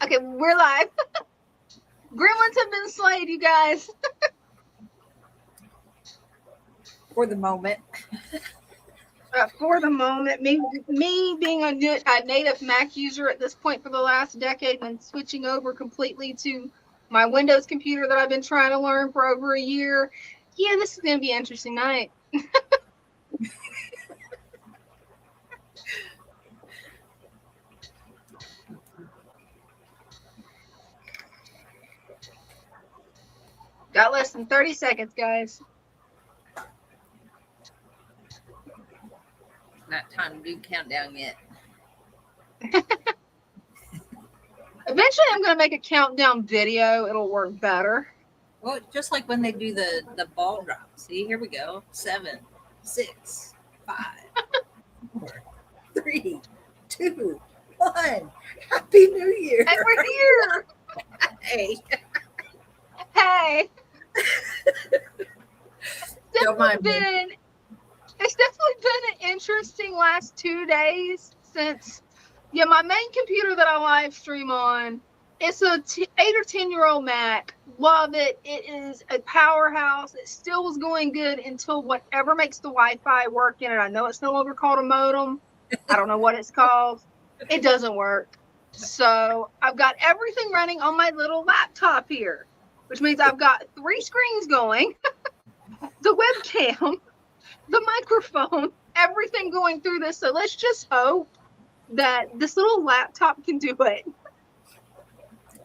Okay, we're live. Gremlins have been slayed, you guys. For the moment. For the moment, me being a native Mac user at this point for the last decade and switching over completely to my Windows computer that I've been trying to learn for over a year. Yeah, this is going to be an interesting night. Got less than 30 seconds, guys. Not time to do countdown yet. Eventually, I'm going to make a countdown video. It'll work better. Well, just like when they do the ball drop. See, here we go. 7, 6, 5, 4, 3, 2, 1. Happy New Year. And we're here. Hey. Hey. Don't mind me. It's definitely been an interesting last 2 days since, my main computer that I live stream on, it's a 8 or 10-year-old Mac. Love it. It is a powerhouse. It still was going good until whatever makes the Wi-Fi work in it. I know it's no longer called a modem. I don't know what it's called. It doesn't work. So I've got everything running on my little laptop here, which means I've got 3 screens going, the webcam, the microphone, everything going through this. So let's just hope that this little laptop can do it.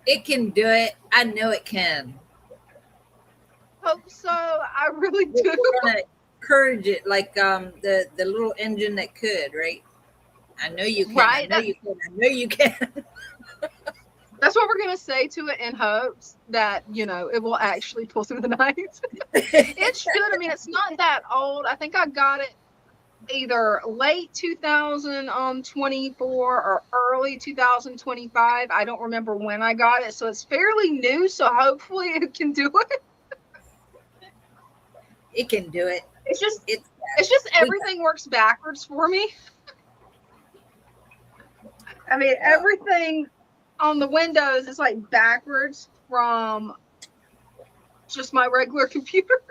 It can do it. I know it can. Hope so. I really do. We're gonna encourage it, like the little engine that could, right? I know you can. Right? I know you can. I know you can. That's what we're going to say to it in hopes that, it will actually pull through the night. It should. I mean, it's not that old. I think I got it either late 2024 or early 2025. I don't remember when I got it. So it's fairly new. So hopefully it can do it. It can do it. It's just everything works backwards for me. I mean, everything on the Windows is like backwards from just my regular computer.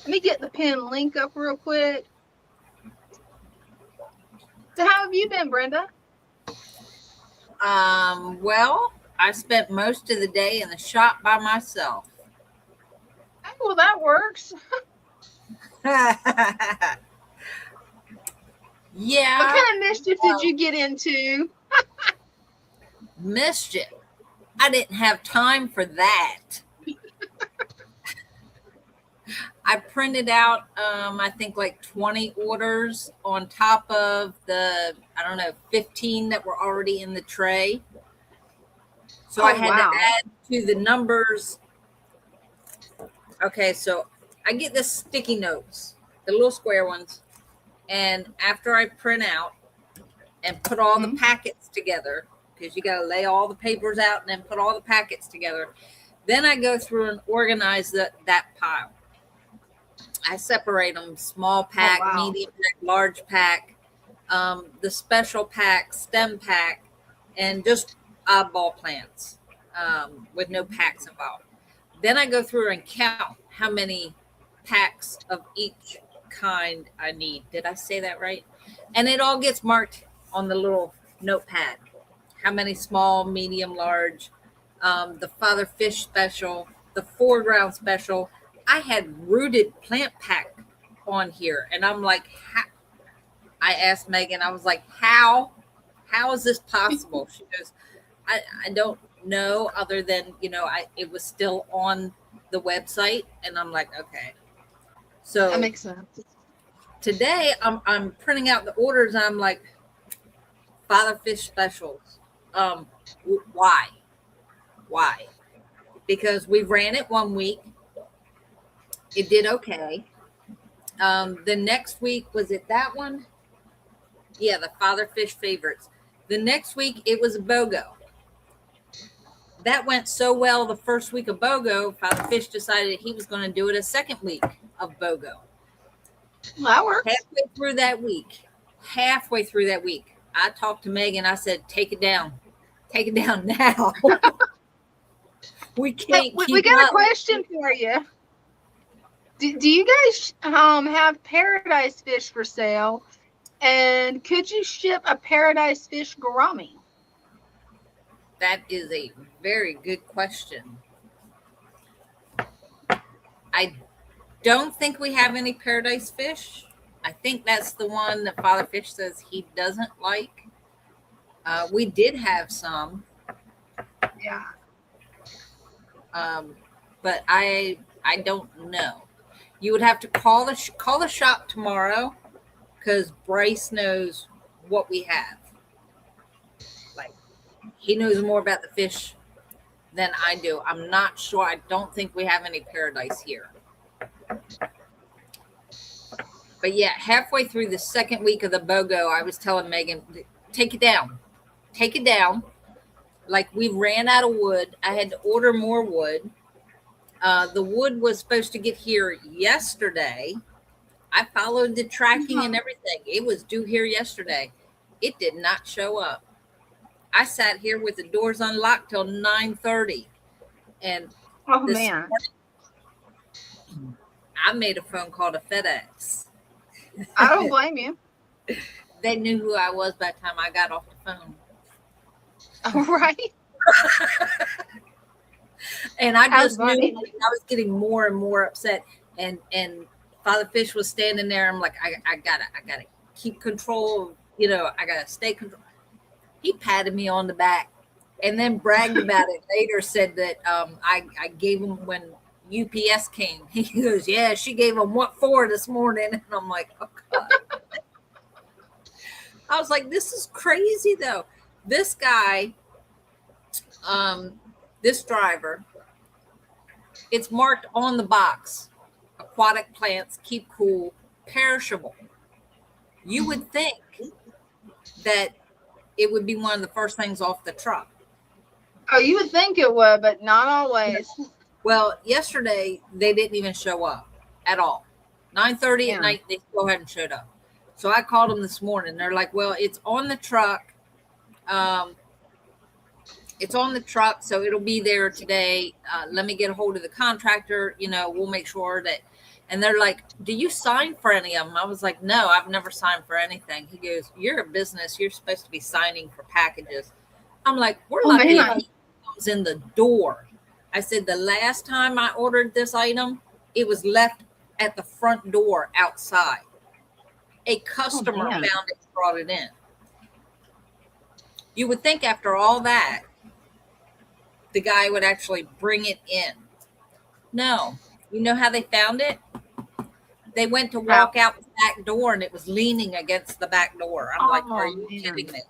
Let me get the pin link up real quick. So how have you been, Brenda? Well, I spent most of the day in the shop by myself. Oh, well, that works. Yeah. What kind of mischief did you get into? Mischief. I didn't have time for that. I printed out, I think like 20 orders on top of the, 15 that were already in the tray. So I had to add to the numbers. Okay, so I get the sticky notes, the little square ones. And after I print out and put all the packets together, because you got to lay all the papers out and then put all the packets together, then I go through and organize that pile. I separate them: small pack, medium pack, large pack, the special pack, stem pack, and just oddball plants with no packs involved. Then I go through and count how many packs of each kind I need. Did I say that right? And it all gets marked on the little notepad. How many small, medium, large, the Father Fish special, the foreground special. I had rooted plant pack on here, and I'm like, I asked Megan, I was like, how is this possible? She goes, I don't know, other than, it was still on the website. And I'm like, okay. So that makes sense. Today I'm printing out the orders, and I'm like, Father Fish specials. Why? Because we ran it 1 week. It did okay. The next week, was it that one? Yeah, the Father Fish favorites. The next week, it was a BOGO. That went so well the first week of BOGO, Father Fish decided he was going to do it a second week of BOGO. That works. Halfway through that week, I talked to Megan. I said, take it down now. We can't we keep got up. a question for you. Do you guys have paradise fish for sale? And could you ship a paradise fish gourami? That is a very good question. I don't think we have any paradise fish. I think that's the one that Father Fish says he doesn't like. We did have some. Yeah. But I don't know. You would have to call the shop tomorrow because Bryce knows what we have. Like, he knows more about the fish than I do. I'm not sure. I don't think we have any paradise here. But yeah, halfway through the second week of the BOGO, I was telling Megan, take it down. Take it down. Like, we ran out of wood. I had to order more wood. The wood was supposed to get here yesterday. I followed the tracking and everything. It was due here yesterday. It did not show up. I sat here with the doors unlocked till 9:30. And man. morning, I made a phone call to FedEx. I don't blame you. They knew who I was by the time I got off the phone. Right. And I just knew I was getting more and more upset. And Father Fish was standing there. I'm like, I gotta keep control. I gotta stay control. He patted me on the back and then bragged about it later. Said that I gave him when UPS came. He goes, yeah, she gave him what for this morning. And I'm like, oh God. I was like, this is crazy though. This guy, this driver, it's marked on the box, aquatic plants, keep cool, perishable. You would think that it would be one of the first things off the truck. Oh, you would think it would, but not always. Well, yesterday they didn't even show up at all. 9:30 at night, they still hadn't showed up. So I called them this morning. They're like, well, it's on the truck. It's on the truck, so it'll be there today. Let me get a hold of the contractor. We'll make sure that. And they're like, do you sign for any of them? I was like, no, I've never signed for anything. He goes, you're a business. You're supposed to be signing for packages. I'm like, we're lucky if he comes in the door. I said, the last time I ordered this item, it was left at the front door outside. A customer found it, brought it in. You would think after all that, the guy would actually bring it in. No. You know how they found it? They went to walk out the back door and it was leaning against the back door. I'm like, are you kidding me?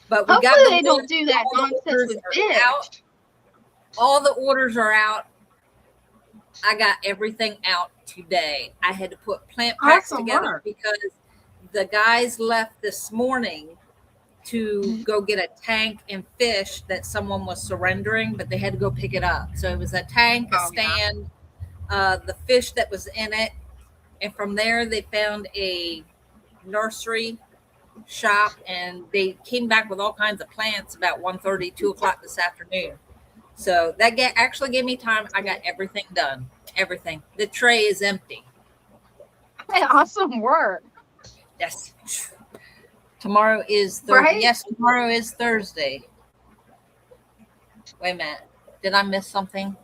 But we got they don't do that nonsense with fish. All the orders are out. I got everything out today. I had to put plant packs together because the guys left this morning to go get a tank and fish that someone was surrendering, but they had to go pick it up. So it was a tank, a stand, the fish that was in it. And from there, they found a nursery shop and they came back with all kinds of plants about 1:30, 2 o'clock this afternoon. So that actually gave me time. I got everything done. Everything. The tray is empty. Hey, awesome work. Yes. Tomorrow is Thursday. Right? Yes, tomorrow is Thursday. Wait a minute. Did I miss something?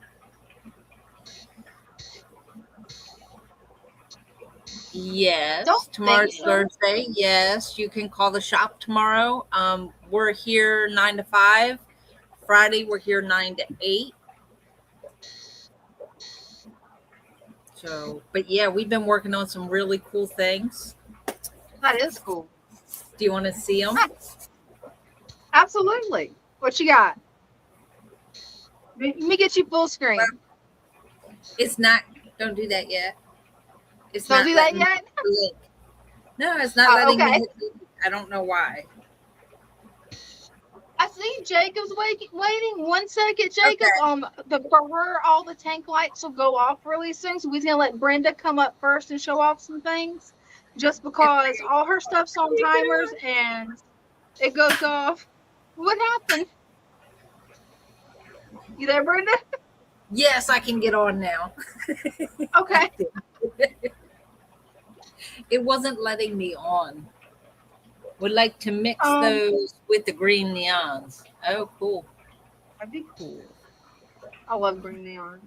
Yes. Tomorrow's Thursday. Yes. You can call the shop tomorrow. We're here 9 to 5. Friday, we're here 9 to 8. So, but yeah, we've been working on some really cool things. That is cool. Do you want to see them? Absolutely. What you got? Let me get you full screen. Well, it's not. Don't do that yet. It's don't do that yet? No, it's not letting me hit the link. I don't know why. I see Jacob's waiting. 1 second, Jacob. Okay. For all the tank lights will go off really soon. So we're gonna let Brenda come up first and show off some things, just because all her stuff's on timers and It goes off. What happened? You there, Brenda? Yes, I can get on now. Okay. It wasn't letting me on. Would like to mix Um, those with the green neons. Oh, cool. that'd be cool. I love green neons.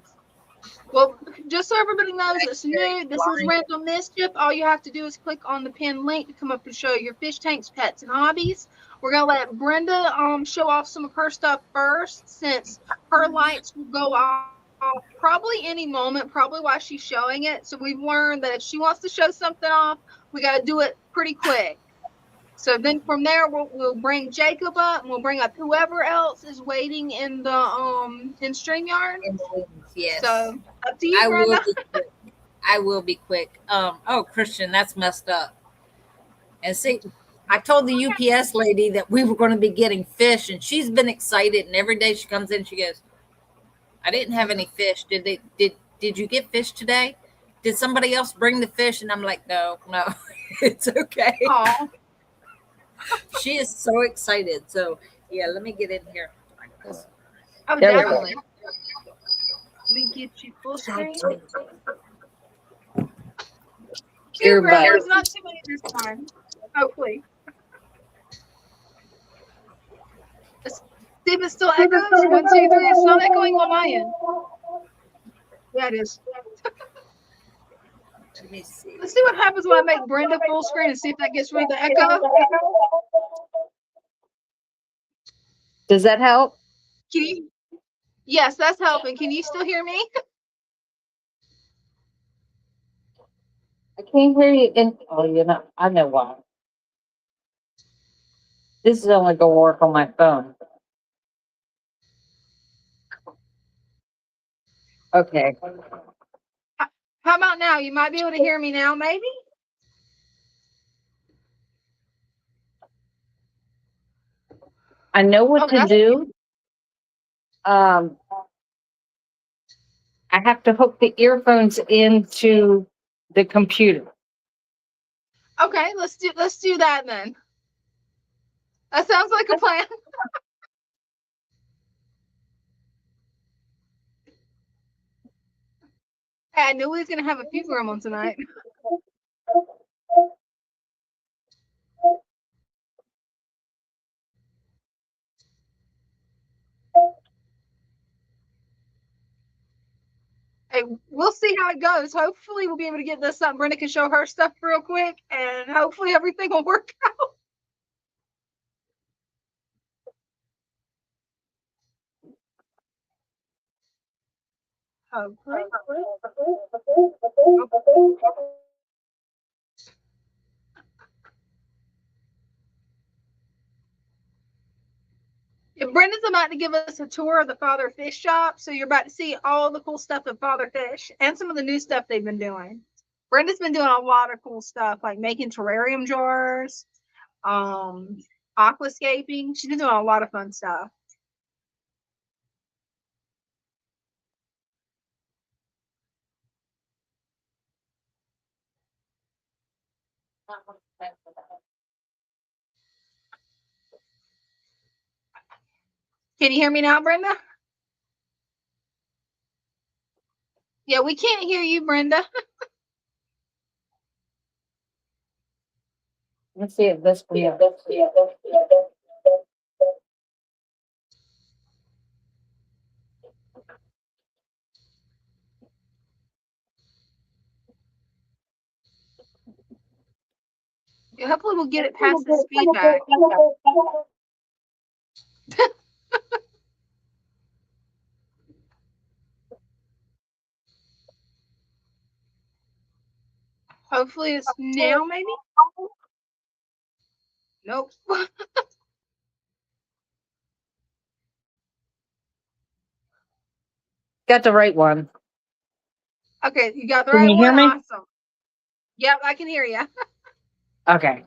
Well, just so everybody knows it's new, this is Random Mischief. All you have to do is click on the pinned link to come up and show your fish tanks, pets, and hobbies. We're gonna let Brenda show off some of her stuff first, since her lights will go off probably any moment, probably while she's showing it. So we've learned that if she wants to show something off, we got to do it pretty quick. So then from there, we'll bring Jacob up, and we'll bring up whoever else is waiting in the in StreamYard. Yes. So up to you, Brenda. I will be quick. Oh, Christian, that's messed up. And see, I told the UPS lady that we were going to be getting fish, and she's been excited. And every day she comes in, she goes, "I didn't have any fish. Did you get fish today? Did somebody else bring the fish?" And I'm like, "No, it's okay." Aww. She is so excited. So yeah, let me get in here. Oh, definitely. Let me get you full screen. There's not too many this time. Hopefully. See if it still echoes. 1, 2, 3. It's not echoing on my end. Yeah, it is. Let me see. Let's see what happens when I make Brenda full screen and see if that gets rid of the echo. Does that help? Can you? Yes, that's helping. Can you still hear me? I can't hear you. I know why. This is only going to work on my phone. Okay. How about now? You might be able to hear me now, maybe? I know what to do. I have to hook the earphones into the computer. Okay, let's do that then. That sounds like a plan. Hey, I knew we was gonna have a few gremlins tonight. Hey, we'll see how it goes. Hopefully, we'll be able to get this up. Brenda can show her stuff real quick, and hopefully, everything will work out. Hopefully. Yeah, Brenda's about to give us a tour of the Father Fish shop, so you're about to see all the cool stuff at Father Fish and some of the new stuff they've been doing. Brenda's been doing a lot of cool stuff, like making terrarium jars, aquascaping. She's been doing a lot of fun stuff. Can you hear me now, Brenda? Yeah, we can't hear you, Brenda. Let's see if this will. Yeah, hopefully we'll get it past this feedback. Hopefully it's now, maybe? Nope. Got the right one. Okay, you got the Can right you hear one? me? Awesome. Yep, I can hear you. Okay.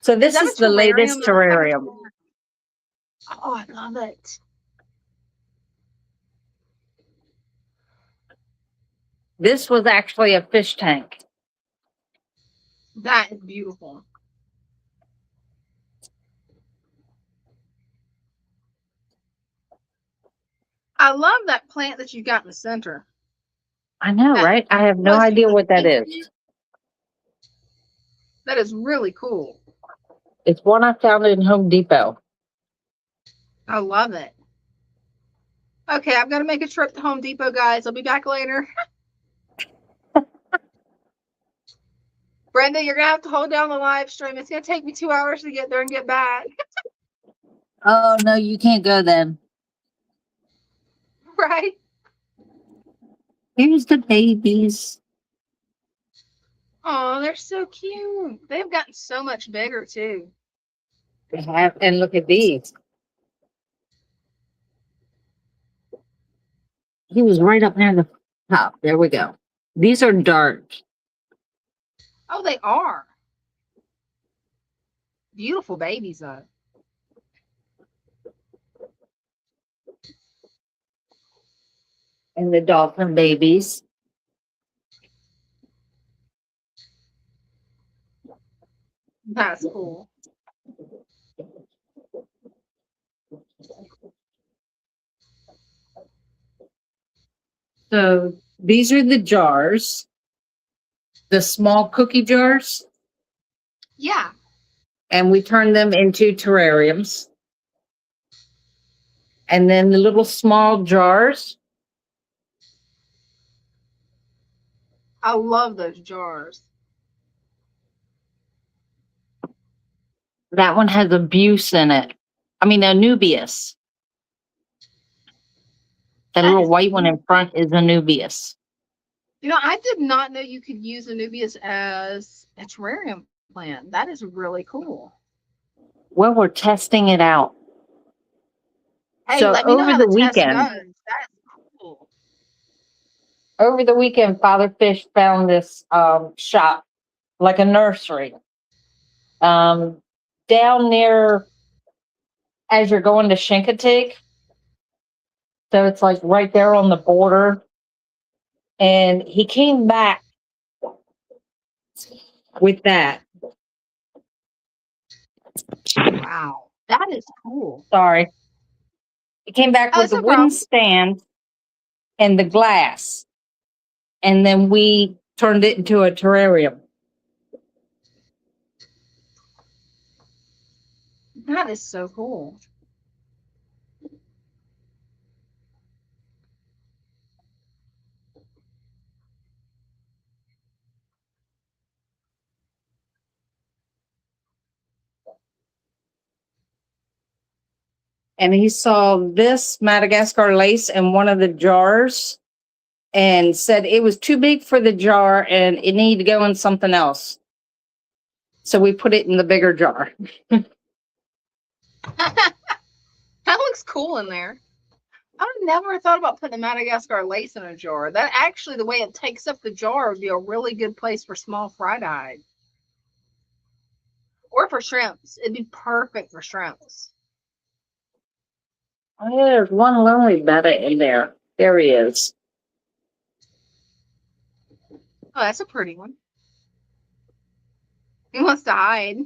So this is the latest terrarium. Oh, I love it. This was actually a fish tank. That is beautiful. I love that plant that you got in the center. I know, That right? I have no was idea what that pink is. plant. That is really cool. It's one I found in Home Depot. I love it. Okay, I'm gonna make a trip to Home Depot, guys. I'll be back later. Brenda, you're gonna have to hold down the live stream. It's gonna take me 2 hours to get there and get back. Oh, no, you can't go then. Right? Here's the babies. Oh, they're so cute. They've gotten so much bigger too. They have, and look at these. He was right up near the top. There we go. These are dark. Oh, they are. Beautiful babies, though. And the dolphin babies. That's cool. So these are the jars, the small cookie jars, Yeah. and we turn them into terrariums. And then the little small jars, I love those jars. that one has abuse in it. I mean, Anubias. That little white one in front is Anubias. You know, I did not know you could use Anubias as a terrarium plant. That is really cool. Well, we're testing it out. Hey, So let me know over how the the test weekend, goes. That is cool. over the weekend, Father Fish found this shop, like a nursery, down near as you're going to Chincoteague. So it's like right there on the border. And he came back with that. Wow. That is cool. Sorry. He came back with That's the no wooden problem. stand and the glass. And then we turned it into a terrarium. That is so cool. And he saw this Madagascar lace in one of the jars and said it was too big for the jar and it needed to go in something else. So we put it in the bigger jar. That looks cool in there. I never thought about putting a Madagascar lace in a jar. That actually, the way it takes up the jar, would be a really good place for small fry dyes. Or for shrimps. It'd be perfect for shrimps. Oh, yeah, there's one lonely Betta in there. There he is. Oh, that's a pretty one. He wants to hide.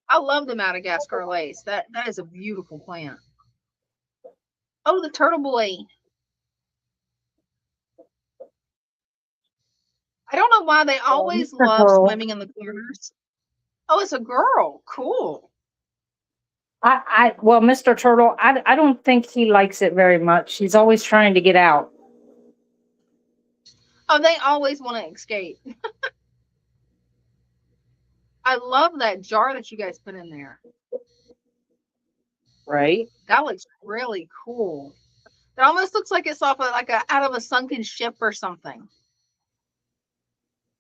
I love the Madagascar lace. That is a beautiful plant. Oh, the turtle boy. I don't know why they always love swimming in the corners. Oh, it's a girl. Cool. Well, Mr. Turtle, I don't think he likes it very much. He's always trying to get out. Oh, they always want to escape. I love that jar that you guys put in there. Right? That looks really cool. It almost looks like it's off of out of a sunken ship or something.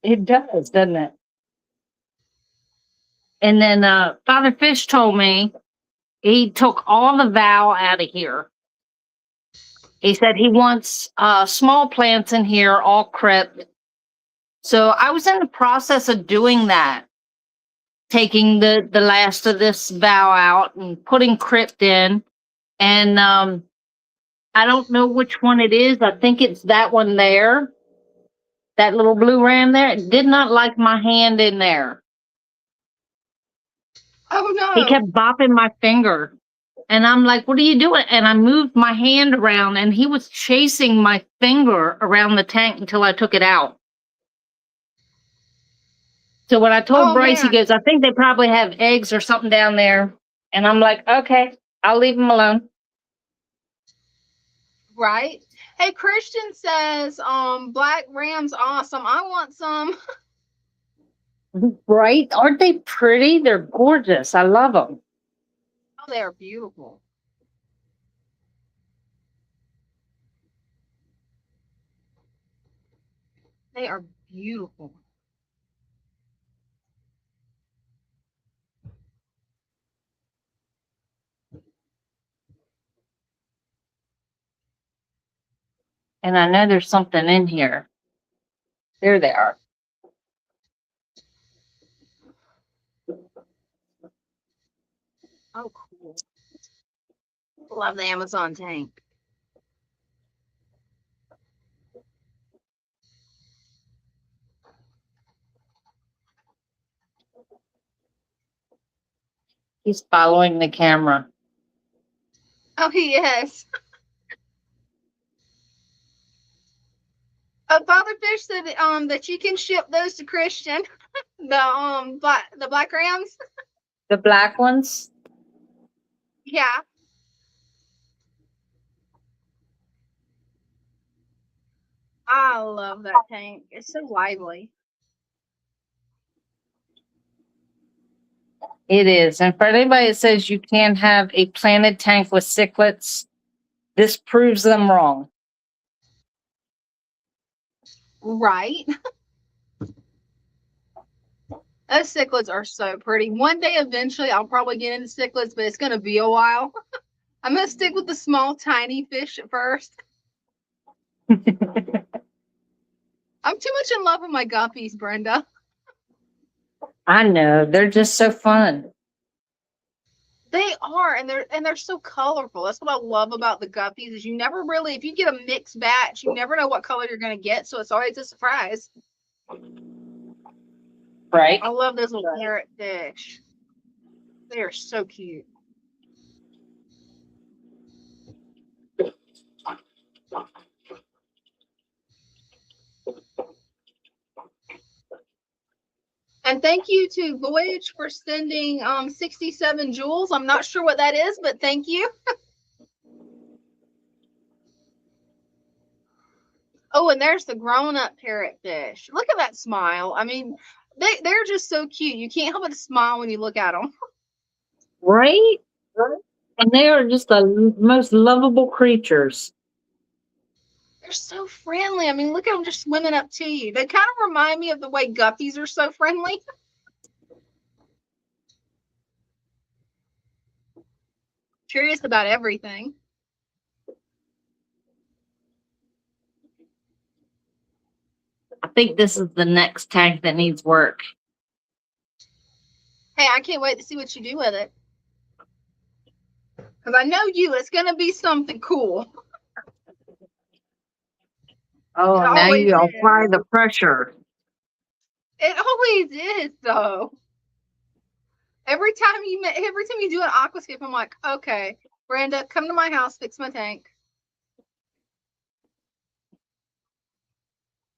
It does, doesn't it? And then Father Fish told me he took all the vow out of here. He said he wants small plants in here, all crypt. So I was in the process of doing that, taking the last of this vow out and putting crypt in. And I don't know which one it is. I think it's that one there. That little blue ram there. It did not like my hand in there. Oh He no. kept bopping my finger. And I'm like, what are you doing? And I moved my hand around and he was chasing my finger around the tank until I took it out. So when I told Oh Bryce, he man. goes, I think they probably have eggs or something down there. And I'm like, okay, I'll leave them alone. Right. Hey, Christian says, Black Ram's awesome. I want some. Right? Aren't they pretty? They're gorgeous. I love them. Oh, they are beautiful. They are beautiful. And I know there's something in here. There they are. Oh, cool. Love the Amazon tank. He's following the camera. Oh, he is. Father Fish said that you can ship those to Christian. The Black Rams. The black ones? Yeah. I love that tank. It's so lively. It is. And for anybody that says you can't have a planted tank with cichlids, this proves them wrong. Right. Those cichlids are so pretty. One day, eventually, I'll probably get into cichlids, but it's going to be a while. I'm going to stick with the small, tiny fish at first. I'm too much in love with my guppies, Brenda. I know. They're just so fun. They are, and they're so colorful. That's what I love about the guppies is you never really, if you get a mixed batch, you never know what color you're going to get. So it's always a surprise. Right? I love those little parrot fish. They are so cute. And thank you to Voyage for sending 67 jewels. I'm not sure what that is, but thank you. Oh, and there's the grown-up parrotfish. Look at that smile. I mean, they're just so cute. You can't help but smile when you look at them. Right? And they are just the most lovable creatures. They're so friendly. I mean, look at them just swimming up to you. They kind of remind me of the way guppies are so friendly. Curious about everything. I think this is the next tank that needs work. Hey, I can't wait to see what you do with it. Because I know you, it's going to be something cool. Oh, It now always you is. apply the pressure. It always is, though. Every time you do an aquascape, I'm like, okay, Brenda, come to my house, fix my tank.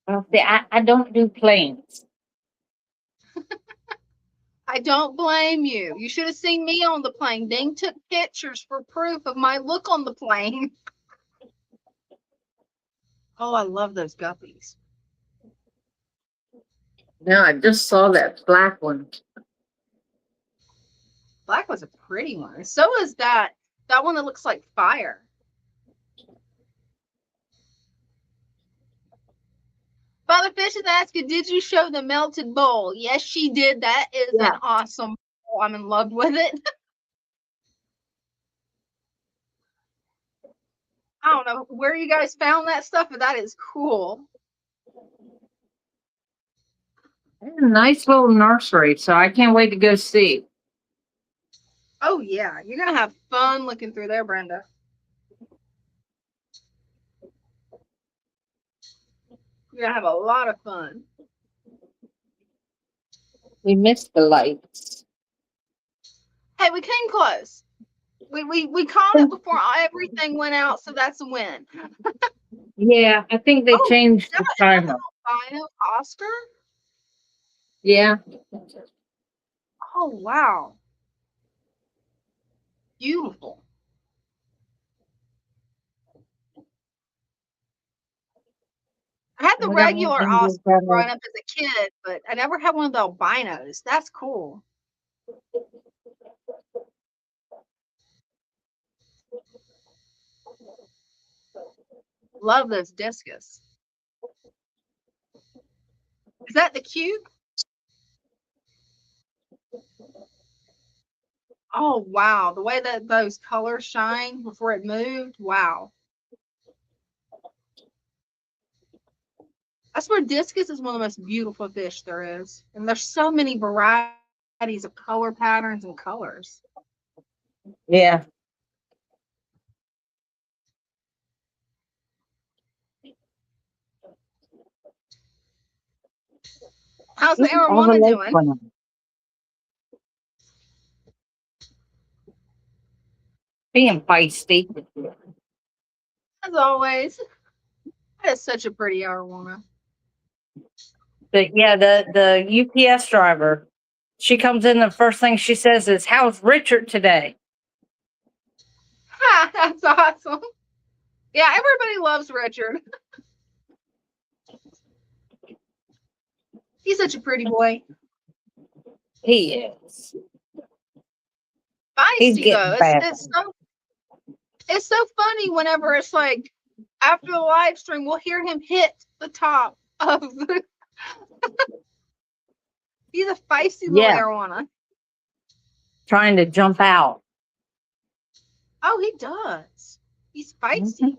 Well, see, I don't do planes. I don't blame you. You should have seen me on the plane. Ding took pictures for proof of my look on the plane. Oh, I love those guppies. No, I just saw that black one. Black was a pretty one. So is that one that looks like fire. Father Fish is asking, did you show the melted bowl? Yes, she did. That is an awesome bowl. I'm in love with it. I don't know where you guys found that stuff, but that is cool. It's a nice little nursery, so I can't wait to go see. Oh, yeah. You're going to have fun looking through there, Brenda. You're going to have a lot of fun. We missed the lights. close. We caught it before everything went out, so that's a win. Yeah, I think they Oh, changed the timer. albino Oscar. Yeah. Oh wow, beautiful. I had the We got one regular in this Oscar battle. growing up as a kid, but I never had one of the albinos. That's cool. Love those discus. Is that the cube? Oh wow, the way that those colors shine before it moved. Wow. I swear discus is one of the most beautiful fish there is. And there's so many varieties of color patterns and colors. Yeah. How's the All the arowana lights doing? went on. Being feisty. As always. That is such a pretty arowana. The UPS driver. She comes in, the first thing she says is, "How's Richard today?" Ha, that's awesome. Yeah, everybody loves Richard. He's such a pretty boy. He is. He's Feisty getting though. bad. It's so funny whenever it's like after the live stream, we'll hear him hit the top of the. He's a feisty little Yeah, arowana. trying to jump out. Oh, he does. He's feisty. Mhm.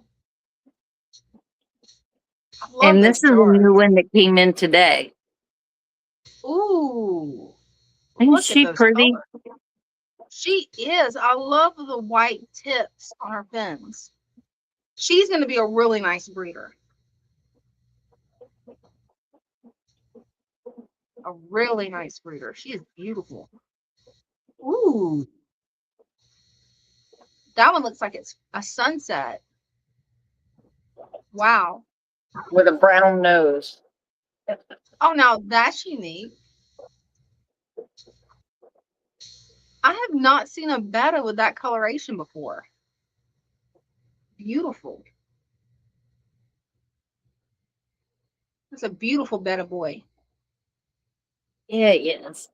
I love And those this is a jars. new one that came in today. Ooh, Isn't look at she those pretty? colors. She is. I love the white tips on her fins. She's going to be a really nice breeder. A really nice breeder. She is beautiful. Ooh, that one looks like it's a sunset. Wow. With a brown nose. Oh, now that's unique. I have not seen a betta with that coloration before. Beautiful. It's a beautiful betta boy. Yeah, yes.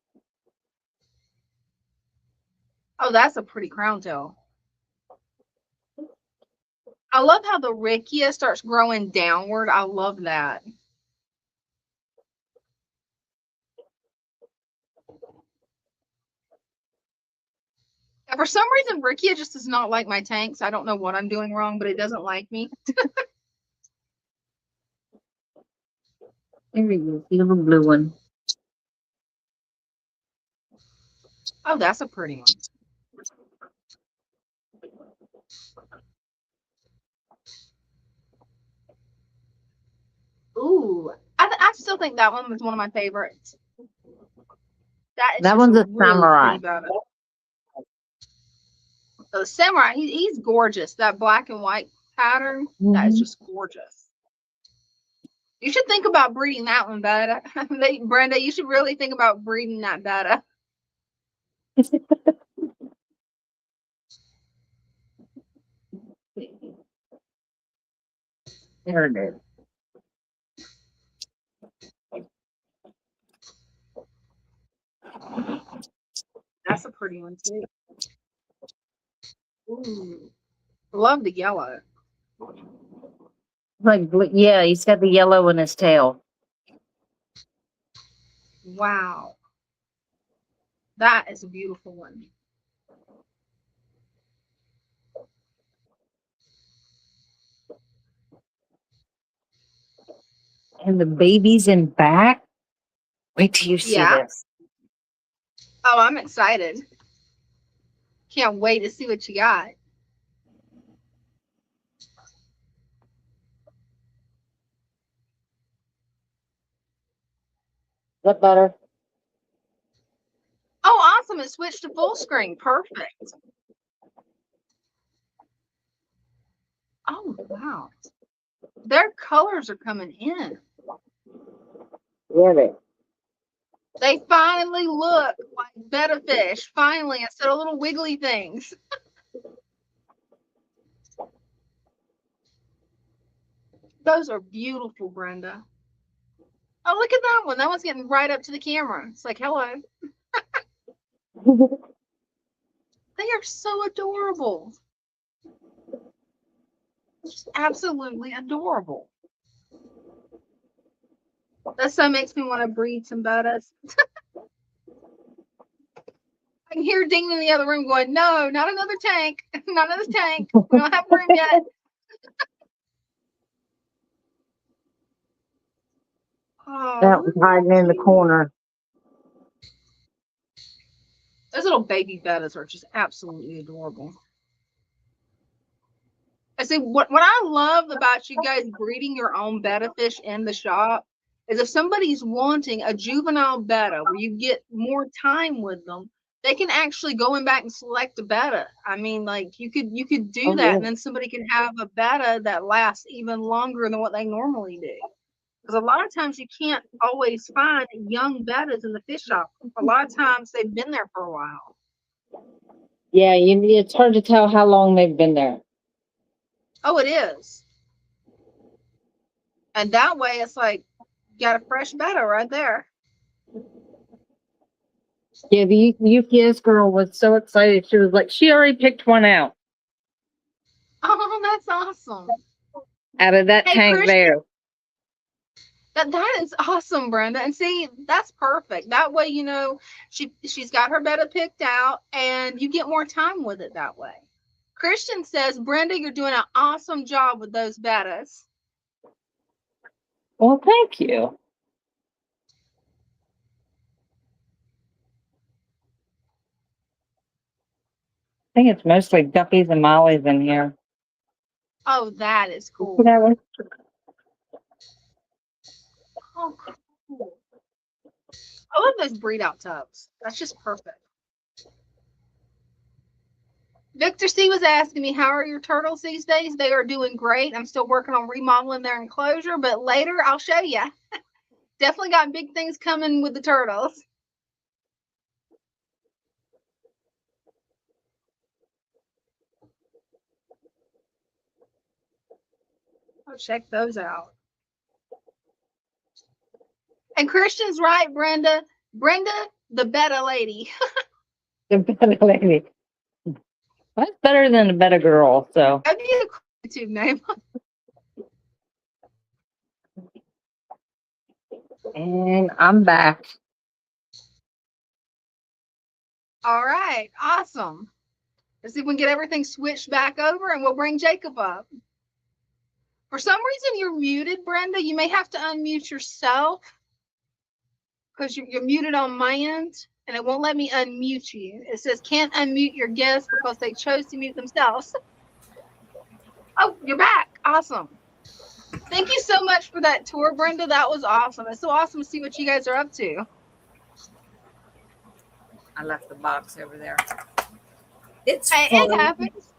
Oh, that's a pretty crown tail. I love how the rickia starts growing downward. I love that. And for some reason, rickia just does not like my tanks. I don't know what I'm doing wrong, but it doesn't like me. There you go. See the blue one. Oh, that's a pretty one. Ooh, I still think that one was one of my favorites. That is That just one's a a really samurai. pretty betta. The samurai, he's gorgeous. That black and white pattern, that is just gorgeous. You should think about breeding that one, betta. Brenda, you should really think about breeding that betta. There it is. That's a pretty one too. Ooh, love the yellow. Like, yeah, he's got the yellow in his tail. Wow, that is a beautiful one. And the baby's in back. Wait till you see Yeah. this. Oh, I'm excited. Can't wait to see what you got. Is that better? Oh, awesome. it switched to full screen. Perfect. Oh, wow. Their colors are coming in. Really? They finally look like betta fish, finally, instead of little wiggly things. Those are beautiful, Brenda. Oh, look at that one. That one's getting right up to the camera. It's like, hello. They are so adorable. Just absolutely adorable. That so makes me want to breed some bettas. I can hear Dean in the other room going, no, not another tank. Not another tank. We don't have room yet. Oh, That was hiding in the corner. those little baby bettas are just absolutely adorable. I see what I love about you guys breeding your own betta fish in the shop is if somebody's wanting a juvenile betta where you get more time with them, they can actually go in back and select a betta. I mean, like you could do that, and then somebody can have a betta that lasts even longer than what they normally do. Because a lot of times you can't always find young bettas in the fish shop. A lot of times they've been there for a while. Yeah, it's hard to tell how long they've been there. Oh, it is. And that way it's like you got a fresh betta right there. Yeah, the UPS girl was so excited. She was like, she already picked one out Oh, that's awesome. out of that tank Christian, there. that is awesome, Brenda. And see, that's perfect. That way, she's got her betta picked out and you get more time with it that way. Christian says, Brenda, you're doing an awesome job with those bettas. Well, thank you. I think it's mostly guppies and mollies in here. Oh, that is cool. That one. Oh, cool. I love those breed out tubs. That's just perfect. Victor C was asking me, how are your turtles these days? They are doing great. I'm still working on remodeling their enclosure, but later I'll show you. Definitely got big things coming with the turtles. I'll check those out. And Christian's right, Brenda. Brenda, the betta lady. The betta lady. That's better than a betta girl. So That'd be a YouTube name. And I'm back. All right, awesome. Let's see if we can get everything switched back over and we'll bring Jacob up. For some reason, you're muted, Brenda. You may have to unmute yourself because you're muted on my end and it won't let me unmute you. It says can't unmute your guests because they chose to mute themselves. Oh, you're back. Awesome. Thank you so much for that tour, Brenda. That was awesome. It's so awesome to see what you guys are up to. I left the box over there. It's fun. It happens.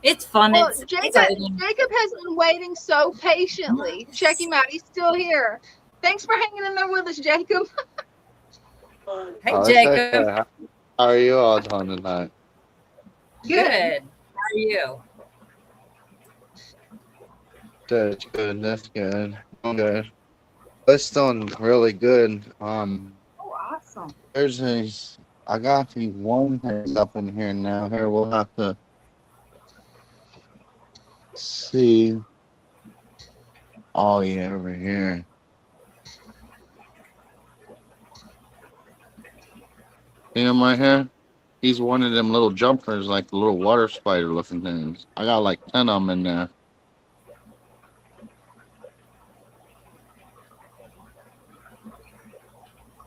It's fun. Well, It's Jacob exciting. has been waiting so patiently. Check him out. He's still here. Thanks for hanging in there with us, Jacob. Hey, Jacob. Okay. How are you all doing tonight? Good. How are you? That's good. That's good. I'm good. It's doing really good. Oh, awesome. I got the one thing up in here now. Here we'll have to see. Oh yeah, over here. See him right here? He's one of them little jumpers, like the little water spider looking things. I got like 10 of them in there.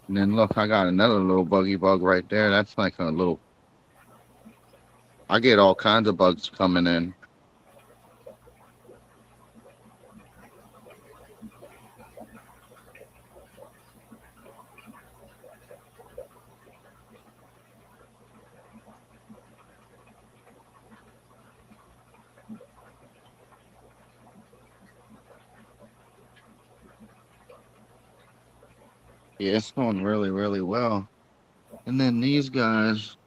And then look, I got another little buggy bug right there. That's like a little. I get all kinds of bugs coming in. Yeah, it's going really, really well. And then these guys,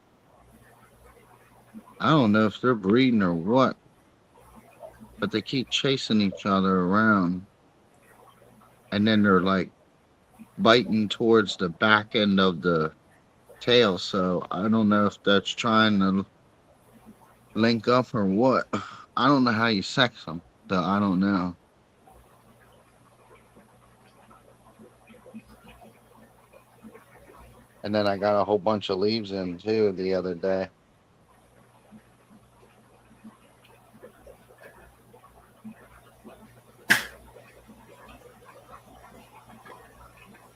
I don't know if they're breeding or what, but they keep chasing each other around. And then they're like biting towards the back end of the tail. So I don't know if that's trying to link up or what. I don't know how you sex them, though. I don't know. And then I got a whole bunch of leaves in too the other day.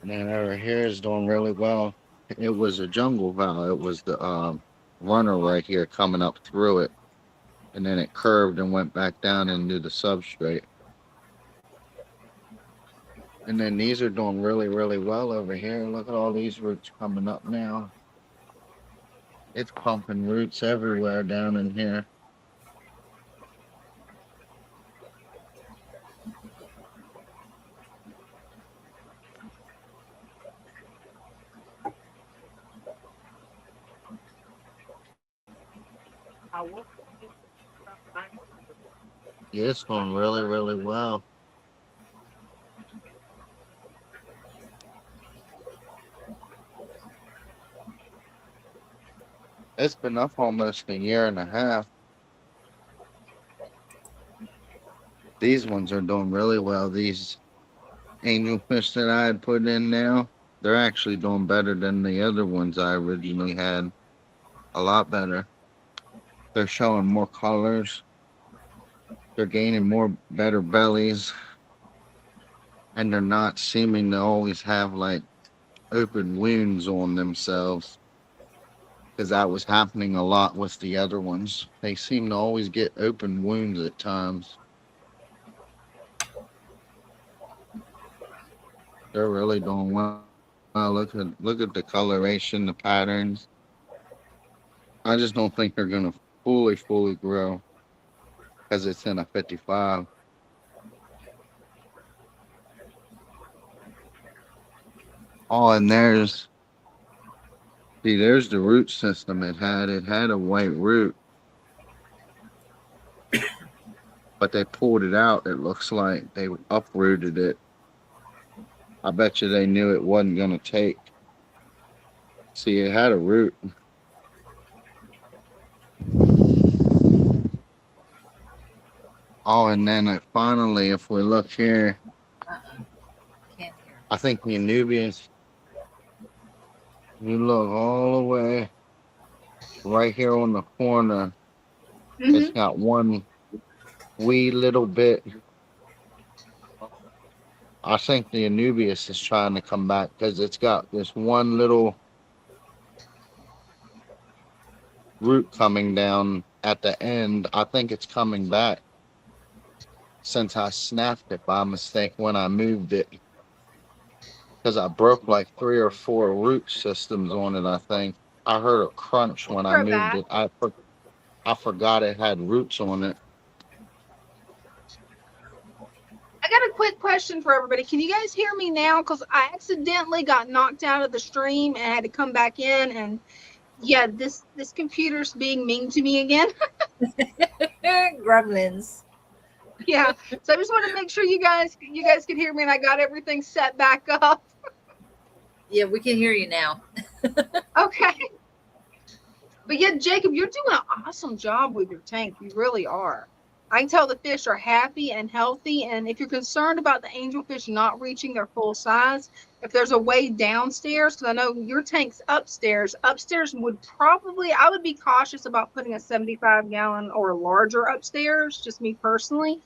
And then over here is doing really well. It was a jungle vow. It was the runner right here coming up through it. And then it curved and went back down into the substrate. And then these are doing really, really well over here. Look at all these roots coming up now. It's pumping roots everywhere down in here. Yeah, it's going really, really well. It's been up almost a year and a half. These ones are doing really well. These angelfish that I had put in now, they're actually doing better than the other ones I originally had. A lot better. They're showing more colors. They're gaining more better bellies. And they're not seeming to always have like open wounds on themselves. Because that was happening a lot with the other ones. They seem to always get open wounds at times. They're really doing well. Look at the coloration, the patterns. I just don't think they're gonna fully grow because it's in a 55. Oh, and there's the root system it had. It had a white root, but they pulled it out. It looks like they uprooted it. I bet you they knew it wasn't gonna take. See, it had a root. Oh, and then finally, if we look here, Can't hear. I think the Anubias, you look all the way right here on the corner, it's got one wee little bit. I think the Anubias is trying to come back because it's got this one little root coming down at the end. I think it's coming back since I snapped it by mistake when I moved it. Because I broke like 3 or 4 root systems on it, I think. I heard a crunch when I moved it. I forgot it had roots on it. I got a quick question for everybody. Can you guys hear me now? Because I accidentally got knocked out of the stream and had to come back in. And yeah, this computer's being mean to me again. Gremlins. Yeah. So I just want to make sure you guys can hear me and I got everything set back up. Yeah, we can hear you now. Okay. But yeah, Jacob, you're doing an awesome job with your tank. You really are. I can tell the fish are happy and healthy. And if you're concerned about the angelfish not reaching their full size, if there's a way downstairs, because I know your tank's upstairs would probably, I would be cautious about putting a 75-gallon or larger upstairs, just me personally.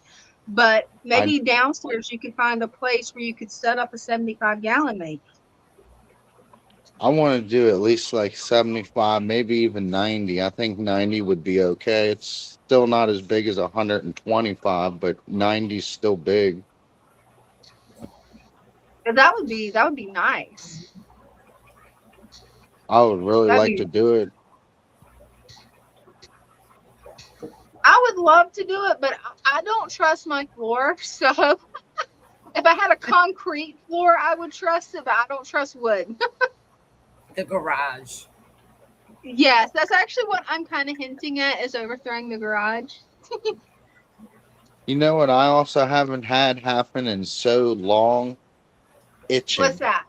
But maybe downstairs you could find a place where you could set up a 75-gallon maybe. I want to do at least like 75, maybe even 90. I think 90 would be okay. It's still not as big as 125, but 90 is still big. That would be nice. I would really like to do it. I would love to do it, but I don't trust my floor, so If I had a concrete floor, I would trust it, but I don't trust wood. The garage. Yes, that's actually what I'm kind of hinting at is overthrowing the garage. You know what I also haven't had happen in so long? What's Itching. that?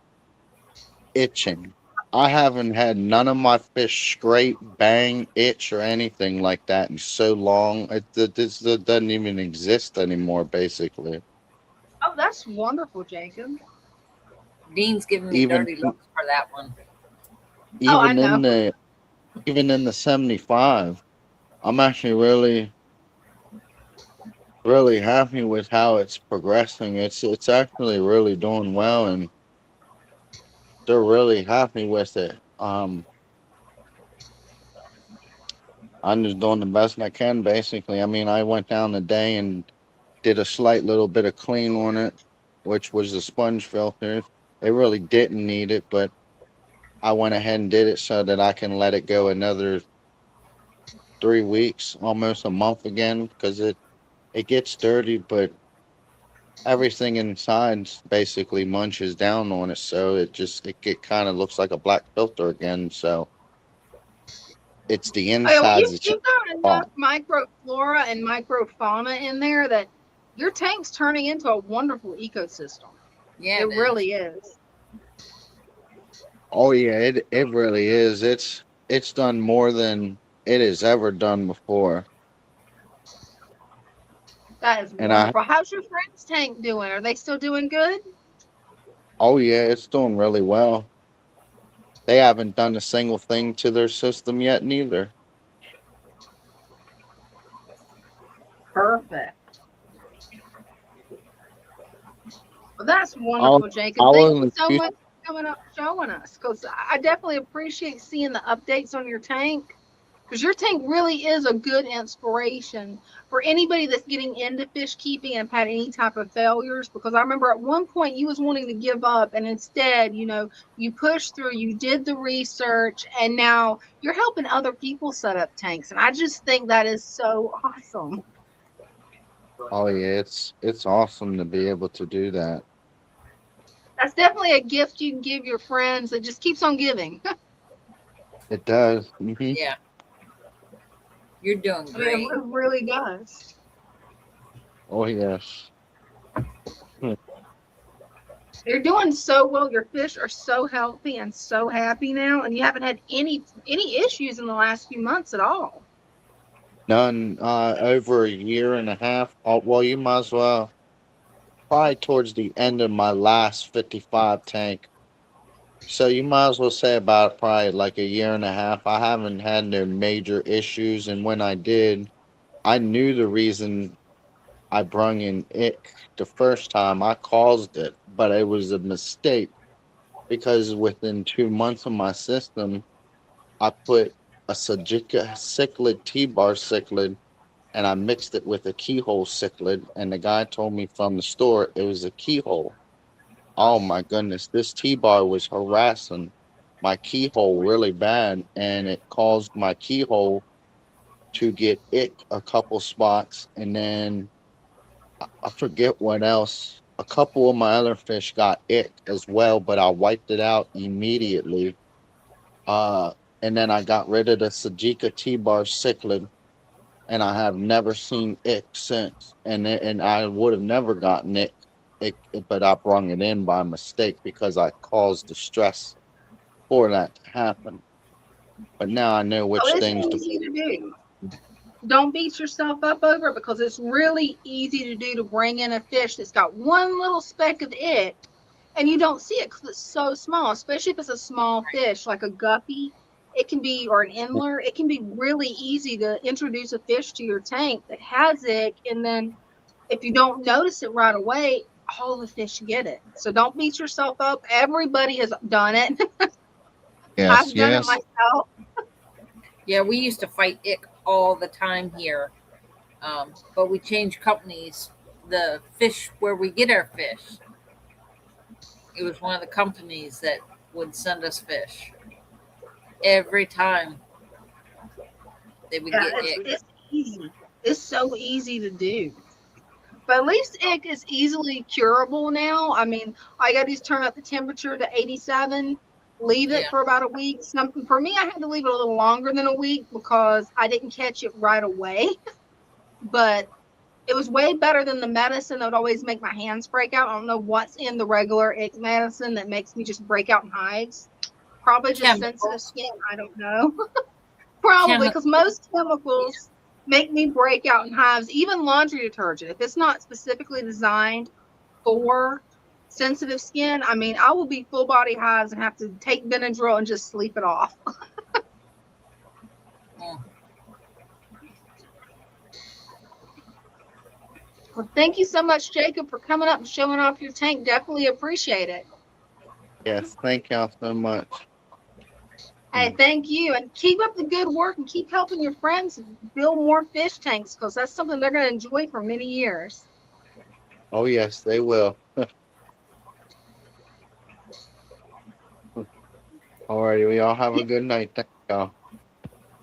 Itching. I haven't had none of my fish scrape, bang, itch, or anything like that in so long. This doesn't even exist anymore, basically. Oh, that's wonderful, Jacob. Dean's giving me Even dirty looks for that one. Oh, I even know. in the even in the 75, I'm actually really happy with how it's progressing. It's actually really doing well, and they're really happy with it. I'm just doing the best I can, basically. I mean, I went down today and did a slight little bit of clean on it, which was the sponge filters. It really didn't need it, but I went ahead and did it so that I can let it go another 3 weeks, almost a month again, because it gets dirty, but everything inside basically munches down on it, so it kind of looks like a black filter again. So it's the Oh, yeah, well, insides that you you've got want. enough microflora and microfauna in there that your tank's turning into a wonderful ecosystem. Yeah, It it is. really is. Oh yeah, it really is. It's done more than it has ever done before. That is And I wonderful. How's your friend's tank doing? Are they still doing good? oh yeah, it's doing really well. They haven't done a single thing to their system yet, neither. Perfect. Well, that's I'll wonderful, Jacob. I'll Thank you only so much for coming up showing us because I definitely appreciate seeing the updates on your tank because your tank really is a good inspiration for anybody that's getting into fish keeping and have had any type of failures. Because I remember at one point you was wanting to give up, and instead, you pushed through, you did the research, and now you're helping other people set up tanks. And I just think that is so awesome. oh yeah, it's awesome to be able to do that. That's definitely a gift you can give your friends that just keeps on giving. It does. Yeah, you're doing I mean, it great. really does. Oh yes. Hmm. You're doing so well. Your fish are so healthy and so happy now, and you haven't had any issues in the last few months at all. None over a year and a half. Oh, well, you might as well. Probably towards the end of my last 55 tank. So you might as well say about probably like a year and a half. I haven't had no major issues, and when I did, I knew the reason I brung in ick the first time. I caused it, but it was a mistake because within 2 months of my system, I put a Sajika cichlid T-bar cichlid and I mixed it with a keyhole cichlid, and the guy told me from the store it was a keyhole. Oh my goodness, this T-bar was harassing my keyhole really bad, and it caused my keyhole to get ick a couple spots, and then I forget what else. A couple of my other fish got ick as well, but I wiped it out immediately. Uh, and then I got rid of the Sajika T-bar cichlid, and I have never seen ick since. And I would have never gotten it, but I brung it in by mistake because I caused the stress for that to happen. But now I know Oh, which it's things to. easy to do. Don't beat yourself up over it because it's really easy to do to bring in a fish that's got one little speck of it and you don't see it because it's so small, especially if it's a small fish like a guppy. It can be, or an inler, it can be really easy to introduce a fish to your tank that has it. And then if you don't notice it right away, all the fish get it. So don't beat yourself up. Everybody has done it. Yes, I've done it yes. myself. Yeah, we used to fight ick all the time here, but we changed companies. The fish where we get our fish, it was one of the companies that would send us fish every time they would Yeah, get ick. it's easy. It's so easy to do. But at least it is easily curable now. I mean, all you gotta do is turn up the temperature to 87, leave it Yeah. for about a week. For me, I had to leave it a little longer than a week because I didn't catch it right away. But it was way better than the medicine that would always make my hands break out. I don't know what's in the regular ick medicine that makes me just break out in hives. Probably just sensitive Chemicals. skin. I don't know. Probably because most Yeah. chemicals make me break out in hives, even laundry detergent. If it's not specifically designed for sensitive skin, I mean, I will be full body hives and have to take Benadryl and just sleep it off. Mm. Well, thank you so much, Jacob, for coming up and showing off your tank. Definitely appreciate it. Yes, thank y'all so much. Hey, thank you. And keep up the good work and keep helping your friends build more fish tanks because that's something they're going to enjoy for many years. Oh, yes, they will. Alrighty, we all have a good night. Thank y'all.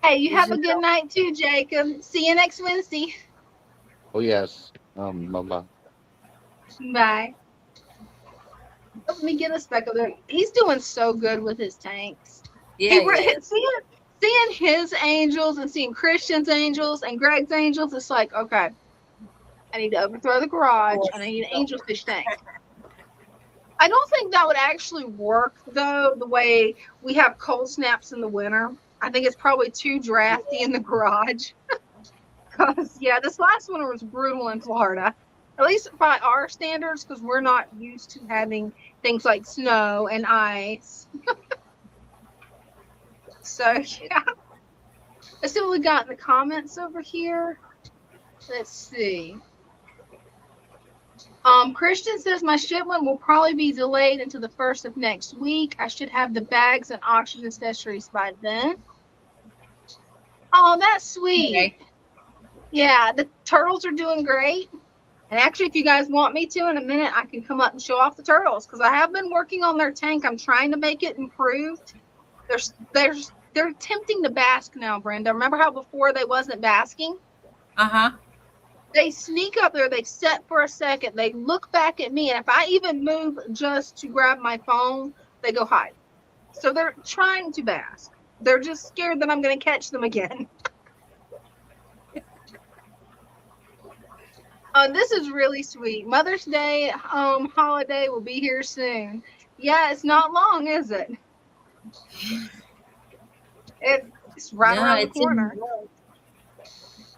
Hey, you have a good night too, Jacob. See you next Wednesday. Oh, yes. Bye-bye. Bye. Let me get us back up there. He's doing so good with his tanks. Yeah, he is. Seeing his angels and seeing Christian's angels and Greg's angels, it's like, okay, I need to overthrow the garage and I need an angelfish tank. I don't think that would actually work though, the way we have cold snaps in the winter. I think it's probably too drafty in the garage. Because, yeah, this last winter was brutal in Florida, at least by our standards, because we're not used to having things like snow and ice. So, yeah. Let's see what we got in the comments over here. Let's see. Christian says my shipment will probably be delayed into the 1st of next week. I should have the bags and oxygen accessories by then. Oh, that's sweet. Okay. Yeah, the turtles are doing great. And actually, if you guys want me to in a minute, I can come up and show off the turtles because I have been working on their tank. I'm trying to make it improved. They're attempting to bask now, Brenda. Remember how before they wasn't basking? Uh-huh. They sneak up there, they sit for a second, they look back at me, and if I even move just to grab my phone, they go hide. So they're trying to bask. They're just scared that I'm going to catch them again. This is really sweet. Mother's Day holiday will be here soon. Yeah, it's not long, is it? It's right around the corner.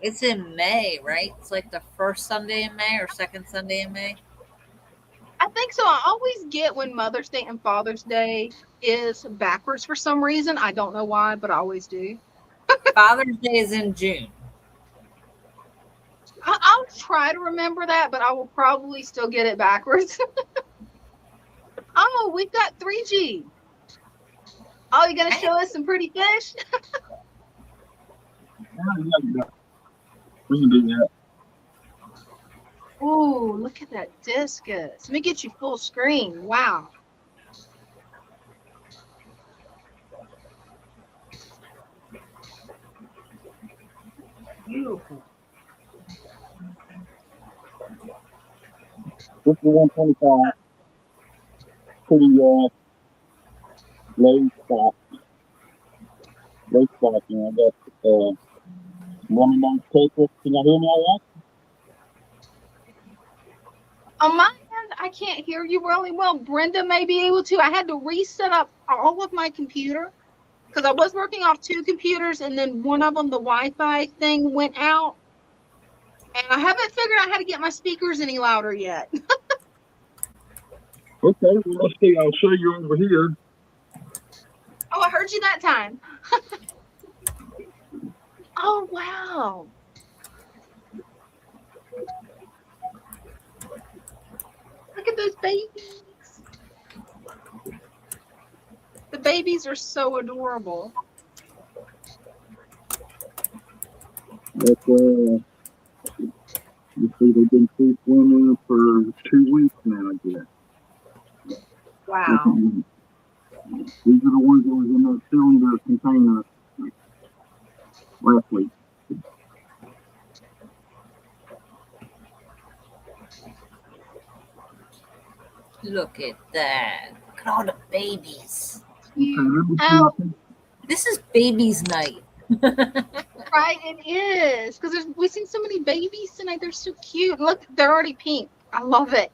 It's in May, right? It's like the first Sunday in May or second Sunday in May. I think so. I always get when Mother's Day and Father's Day is backwards for some reason. I don't know why, but I always do. Father's Day is in June. I'll try to remember that, but I will probably still get it backwards. Oh, we've got 3G. Oh, you gonna show us some pretty fish? Yeah, we can do that. Ooh, look at that discus. Let me get you full screen. Wow. Beautiful. This is 125. Pretty low spot. Low spot, you know. I got lemon nose paper. Can y'all hear me all right? On my end, I can't hear you really well. Brenda may be able to. I had to reset up all of my computer because I was working off 2 computers and then one of them, the Wi-Fi thing went out. And I haven't figured out how to get my speakers any louder yet. Okay, well, let's see. I'll show you over here. Oh, I heard you that time. Oh, wow. Look at those babies. The babies are so adorable. That's, you see, they've been free swimming for 2 weeks now, I guess. Wow. These are the ones that was in that cylinder container last week. Look at that. Look at all the babies. Ow. This is babies' night. Right, it is. Because we've seen so many babies tonight. They're so cute. Look, they're already pink. I love it.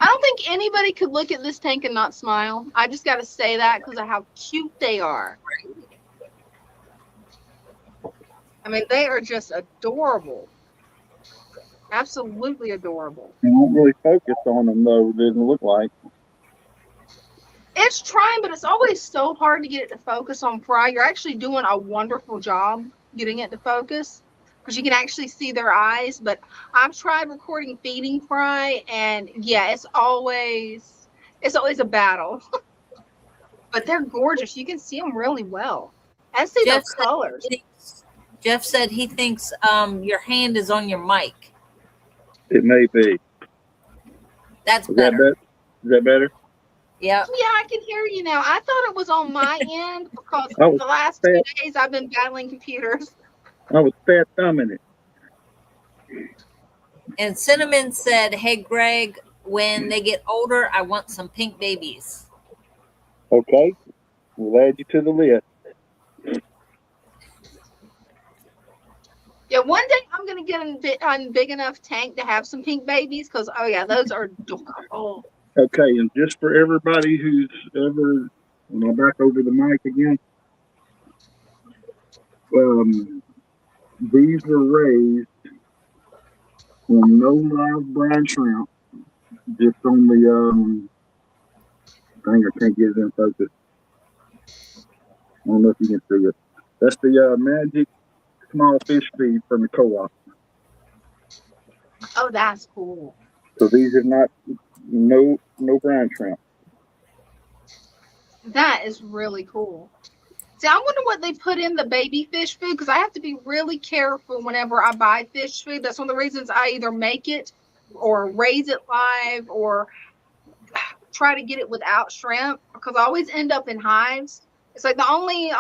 I don't think anybody could look at this tank and not smile. I just got to say that because of how cute they are. I mean, they are just adorable. Absolutely adorable. You don't really focus on them, though, it doesn't look like. It's trying, but it's always so hard to get it to focus on Fry. You're actually doing a wonderful job getting it to focus because you can actually see their eyes. But I've tried recording feeding Fry, and yeah, it's always a battle. But they're gorgeous. You can see them really well. And see their colors. Jeff said he thinks your hand is on your mic. It may be. That's better. Is that better? Yep. Yeah, I can hear you now. I thought it was on my end because the last 2 days I've been battling computers. I was fat thumbing it. And Cinnamon said, "Hey, Greg, when they get older, I want some pink babies." Okay. We'll add you to the list. Yeah, one day I'm going to get a big enough tank to have some pink babies because, oh, yeah, those are adorable. Okay, and just for everybody who's ever, and I'll back over the mic again, these were raised on no live brine shrimp, just on the, dang, I can't get it in focus. I don't know if you can see it. That's the magic small fish feed from the co-op. Oh, that's cool. So these are not, no brine shrimp. That is really cool. See, I wonder what they put in the baby fish food because I have to be really careful whenever I buy fish food. That's one of the reasons I either make it or raise it live or try to get it without shrimp because I always end up in hives. It's like the only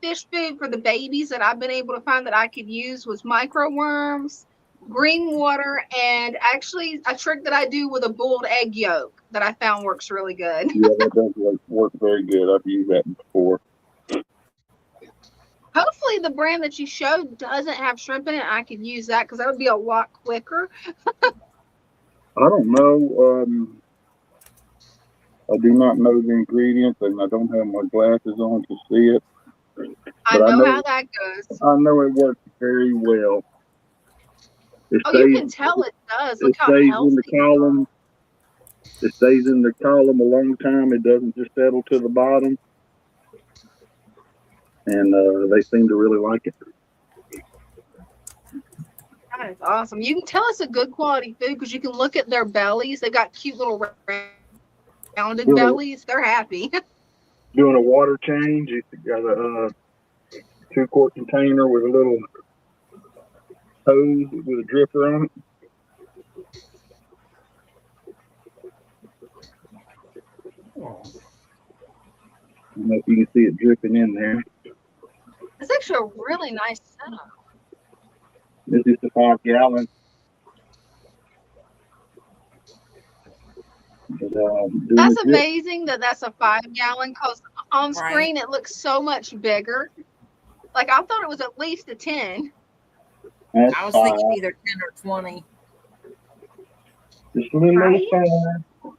fish food for the babies that I've been able to find that I could use was micro worms, green water, and actually a trick that I do with a boiled egg yolk that I found works really good. Yeah, that does work very good. I've used that before. Hopefully the brand that you showed doesn't have shrimp in it. I could use that because that would be a lot quicker. I don't know. I do not know the ingredients, and I don't have my glasses on to see it. I know how that goes. I know it works very well. You can tell it does. Look how healthy. In the column. It stays in the column a long time. It doesn't just settle to the bottom. And they seem to really like it. That is awesome. You can tell it's a good quality food because you can look at their bellies. They got cute little rounded bellies. They're happy. Doing a water change. You got a 2-quart container with a little hose with a dripper on it. I don't know if you can see it dripping in there. It's actually a really nice setup. This is the 5-gallon. That's amazing that that's a 5-gallon because on screen it looks so much bigger. Like I thought it was at least a 10. I was thinking either 10 or 20. Just a little low 5.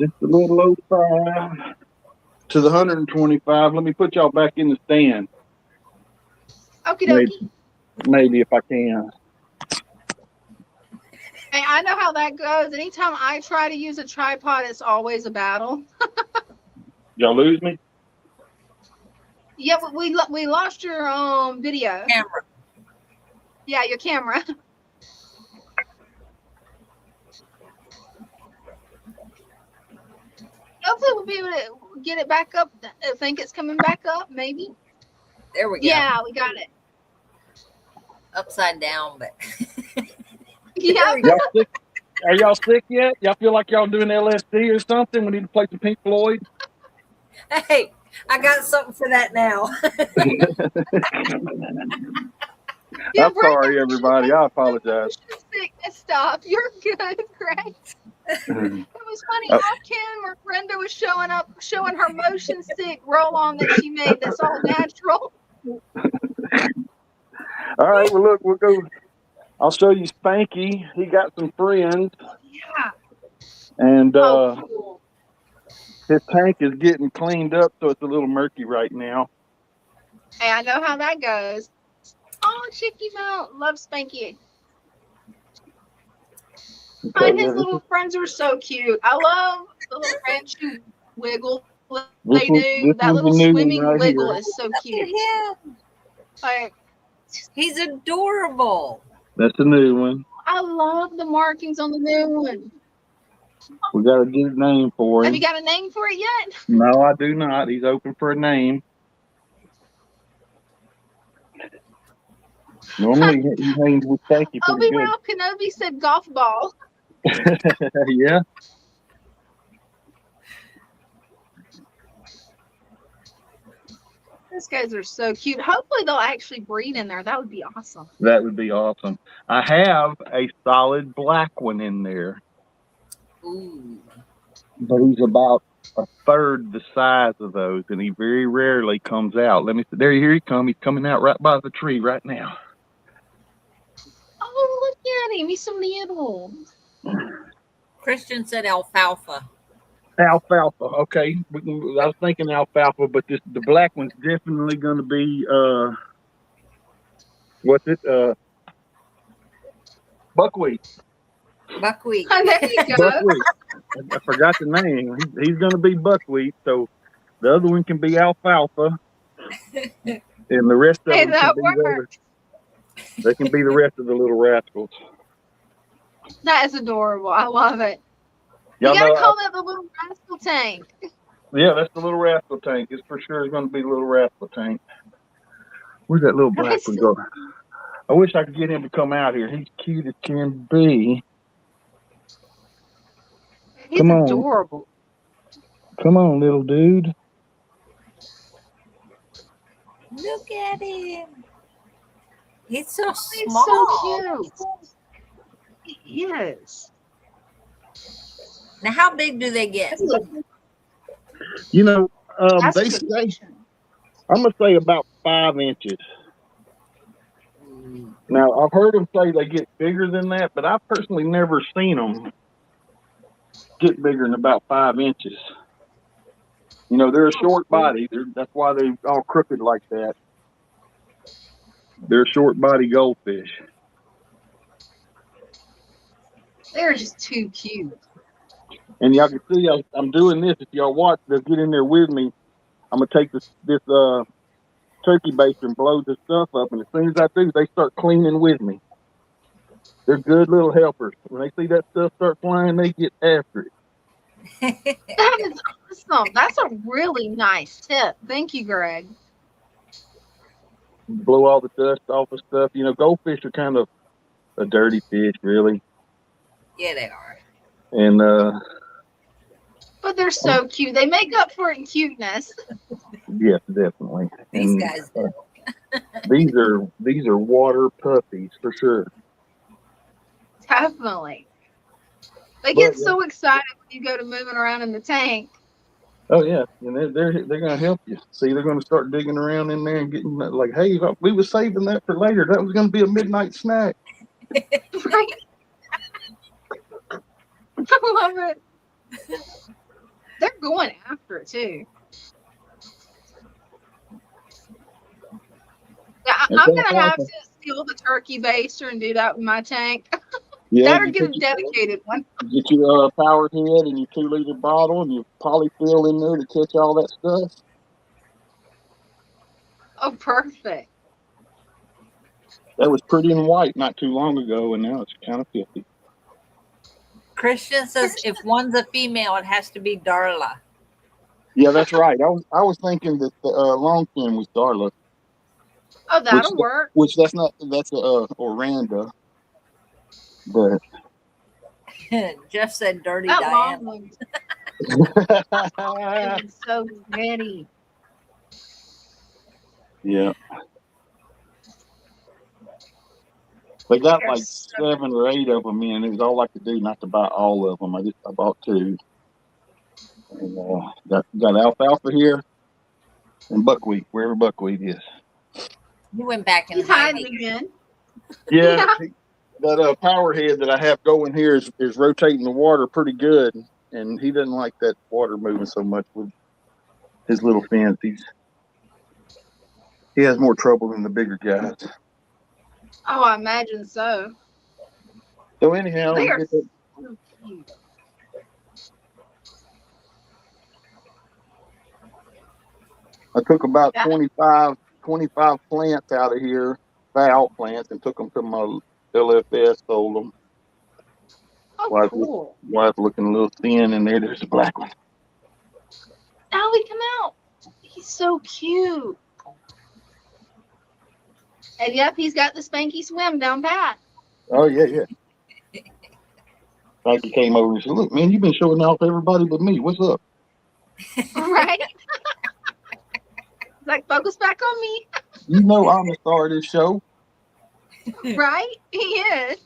Just a little low 5. To the 125. Let me put y'all back in the stand. Okie dokie. Maybe if I can. Hey, I know how that goes. Anytime I try to use a tripod, it's always a battle. Y'all lose me? Yeah, but we lost your video. Camera. Yeah, your camera. Hopefully we'll be able to get it back up. I think it's coming back up, maybe. There we go. Yeah, we got it. Upside down, but yeah. Are y'all sick yet? Y'all feel like y'all doing LSD or something? We need to play some Pink Floyd. Hey, I got something for that now. Yeah, I'm sorry, everybody. I apologize. Motion sickness stuff. You're good, Greg. It was funny. Uh, Off camera, Brenda was showing her motion sick roll on that she made. That's all natural. All right, well, look, we'll go. I'll show you Spanky. He got some friends, Yeah. and Oh, cool. his tank is getting cleaned up, so it's a little murky right now. Hey, I know how that goes. Oh, Chicky Mount. Love Spanky. Okay, And yeah, his little friends are so cute. I love the little branch who wiggle this they do. That one's the little new one swimming right wiggle here. is so Look cute. at him. Like, He's adorable. That's the new one. I love the markings on the new one. We got to get a name for Have him. you got a name for it yet? No, I do not. He's open for a name. Normally, he hangs with Spanky pretty Obi good. Ralph Kenobi said golf ball. Yeah. These guys are so cute. Hopefully they'll actually breed in there. That would be awesome. That would be awesome. I have a solid black one in there, Ooh. but he's about a third the size of those, and he very rarely comes out. Let me see. There, here he comes. He's coming out right by the tree right now. Oh, look at him. He's so little. Christian said alfalfa. Alfalfa. Okay, I was thinking alfalfa, but the black one's definitely going to be what's it? Buckwheat. Buckwheat. There you go. Buckwheat. I forgot the name. He's going to be buckwheat. So the other one can be alfalfa, and the rest of Hey, them that can be works. they can be the rest of the little rascals. That is adorable. I love it. Y'all You gotta know, call that the little rascal tank. yeah, that's the little rascal tank. It's for sure going to be the little rascal tank. Where's that little black one go? I wish I could get him to come out here. He's cute as can be. He's Come on. adorable. Come on, little dude. Look at him. He's so He's small. so cute. He is. Now, how big do they get? You know, That's they a good say, question. I'm going to say about 5 inches. Now, I've heard them say they get bigger than that, but I've personally never seen them get bigger than about 5 inches. You know, they're a short body. That's why they're all crooked like that. They're short body goldfish. They're just too cute. And y'all can see I'm doing this. If y'all watch, they'll get in there with me. I'm going to take this turkey baster and blow this stuff up. And as soon as I do, they start cleaning with me. They're good little helpers. When they see that stuff start flying, they get after it. That is awesome. That's a really nice tip. Thank you, Greg. Blow all the dust off of stuff. You know, goldfish are kind of a dirty fish, really. Yeah, they are. And But they're so cute. They make up for it in cuteness. yes, definitely. These And, guys do. these are water puppies for sure. Definitely. They get so excited when you go to moving around in the tank. Oh yeah, and they're gonna help you. See, they're gonna start digging around in there and getting like, hey, we were saving that for later. That was gonna be a midnight snack. Right? I love it. They're going after it too. Yeah, I'm gonna have to steal the turkey baster and do that with my tank. Yeah, Better get a dedicated one. Get your power head and your 2-liter bottle and your polyfill in there to catch all that stuff. Oh, perfect. That was pretty and white not too long ago, and now it's kind of filthy. Christian says if one's a female, it has to be Darla. Yeah, that's right. I was thinking that the longfin was Darla. Oh, that'll work. Which that's Oranda. But Jeff said dirty That Diana. long one is so pretty. Yeah. They got They're like so 7 or 8 of them in. It was all I could do not to buy all of them. I bought 2. And got alfalfa here and buckwheat, wherever buckwheat is. He went back in He's hiding hiding. again. Yeah, Yeah. that power head that I have going here is rotating the water pretty good, and he doesn't like that water moving so much with his little fins. He has more trouble than the bigger guys. Oh, I imagine so. So anyhow, They we are get that. so cute. I took about Yeah. 25 plants out of here, valve plants, and took them to my LFS, sold them. Oh, cool. Wife looking a little thin in there. There's a black one. Allie, come out. He's so cute. And yep, he's got the spanky swim down pat. Oh, yeah. Like he came over and said, "Look, man, you've been showing off everybody but me. What's up?" Right? Like, focus back on me. You know I'm the star of this show. Right? He is.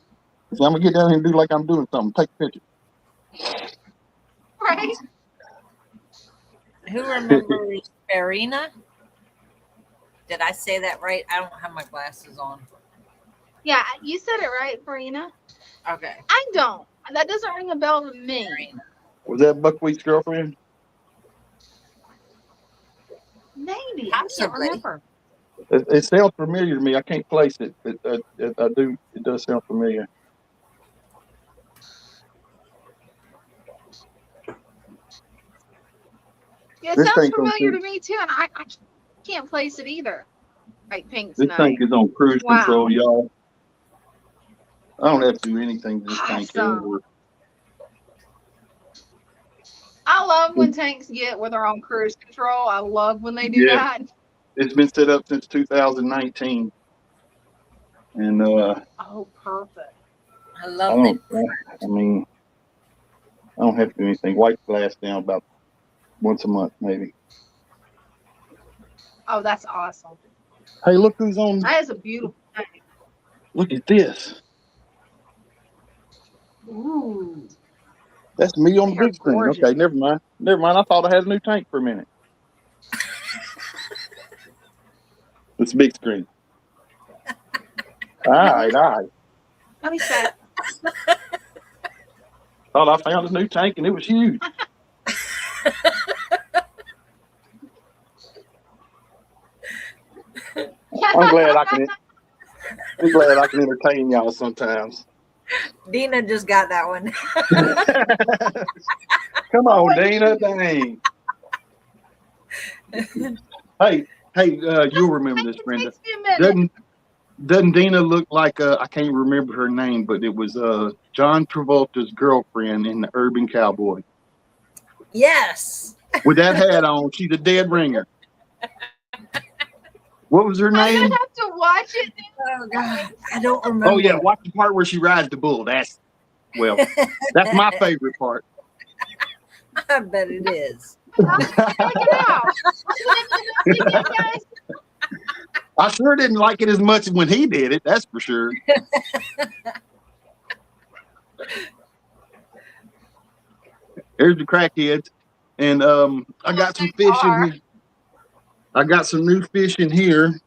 So I'm going to get down here and do like I'm doing something. Take a picture. Right? Who remembers Farina? Did I say that right? I don't have my glasses on. Yeah, you said it right, Farina. Okay. I don't. That doesn't ring a bell to me. Farina. Was that Buckwheat's girlfriend? Maybe. I can't Possibly. remember. It sounds familiar to me. I can't place it. I do. It does sound familiar. Yeah, it This sounds thing's on familiar to cruise. me too, and I can't place it either. Like Pink's This name. tank is on cruise Wow. control, y'all. I don't have to do anything to this tank Awesome. ever. I love when tanks get where they're on cruise control. I love when they do Yeah. that. It's been set up since 2019, and Oh, perfect. I I love don't. it. I mean, I don't have to do anything. Wipe the glass down about once a month, maybe. Oh, that's awesome. Hey, look who's on. That is a beautiful tank. Look at this. Ooh. That's me on the They're big screen. gorgeous. Okay, never mind. I thought I had a new tank for a minute. It's big screen. All right. Let me say. Thought I found a new tank and it was huge. I'm glad I can entertain y'all sometimes. Dina just got that one. Come on, Dina. Dang. Hey, you'll remember this, Brenda. Takes me a minute. Doesn't Dina look like I can't remember her name, but it was John Travolta's girlfriend in The Urban Cowboy. Yes. With that hat on, she's a dead ringer. What was her I'm name? gonna have to watch it. Oh God, I don't remember. Oh yeah, watch the part where she rides the bull. That's my favorite part. I bet it is. Check it out. Guys. I sure didn't like it as much when he did it. That's for sure. Here's the crackheads, and I got some fish in here. I got some new fish in here,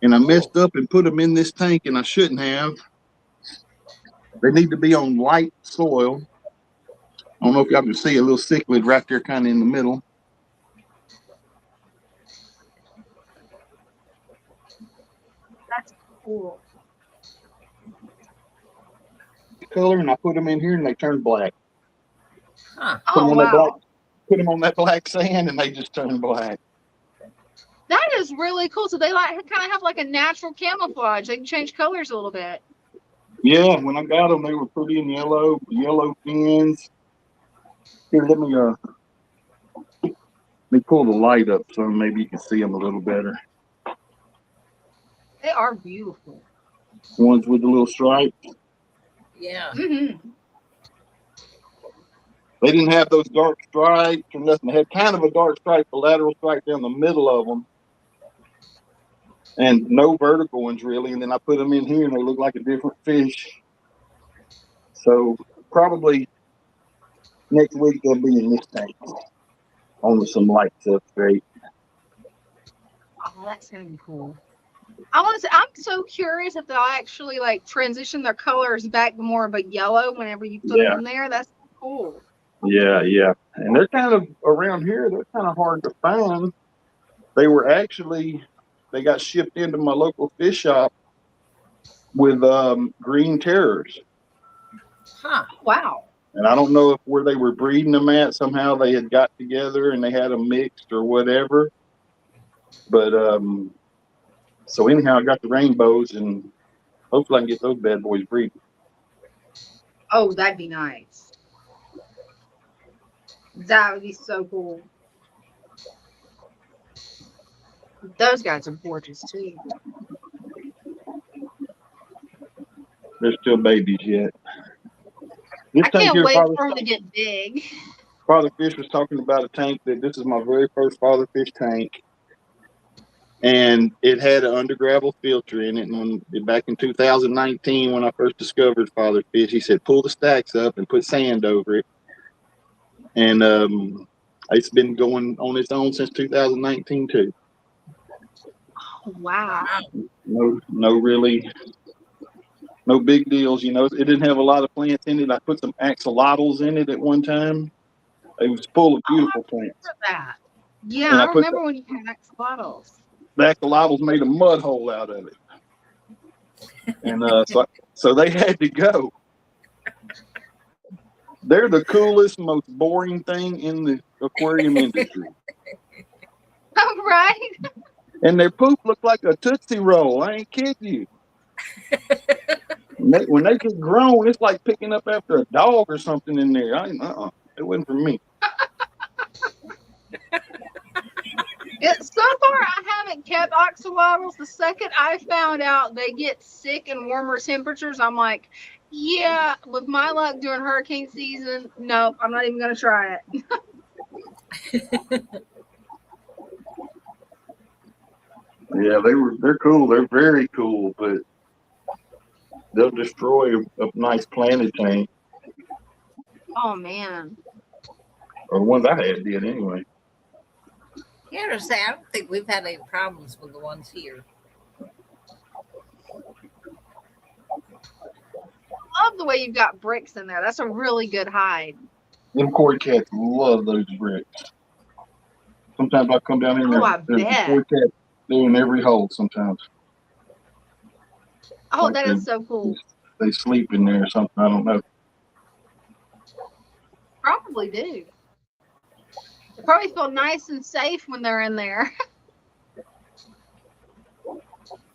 and I messed up and put them in this tank, and I shouldn't have. They need to be on light soil. I don't know if y'all can see a little cichlid right there, kind of in the middle. That's cool. Color, and I put them in here, and they turn black. Huh. Oh wow. Put them on that black sand, and they just turn black. That is really cool. So they kind of have like a natural camouflage. They can change colors a little bit. Yeah, when I got them, they were pretty in yellow fins. Here, let me pull the light up so maybe you can see them a little better. They are beautiful. Ones with the little stripes. Yeah. Mm-hmm. They didn't have those dark stripes or nothing. They had kind of a dark stripe, a lateral stripe down the middle of them. and no vertical ones really. And then I put them in here, and they look like a different fish. So probably next week they'll be in this tank on some light substrate. Oh, that's gonna be cool. I want to say, I'm so curious if they'll actually like transition their colors back to more of a yellow whenever you put them in there. That's cool. Yeah. And they're kind of around here. They're kind of hard to find. They got shipped into my local fish shop with green terrors. Huh. Wow. And I don't know if where they were breeding them at, somehow they had got together and they had them mixed or whatever. But so anyhow, I got the rainbows, and hopefully I can get those bad boys breeding. Oh, that'd be nice. That would be so cool. Those guys are gorgeous too. They're still babies yet. This I tank can't here, wait for them to get big. Father Fish was talking about a tank that this is my very first Father Fish tank. And it had an under gravel filter in it. And back in 2019, when I first discovered Father Fish, he said, pull the stacks up and put sand over it. And it's been going on its own since 2019 too. Oh, wow. No big deals. You know, it didn't have a lot of plants in it. I put some axolotls in it at one time. It was full of beautiful plants. That. Yeah, I remember when you had axolotls. The axolotls made a mud hole out of it. And so they had to go. They're the coolest, most boring thing in the aquarium industry. Oh, right. And their poop looked like a Tootsie Roll. I ain't kidding you. When they get grown, it's like picking up after a dog or something in there. It wasn't for me. So far, I haven't kept axolotls. The second I found out they get sick in warmer temperatures, I'm like, yeah, with my luck during hurricane season, nope, I'm not even going to try it. Yeah, they're cool. They're very cool, but they'll destroy a nice planted tank. Oh, man. Or the ones I had did anyway. Here to say, I don't think we've had any problems with the ones here. I love the way you've got bricks in there. That's a really good hide. Them koi cats love those bricks. Sometimes I come down here and there's a koi cat in every hole sometimes. Oh, like that is so cool. They sleep in there or something. I don't know. Probably do. They probably feel nice and safe when they're in there.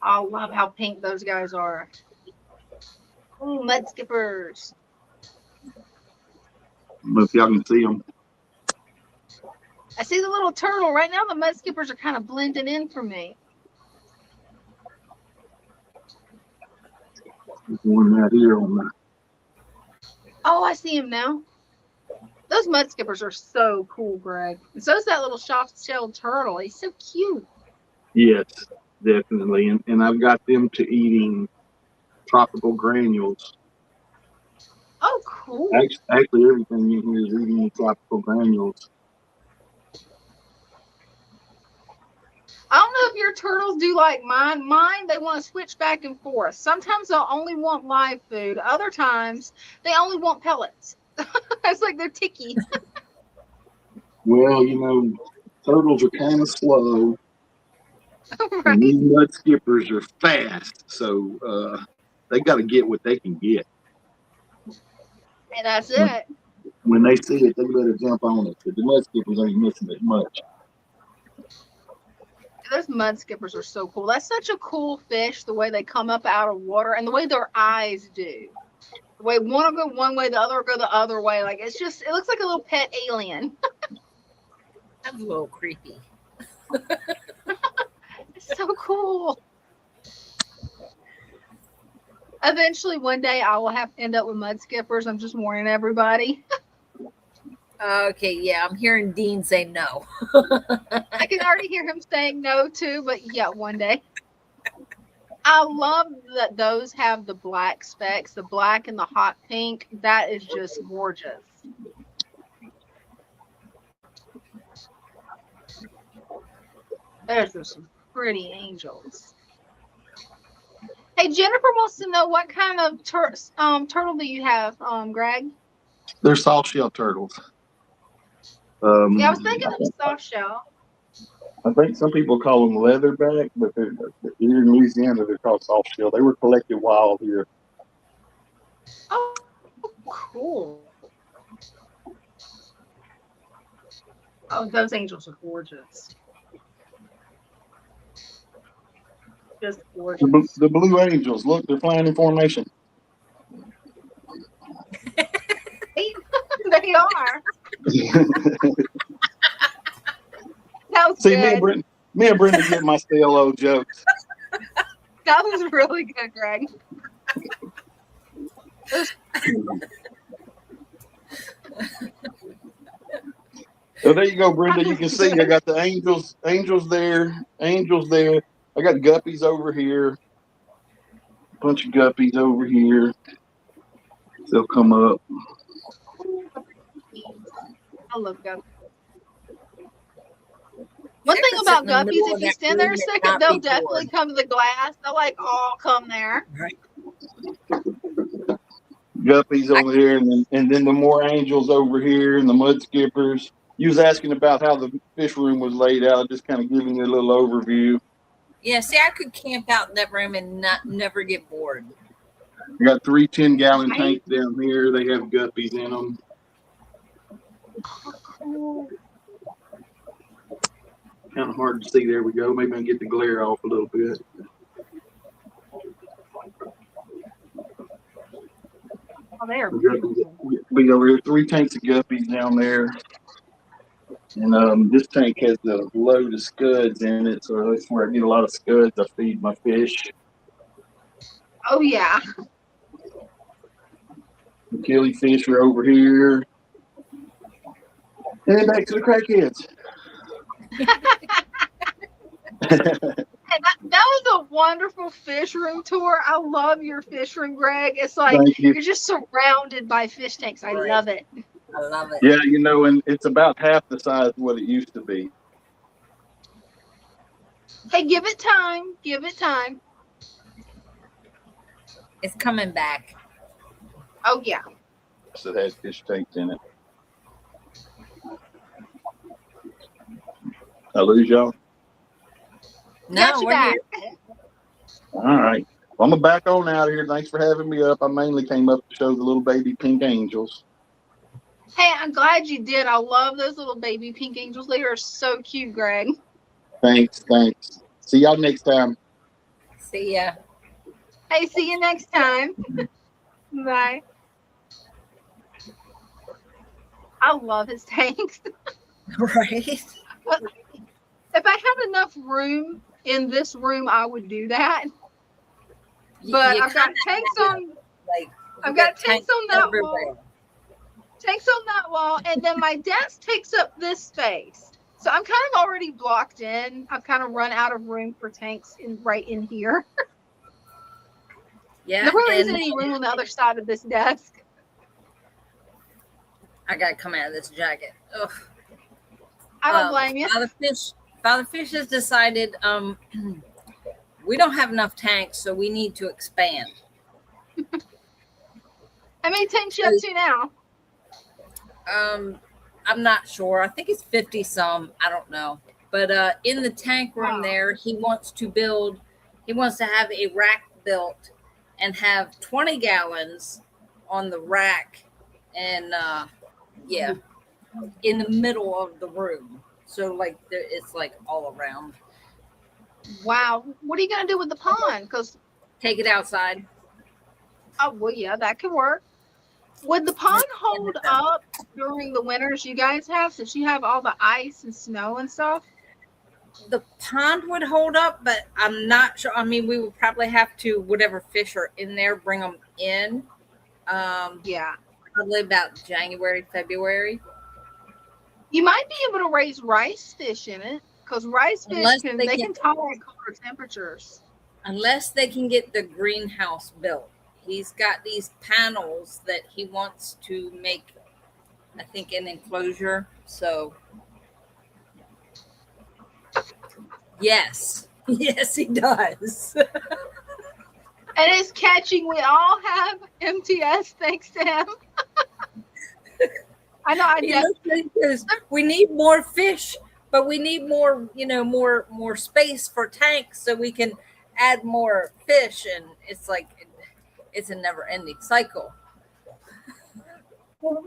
I love how pink those guys are. Ooh, mud skippers. But if y'all can see them. I see the little turtle. Right now, the mud skippers are kind of blending in for me. There's one right here on that. Oh, I see him now. Those mud skippers are so cool, Greg. And so is that little soft-shelled turtle. He's so cute. Yes, definitely. And I've got them to eating tropical granules. Oh, cool. Actually, everything in here is eating tropical granules. I don't know if your turtles do like mine. Mine, they want to switch back and forth. Sometimes they'll only want live food. Other times, they only want pellets. It's like they're ticky. Well, you know, turtles are kind of slow. Right. And these mud skippers are fast. So they got to get what they can get. And that's it. When they see it, they better jump on it. But the mud skippers ain't missing it much. Those mud skippers are so cool. That's such a cool fish, the way they come up out of water and the way their eyes do. The way one will go one way, the other will go the other way. Like, it's just, it looks like a little pet alien. That's a little creepy. It's so cool. Eventually, one day, I will have to end up with mud skippers. I'm just warning everybody. Okay, yeah, I'm hearing Dean say no. I can already hear him saying no, too, but yeah, one day. I love that those have the black specks, the black and the hot pink. That is just gorgeous. There's some pretty angels. Hey, Jennifer wants to know what kind of turtle do you have, Greg? They're soft shell turtles. Yeah, I was thinking of soft shell. I think some people call them leatherback, but here in Louisiana they're called soft shell. They were collected wild here. Oh, cool. Oh, those angels are gorgeous. Just gorgeous. The blue angels, look, they're flying in formation. They are. That was See, good. me and Brenda get my stale old jokes. That was really good, Greg. So there you go, Brenda. You can see I got the angels there. I got guppies over here. A bunch of guppies over here. They'll come up. I love guppies. One thing about guppies, if you stand there a second, they'll definitely come to the glass. They'll like all come there. Right. Guppies over here, and then the more angels over here, and the mud skippers. You was asking about how the fish room was laid out, just kind of giving you a little overview. Yeah, see, I could camp out in that room and never get bored. I got 3 10-gallon tanks down here. They have guppies in them. Kind of hard to see. There we go. Maybe I can get the glare off a little bit. Oh, they are beautiful. We over here, 3 tanks of guppies down there. And this tank has a load of scuds in it, so that's where I get a lot of scuds. I feed my fish. Oh, yeah. The killifish are over here. And then back to the crackheads. And that was a wonderful fish room tour. I love your fish room, Greg. It's like you're just surrounded by fish tanks. I love it. I love it. Yeah, and it's about half the size of what it used to be. Hey, give it time. Give it time. It's coming back. Oh, yeah. So it has fish tanks in it. I lose y'all? No, we're here. All right. Well, I'm going to back on out of here. Thanks for having me up. I mainly came up to show the little baby pink angels. Hey, I'm glad you did. I love those little baby pink angels. They are so cute, Greg. Thanks. See y'all next time. See ya. Hey, see you next time. Bye. I love his tanks. Right. If I had enough room in this room, I would do that. But I've got tanks on. I've got tanks on that wall. Tanks on that wall, and then my desk takes up this space. So I'm kind of already blocked in. I've kind of run out of room for tanks right in here. Yeah. There really isn't any room on the other side of this desk. I gotta come out of this jacket. Ugh. I don't blame you. Father Fish has decided we don't have enough tanks, so we need to expand. How many tanks you up to now? I'm not sure. I think it's 50 some. I don't know. But in the tank room there, he wants to have a rack built and have 20 gallons on the rack and in the middle of the room. So it's like all around. Wow. What are you going to do with the pond? Because take it outside. Oh, well, yeah, that could work. Would the pond hold up during the winters you guys have, since you have all the ice and snow and stuff? The pond would hold up, but I'm not sure. I mean, we would probably have to, whatever fish are in there, bring them in. Yeah. Probably about January, February. You might be able to raise rice fish in it, because rice fish can tolerate colder temperatures. unless they can get the greenhouse built. He's got these panels that he wants to make, I think, an enclosure. So, yes. Yes, he does. And it's catching. We all have MTS thanks to him. I know. We need more fish, but we need more, more space for tanks so we can add more fish. And it's like, it's a never-ending cycle.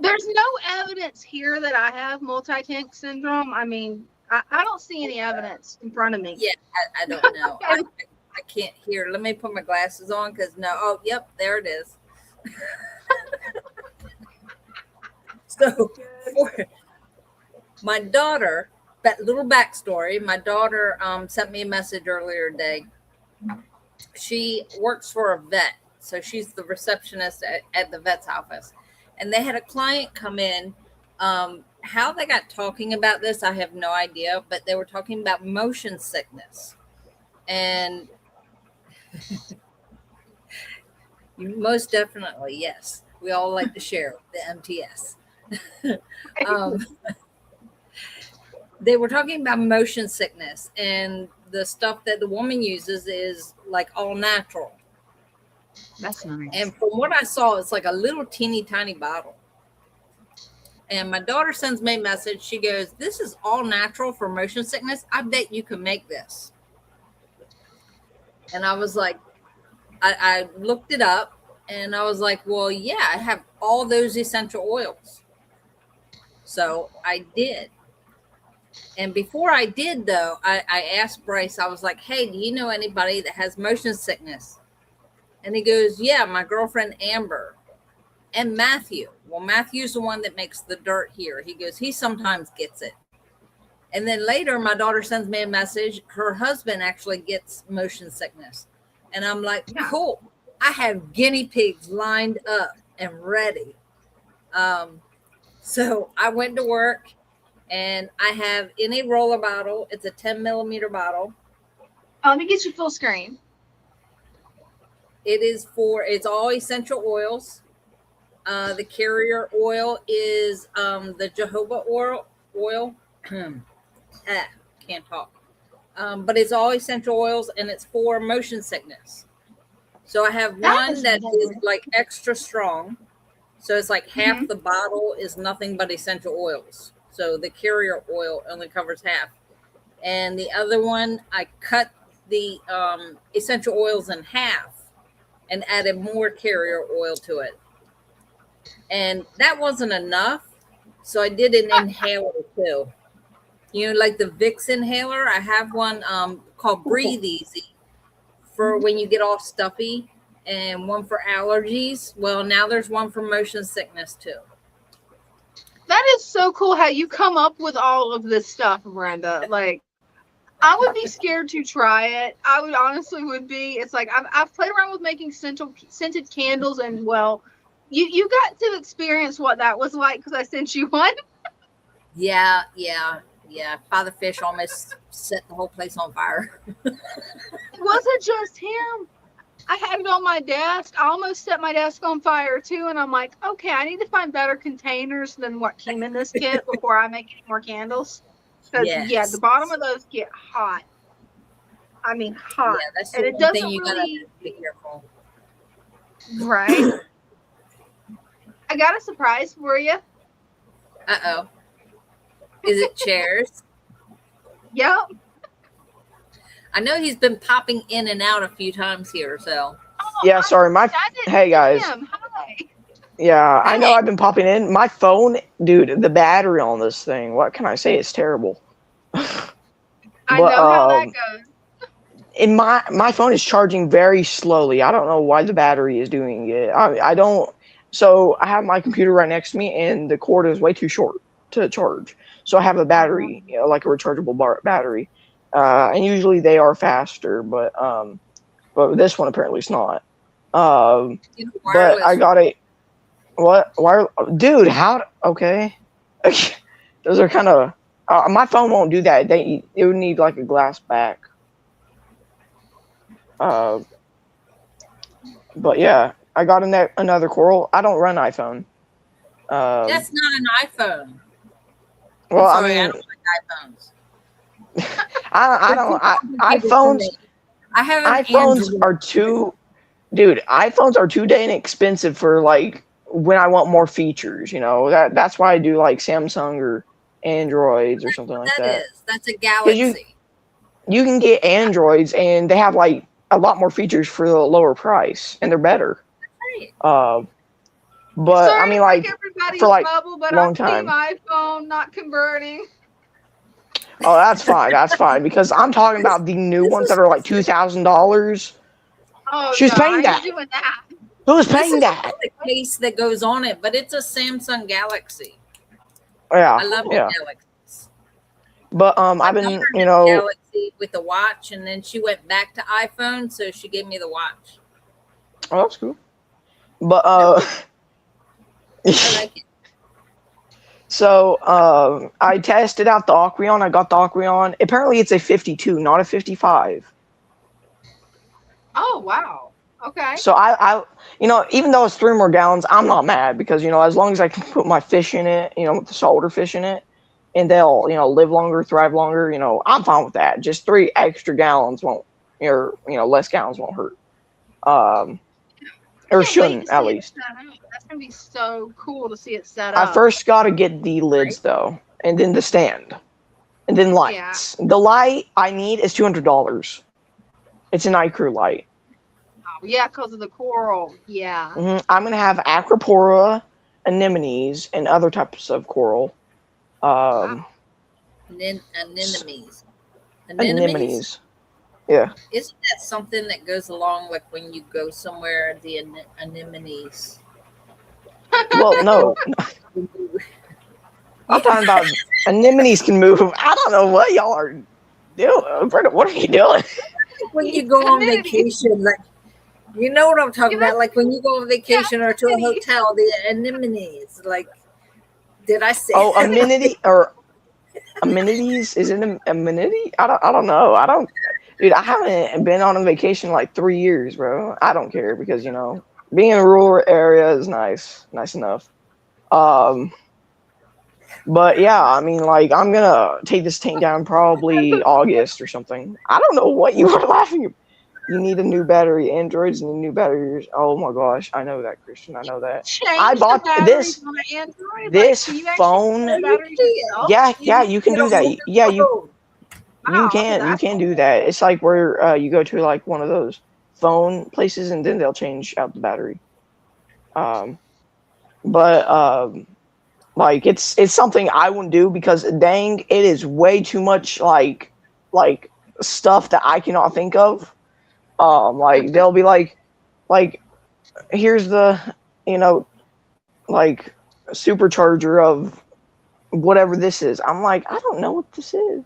There's no evidence here that I have multi-tank syndrome. I mean, I don't see any evidence in front of me. Yeah, I don't know. I can't hear. Let me put my glasses on because no. Oh, yep, there it is. So, for my daughter, that little backstory. My daughter sent me a message earlier today. She works for a vet, so she's the receptionist at the vet's office, and they had a client come in. How they got talking about this, I have no idea, but they were talking about motion sickness. And most definitely, yes. We all like to share the MTS. They were talking about motion sickness, and the stuff that the woman uses is like all natural. That's nice. And from what I saw, it's like a little teeny tiny bottle. And my daughter sends me a message. She goes, "This is all natural for motion sickness. I bet you can make this." And I was like, I looked it up, and I was like, well, yeah, I have all those essential oils. So I did. And before I did, though, I asked Bryce, I was like, hey, do you know anybody that has motion sickness? And he goes, yeah, my girlfriend Amber and Matthew. Well, Matthew's the one that makes the dirt here. He goes, he sometimes gets it. And then later, my daughter sends me a message. Her husband actually gets motion sickness. And I'm like, cool. I have guinea pigs lined up and ready. So I went to work, and I have in a roller bottle. It's a 10 millimeter bottle. Let me get you full screen. It's all essential oils. The carrier oil is the jojoba oil. Can't talk. But it's all essential oils, and it's for motion sickness. So I have one that is like extra strong. So it's like half the bottle is nothing but essential oils. So the carrier oil only covers half. And the other one, I cut the essential oils in half and added more carrier oil to it. And that wasn't enough. So I did an inhaler too. Like the Vicks inhaler. I have one called Breathe Easy for when you get all stuffy, and one for allergies. Well, now there's one for motion sickness too. That is so cool how you come up with all of this stuff, Brenda. Like, I would be scared to try it. I would honestly would be. It's like I've played around with making scented candles, and well, you got to experience what that was like because I sent you one. Yeah. Father Fish almost set the whole place on fire. It wasn't just him. I had it on my desk. I almost set my desk on fire too. And I'm like, okay, I need to find better containers than what came in this kit before I make any more candles. Because yeah, the bottom of those get hot. I mean, hot. Yeah, that's and the it one doesn't thing you really gotta be careful. Right. I got a surprise for you. Uh-oh. Is it chairs? Yep. I know he's been popping in and out a few times here, so. Oh, yeah, sorry. Hey, guys. Hi. Yeah, I know I've been popping in. My phone, dude, the battery on this thing, what can I say? It's terrible. I know how that goes. And my phone is charging very slowly. I don't know why the battery is doing it. I don't. So I have my computer right next to me, and the cord is way too short to charge. So I have a battery, like a rechargeable battery. And usually they are faster, but this one apparently is not. But I got a dude? How? Okay, those are kind of. My phone won't do that. It would need like a glass back. But yeah, I got another Coral. I don't run iPhone. That's not an iPhone. Well, I'm sorry, I I mean, don't like iPhones. I don't. iPhones. I have an iPhones Android. are too, dude. iPhones are too dang expensive for like when I want more features. You know that's why I do like Samsung or Androids or something like that. That's a 'Cause Galaxy. you can get Androids and they have like a lot more features for the lower price and they're better. Right. But Sorry I mean, to break like everybody's for like bubble, but long I'm time. team iPhone, not converting. Oh, that's fine. That's fine because I'm talking about the new ones that are like $2,000. Oh She's no, paying I that. ain't doing that. Who's This paying is that? the case that goes on it, but it's a Samsung Galaxy. Yeah, I love yeah. the Galaxies. But My I've been, daughter you had a know, Galaxy with a watch, and then she went back to iPhone, so she gave me the watch. oh, that's cool. But I like it. so I tested out the Aqueon. I got the Aqueon. Apparently, it's a 52, not a 55. Oh wow. Okay. So I, you know, even though it's 3 more gallons, I'm not mad because, you know, as long as I can put my fish in it, you know, the saltwater fish in it, and they'll, you know, live longer, thrive longer, you know, I'm fine with that. Just 3 extra gallons won't, or, you know, less gallons won't hurt. Or Can't wait shouldn't, to at see it least. set up. That's gonna be so cool to see it set I up. first got to get the lids, though, and then the stand, and then lights. The light I need is $200. It's an iCrew light. Oh, yeah, because of the coral. Yeah. I'm going to have Acropora, anemones, and other types of coral. Anemones. Anemones? Anemones. Yeah. Isn't that something that goes along like when you go somewhere, the anemones? Well, no. I'm talking about anemones can move. I don't know what y'all are doing. Brenda, what are you doing? When you go on vacation, like, you know what I'm talking about? Like when you go on vacation or to a hotel, the anemones. Like, did I say? Oh, amenity or amenities? Is it an amenity? I don't know. Dude, I haven't been on a vacation in like 3 years, bro. I don't care because, you know, being in a rural area is nice enough. But yeah, I mean, like, I'm gonna take this tank down probably August or something. I don't know what you were laughing at. You need a new battery. Androids need new batteries. Oh my gosh, I know that, Christian. I know that. I bought this. This phone. Yeah, you can do that. Yeah, you can do that. It's like where you go to like one of those phone places and then they'll change out the battery. Like it's something I wouldn't do because dang, it is way too much like stuff that I cannot think of. Like they'll be like here's the, you know, like supercharger of whatever this is. I'm like, I don't know what this is.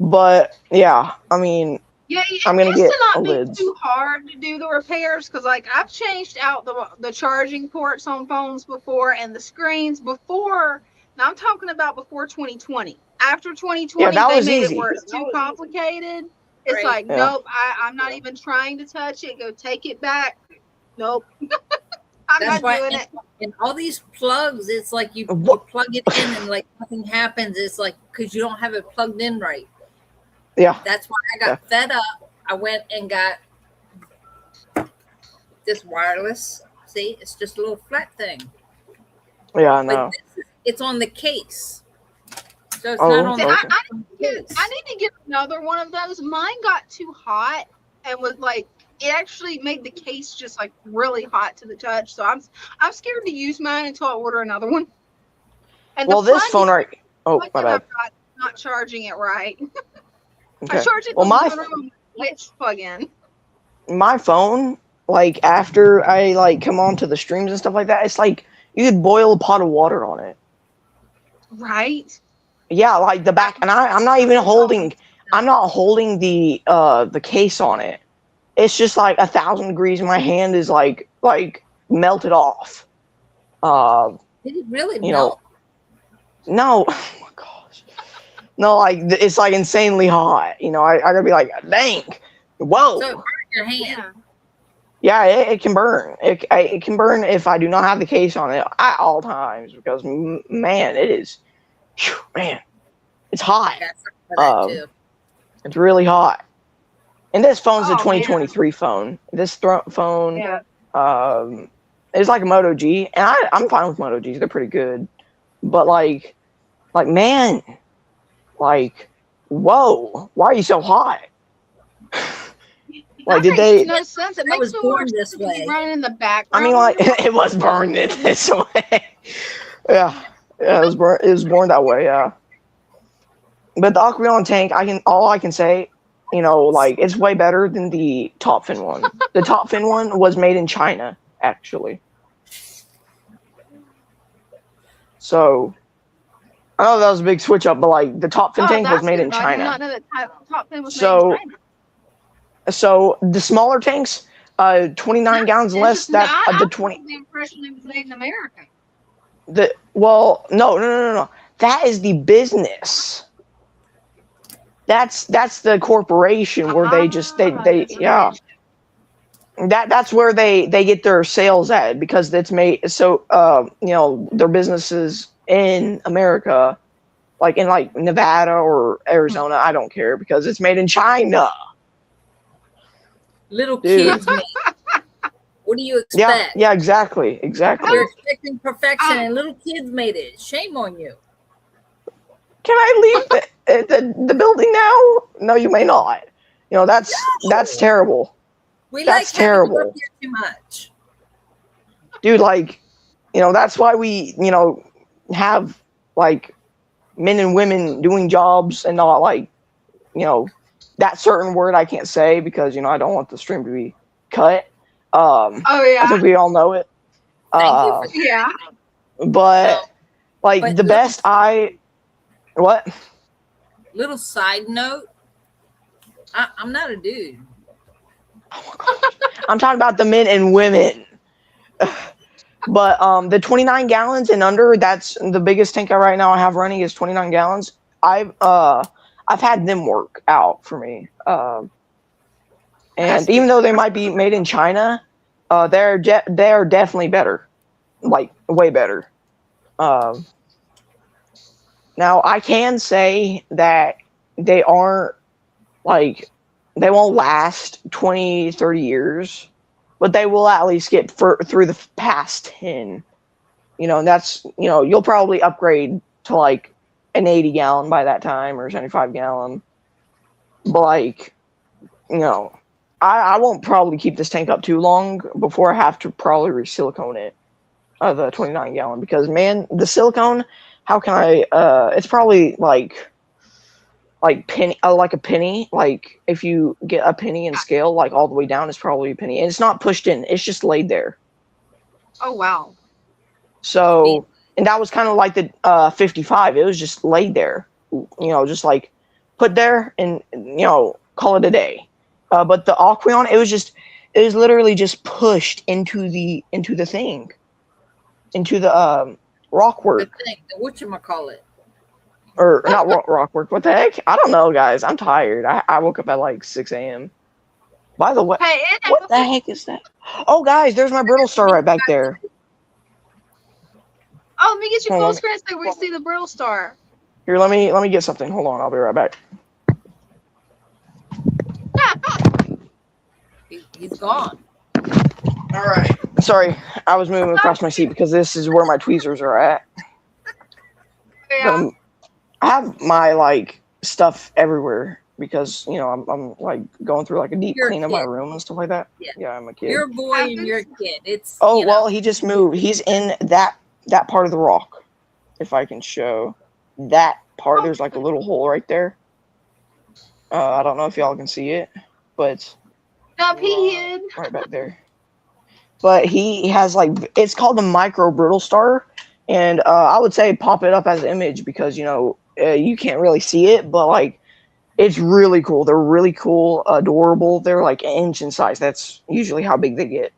But yeah, I mean, yeah, I'm gonna get not lids. Be too hard to do the repairs because, like, I've changed out the charging ports on phones before and the screens before. Now I'm talking about before 2020. After 2020, that they was made easy. it where it's too complicated. It's Right. like, nope, I'm not even trying to touch it. Go take it back. Nope. I'm That's not doing it. And all these plugs, it's like you plug it in and like nothing happens. It's like because you don't have it plugged in right. Yeah. That's why I got fed up. I went and got this wireless. See, it's just a little flat thing. Yeah, I know. It's on the case. So it's Oh, not on okay. I need to get another one of those. Mine got too hot and was like, it actually made the case just like really hot to the touch. So I'm scared to use mine until I order another one. And well, this phone right. Oh, my bad. Not charging it right. Okay. I charge it which plug-in. My phone, like after I like come on to the streams and stuff like that, it's like you could boil a pot of water on it. Right. Yeah, like the back, and I'm not even holding. I'm not holding the case on it. It's just like 1,000 degrees. My hand is like melted off. Did it really melt? No. Oh my gosh. No, like it's like insanely hot. You know, I gotta be like, dang. Whoa. So it hurt your hand. Yeah. Yeah, it can burn. It can burn if I do not have the case on it at all times because man, it is, man, it's hot. I got something for that Um, too. it's really hot. And this phone's a Oh, man. 2023 phone. This phone Yeah. is like a Moto G, and I'm fine with Moto Gs. They're pretty good. But like man, like, whoa, why are you so hot? Like, That did makes they? no sense. It I makes was no born more this sense to be way. running in the background. I mean, like, it was burned in this way. Yeah, it was born. It was born that way. Yeah. But the Aquarion tank, all I can say, like, it's way better than the top fin one. The top fin one was made in China, actually. So I know that was a big switch up, but like the top fin tank was made in China. I did not know that top fin was made in China. So the smaller tanks, 29 gallons and less. That the 20. The impression it was made in America. No. That is the business. That's the corporation where they yeah. That's where they get their sales at because it's made so their businesses in America, like in like Nevada or Arizona, I don't care because it's made in China. Little kids made. What do you expect? Yeah, exactly. You're expecting perfection, and little kids made it. Shame on you. Can I leave the building now? No, you may not. That's terrible. That's terrible. Too much, dude. Like, that's why we, have like men and women doing jobs and not like, that certain word I can't say because I don't want the stream to be cut. Oh yeah, I think we all know it. Yeah. But the best what? Little side note. I'm not a dude. Oh my gosh. I'm talking about the men and women. But the 29 gallons and under, that's the biggest tank right now I have running is 29 gallons. I've had them work out for me. And even though they might be made in China, they're definitely better, like way better. Now I can say that they aren't like they won't last 20, 30 years, but they will at least get through the past 10. And that's you'll probably upgrade to like an 80 gallon by that time or 75 gallon. But like I won't probably keep this tank up too long before I have to probably re-silicone it, the 29 gallon, because man, the silicone, how can I? It's probably like penny, like a penny. Like if you get a penny and scale like all the way down, it's probably a penny, and it's not pushed in; it's just laid there. Oh wow! So, and that was kind of like the 55. It was just laid there, just like put there and call it a day. But the Aquarion, it was literally just pushed into the thing, into the rock work. The thing, the whatchamacallit. Or not rock work. What the heck? I don't know, guys. I'm tired. I woke up at like 6 a.m. By the way, hey, what the heck is that? Oh, guys, there's my brittle star right back there. Oh, let me get you full screen so we can see the brittle star. Here, let me get something. Hold on, I'll be right back. He's gone. All right. Sorry, I was moving across my seat because this is where my tweezers are at. Yeah. I have my like stuff everywhere because I'm like going through like a deep clean of my room and stuff like that. Yeah, I'm a kid. You're a boy and you're a kid. It's well, he just moved. He's in that part of the rock. If I can show that part, there's like a little hole right there. I don't know if y'all can see it, but he hid right back there. But he has like, it's called the micro brittle star, and I would say pop it up as an image because you can't really see it, but like it's really cool. They're really cool, adorable. They're like an inch in size. That's usually how big they get.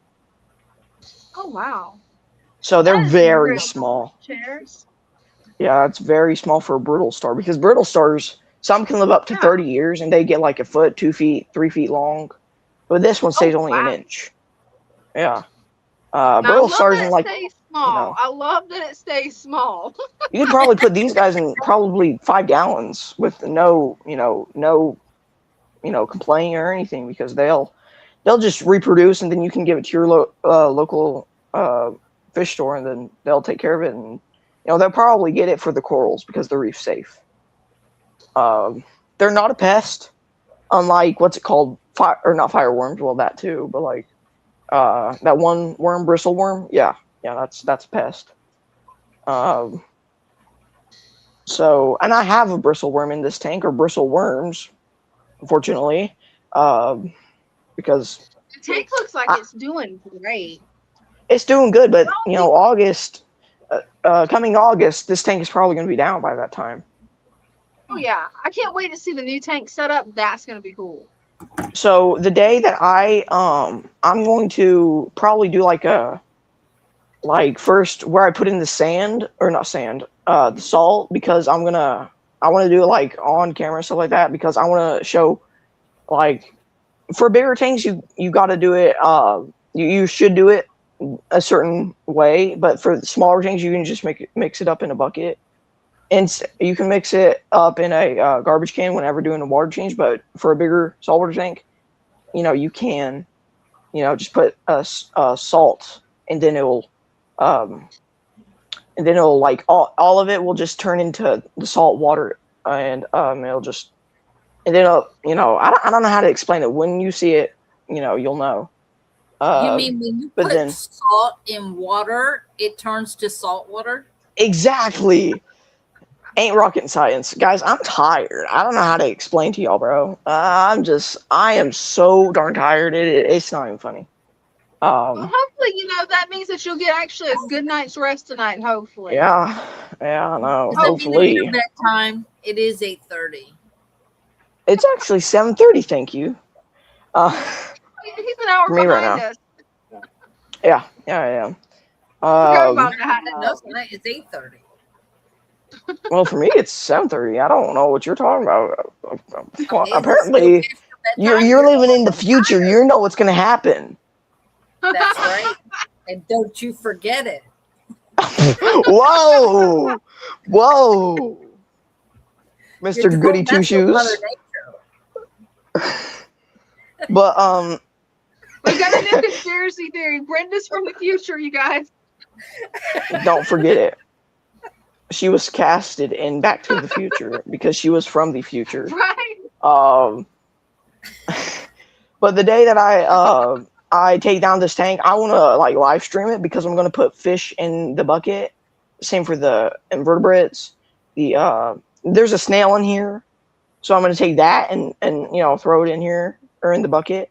Oh wow! So they're very small. Chairs. Yeah, it's very small for a brittle star because brittle stars Some can live up to 30 years, and they get like a foot, 2 feet, 3 feet long. But this one stays only an inch. Yeah. I Brittle love stars that in it like, stays small. know. I love that it stays small. you could probably put these guys in probably 5 gallons with no complaining or anything, because they'll just reproduce, and then you can give it to your local fish store, and then they'll take care of it, and they'll probably get it for the corals because the reef's safe. They're not a pest, unlike what's it called, not fireworms. Well, that too, but like that one worm, bristle worm. Yeah, that's a pest. So, and I have a bristle worm in this tank, or bristle worms, unfortunately, because The tank looks like it's doing great. it's doing good, but August, coming August, this tank is probably going to be down by that time. Oh yeah, I can't wait to see the new tank set up. That's going to be cool. So the day that I'm going to probably do first where I put in the sand, or not sand, the salt, because I want to do it like on camera, stuff like that, because I want to show, like, for bigger tanks, you got to do it, you should do it a certain way, but for smaller tanks, you can just mix it up in a bucket. And you can mix it up in a garbage can whenever doing a water change. But for a bigger saltwater tank, you can, just put salt, and then it'll like all of it will just turn into the salt water, and it'll just, and then I don't know how to explain it. When you see it, you'll know. You mean when you put salt in water, it turns to salt water? Exactly. Ain't rocket science, guys. I'm tired. I don't know how to explain to y'all, bro. I am so darn tired. It's not even funny. Well, hopefully, that means that you'll get actually a good night's rest tonight. Hopefully. Yeah, I know. Does hopefully. That mean bedtime? It is 8:30. It's actually 7:30. Thank you. He's an hour me right behind now. us. Yeah, I am. It's 8:30. Well, for me, it's 7:30. I don't know what you're talking about. Apparently, you're living in the future. You know what's going to happen. That's right. And don't you forget it. Whoa, Mr. Goody Two Shoes. But we got a new conspiracy theory. Brenda's from the future, you guys. Don't forget it. She was casted in Back to the Future because she was from the future. Right. But the day that I take down this tank, I want to like live stream it, because I'm going to put fish in the bucket. Same for the invertebrates. There's a snail in here, so I'm going to take that and throw it in here, or in the bucket.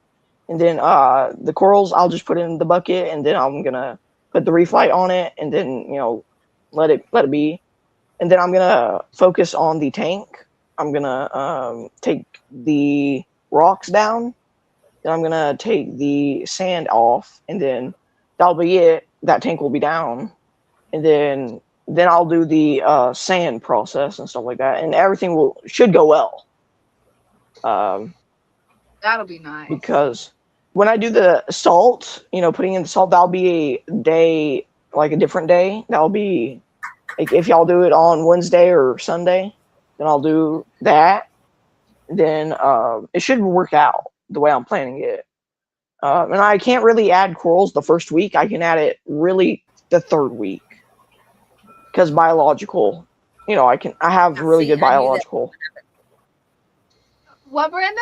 And then the corals, I'll just put it in the bucket, and then I'm going to put the reef light on it, and then let it be. And then I'm going to focus on the tank. I'm going to take the rocks down. Then I'm going to take the sand off. And then that'll be it. That tank will be down. And then I'll do the sand process and stuff like that. And everything should go well. That'll be nice. Because when I do the salt, putting in the salt, that'll be a day, like a different day. That'll be... Like, if y'all do it on Wednesday or Sunday, then I'll do that. Then it should work out the way I'm planning it. And I can't really add corals the first week. I can add it really the third week, because biological. I have really good biological. What, Brenda?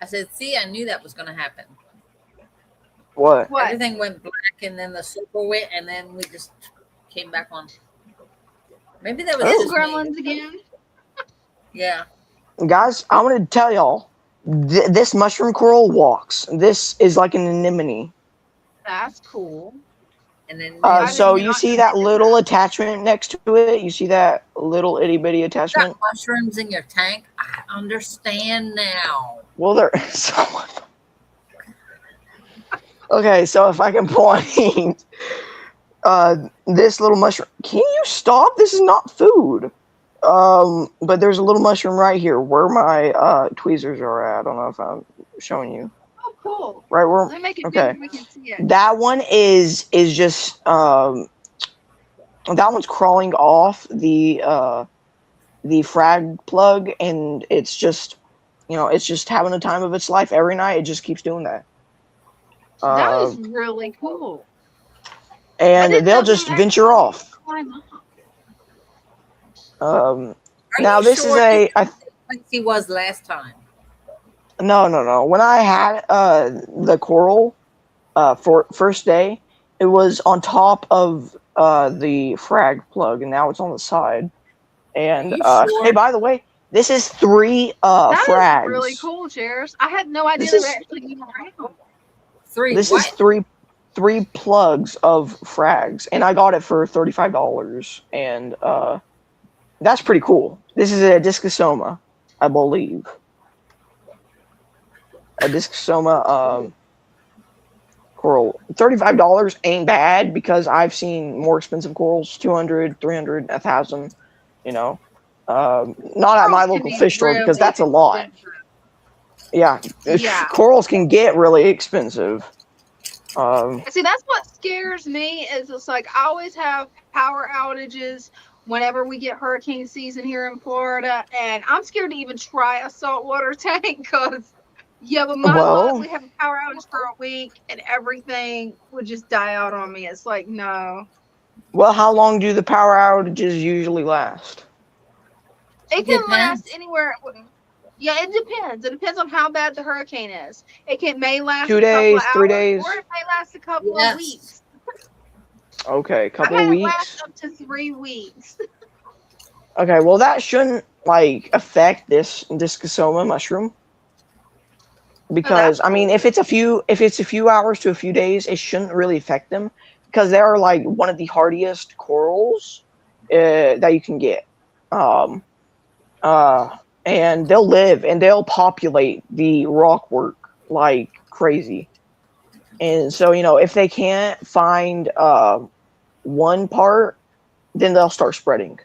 I said, I knew that was going to happen. What? Everything went black, and then the circle went, and then we just came back on. Maybe that was just gremlins again. Yeah. Guys, I want to tell y'all, this mushroom coral walks. This is like an anemone. That's cool. And then so you see that little attachment next to it? You see that little itty bitty attachment? Got mushrooms in your tank? I understand now. Well, there. Okay, so if I can point this little mushroom. Can you stop? This is not food. But there's a little mushroom right here where my tweezers are at. I don't know if I'm showing you. Oh, cool. Right where? Let me make it Okay. big so we can see it. That one is just that one's crawling off the frag plug, and it's just it's just having the time of its life every night. It just keeps doing that. That is really cool. And they'll just venture off. Now this is like he was last time. No. When I had the coral for first day, it was on top of the frag plug, and now it's on the side. And sure? hey, by the way, this is 3 that frags. Is really cool, Cheers. I had no idea they were actually even around. 3. This what? is three plugs of frags, and I got it for $35, and that's pretty cool. This is a discosoma, I believe. A discosoma coral. $35 ain't bad because I've seen more expensive corals, $200, $300, $1,000. Not at my local fish store because that's a lot. Yeah, corals can get really expensive. See, that's what scares me. Is it's like I always have power outages whenever we get hurricane season here in Florida, and I'm scared to even try a saltwater tank because. Yeah, but my luck, we have a power outage for a week and everything would just die out on me. It's like, no. Well, how long do the power outages usually last? It can last anywhere. Yeah, it depends. It depends on how bad the hurricane is. It may last 2 days, 3 hours, days, or it may last a couple of weeks. Okay, a couple I've had of weeks. It last up to 3 weeks. Okay, well that shouldn't affect this discosoma mushroom. Because I mean, if it's a few hours to a few days, it shouldn't really affect them because they are one of the hardiest corals that you can get. And they'll live and they'll populate the rock work like crazy. And so if they can't find one part, then they'll start spreading.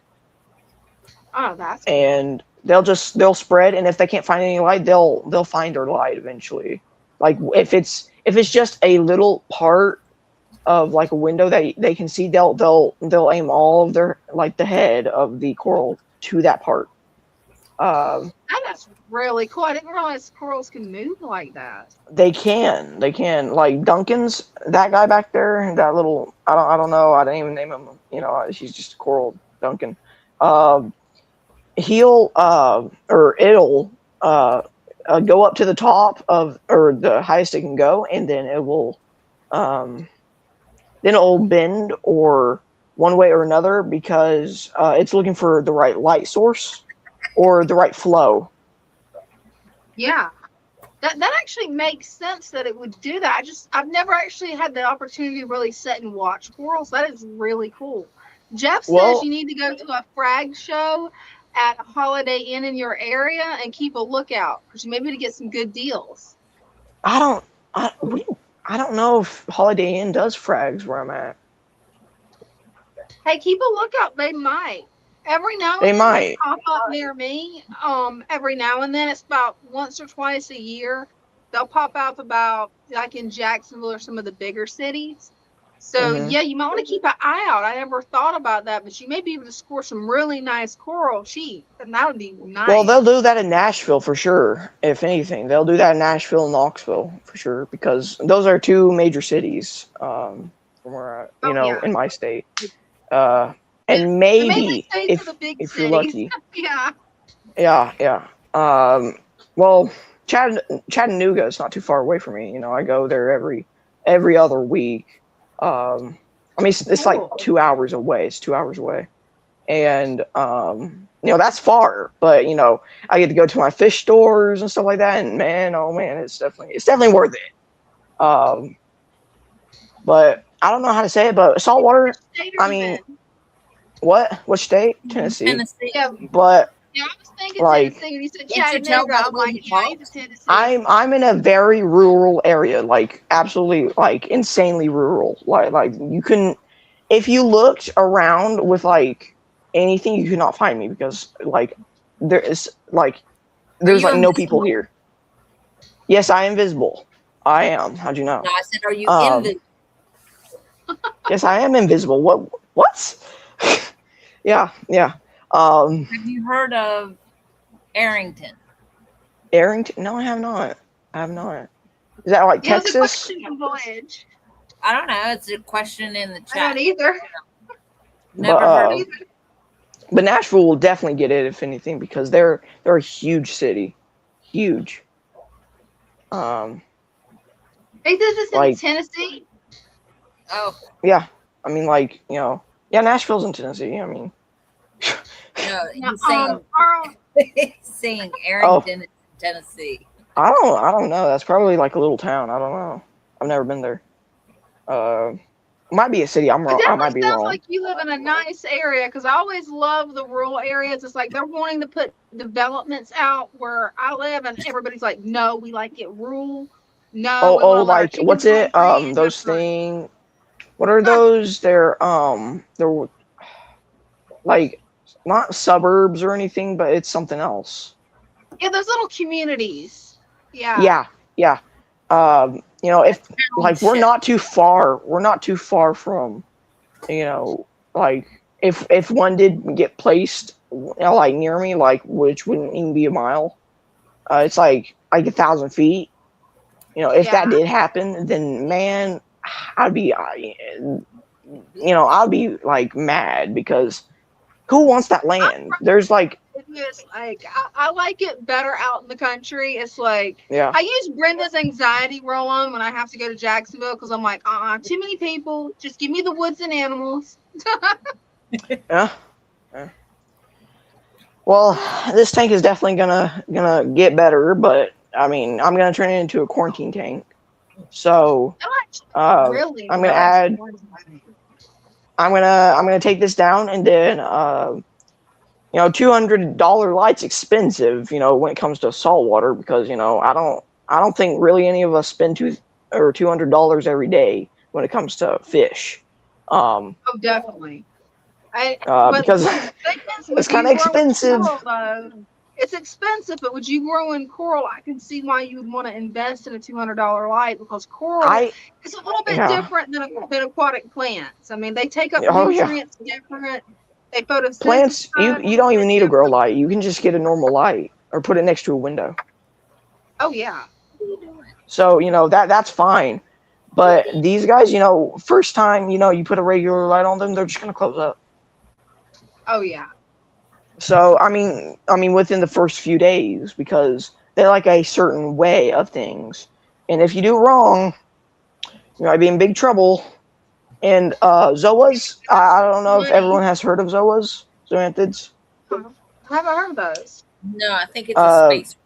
Oh, that's cool. And they'll spread, and if they can't find any light, they'll find their light eventually. Like if it's just a little part of a window that they can see, they'll aim all of their the head of the coral to that part. That's really cool. I didn't realize corals can move like that. They can. Like Duncan's, that guy back there, that little I don't know. I didn't even name him. He's just a coral, Duncan. He'll or it'll go up to the top of or the highest it can go, and then it'll bend or one way or another because it's looking for the right light source or the right flow. Yeah, that actually makes sense that it would do that. I've never actually had the opportunity to really sit and watch corals. That is really cool. Jeff says you need to go to a frag show at a Holiday Inn in your area and keep a lookout because maybe to get some good deals. I don't know if Holiday Inn does frags where I'm at. Hey, keep a lookout. They might. Every now and then they pop up near me. Every now and then, it's about once or twice a year. They'll pop up about in Jacksonville or some of the bigger cities. So yeah, you might want to keep an eye out. I never thought about that, but you may be able to score some really nice coral sheep, and that would be nice. Well, they'll do that in Nashville for sure. If anything, they'll do that in Nashville and Knoxville for sure because those are 2 major cities from where in my state. And maybe if you're lucky. Yeah. Well, Chattanooga is not too far away from me. I go there every other week. I mean, it's like 2 hours away. It's 2 hours away, and that's far. But I get to go to my fish stores and stuff like that. And man, oh man, it's definitely worth it. But I don't know how to say it. But saltwater. I mean, what state? Tennessee. Yeah. But. Yeah, I was thinking Tennessee, and you said Chattanooga. I'm like, yeah, it's Tennessee. I'm in a very rural area, absolutely, insanely rural. Like you couldn't, if you looked around with anything, you cannot find me because like there's you like no people invisible? here. Yes, I am visible. I am. How'd you know? No, I said, are you Um, invisible? Yes, I am invisible. What? Yeah. Have you heard of Arrington? Arrington? No, I have not. Is that like Yeah, it was a Texas? question from Voyage. I don't know. It's a question in the I chat. don't either. Never But, heard of it. But Nashville will definitely get it if anything because they're a huge city, huge. Hey, this is in Like- Tennessee. Oh, Yeah, I mean, like, you know, yeah, Nashville's in Tennessee. I mean, no. No, He's saying, Carl, he's saying Arrington is in Tennessee. I don't know. That's probably like a little town. I don't know. I've never been there. Might be a city. I'm it wrong. I definitely might be sounds wrong. like you live in a nice area because I always love the rural areas. It's like they're wanting to put developments out where I live, and everybody's like, "No, we like it rural. No, we wanna let our Like chickens what's it? run free," and Those that's not- thing. What are those? They're like not suburbs or anything, but it's something else. Yeah, those little communities. Yeah. Yeah. You know, if like we're not too far from, you know, like if one did get placed, you know, like near me, like which wouldn't even be a mile, it's like 1,000 feet. You know, if that did happen, then man, I'd be, you know, I'd be like mad because who wants that land? There's like, It's like I like it better out in the country. It's like yeah, I use Brenda's anxiety roll on when I have to go to Jacksonville because I'm like, too many people. Just give me the woods and animals. yeah. Well, this tank is definitely gonna get better, but I mean, I'm gonna turn it into a quarantine tank. So, Really, I'm gonna take this down, and then you know, $200 light's expensive, you know, when it comes to salt water because, you know, I don't think really any of us spend $200 every day when it comes to fish. Oh, definitely. Because it's kind of expensive. It's expensive, but would you grow in coral? I can see why you would want to invest in a $200 light because coral is a little bit different than aquatic plants. I mean, they take up nutrients different. They photosynthesize. Plants, you don't even need a grow light. You can just get a normal light or put it next to a window. Oh yeah. So, you know, that's fine. But these guys, you know, first time, you know, you put a regular light on them, they're just gonna close up. Oh yeah. So I mean within the first few days because they like a certain way of things. And if you do wrong, you might be in big trouble. And zoas, I don't know if everyone has heard of zoas, zoanthids. I haven't heard of those. No, I think it's a space.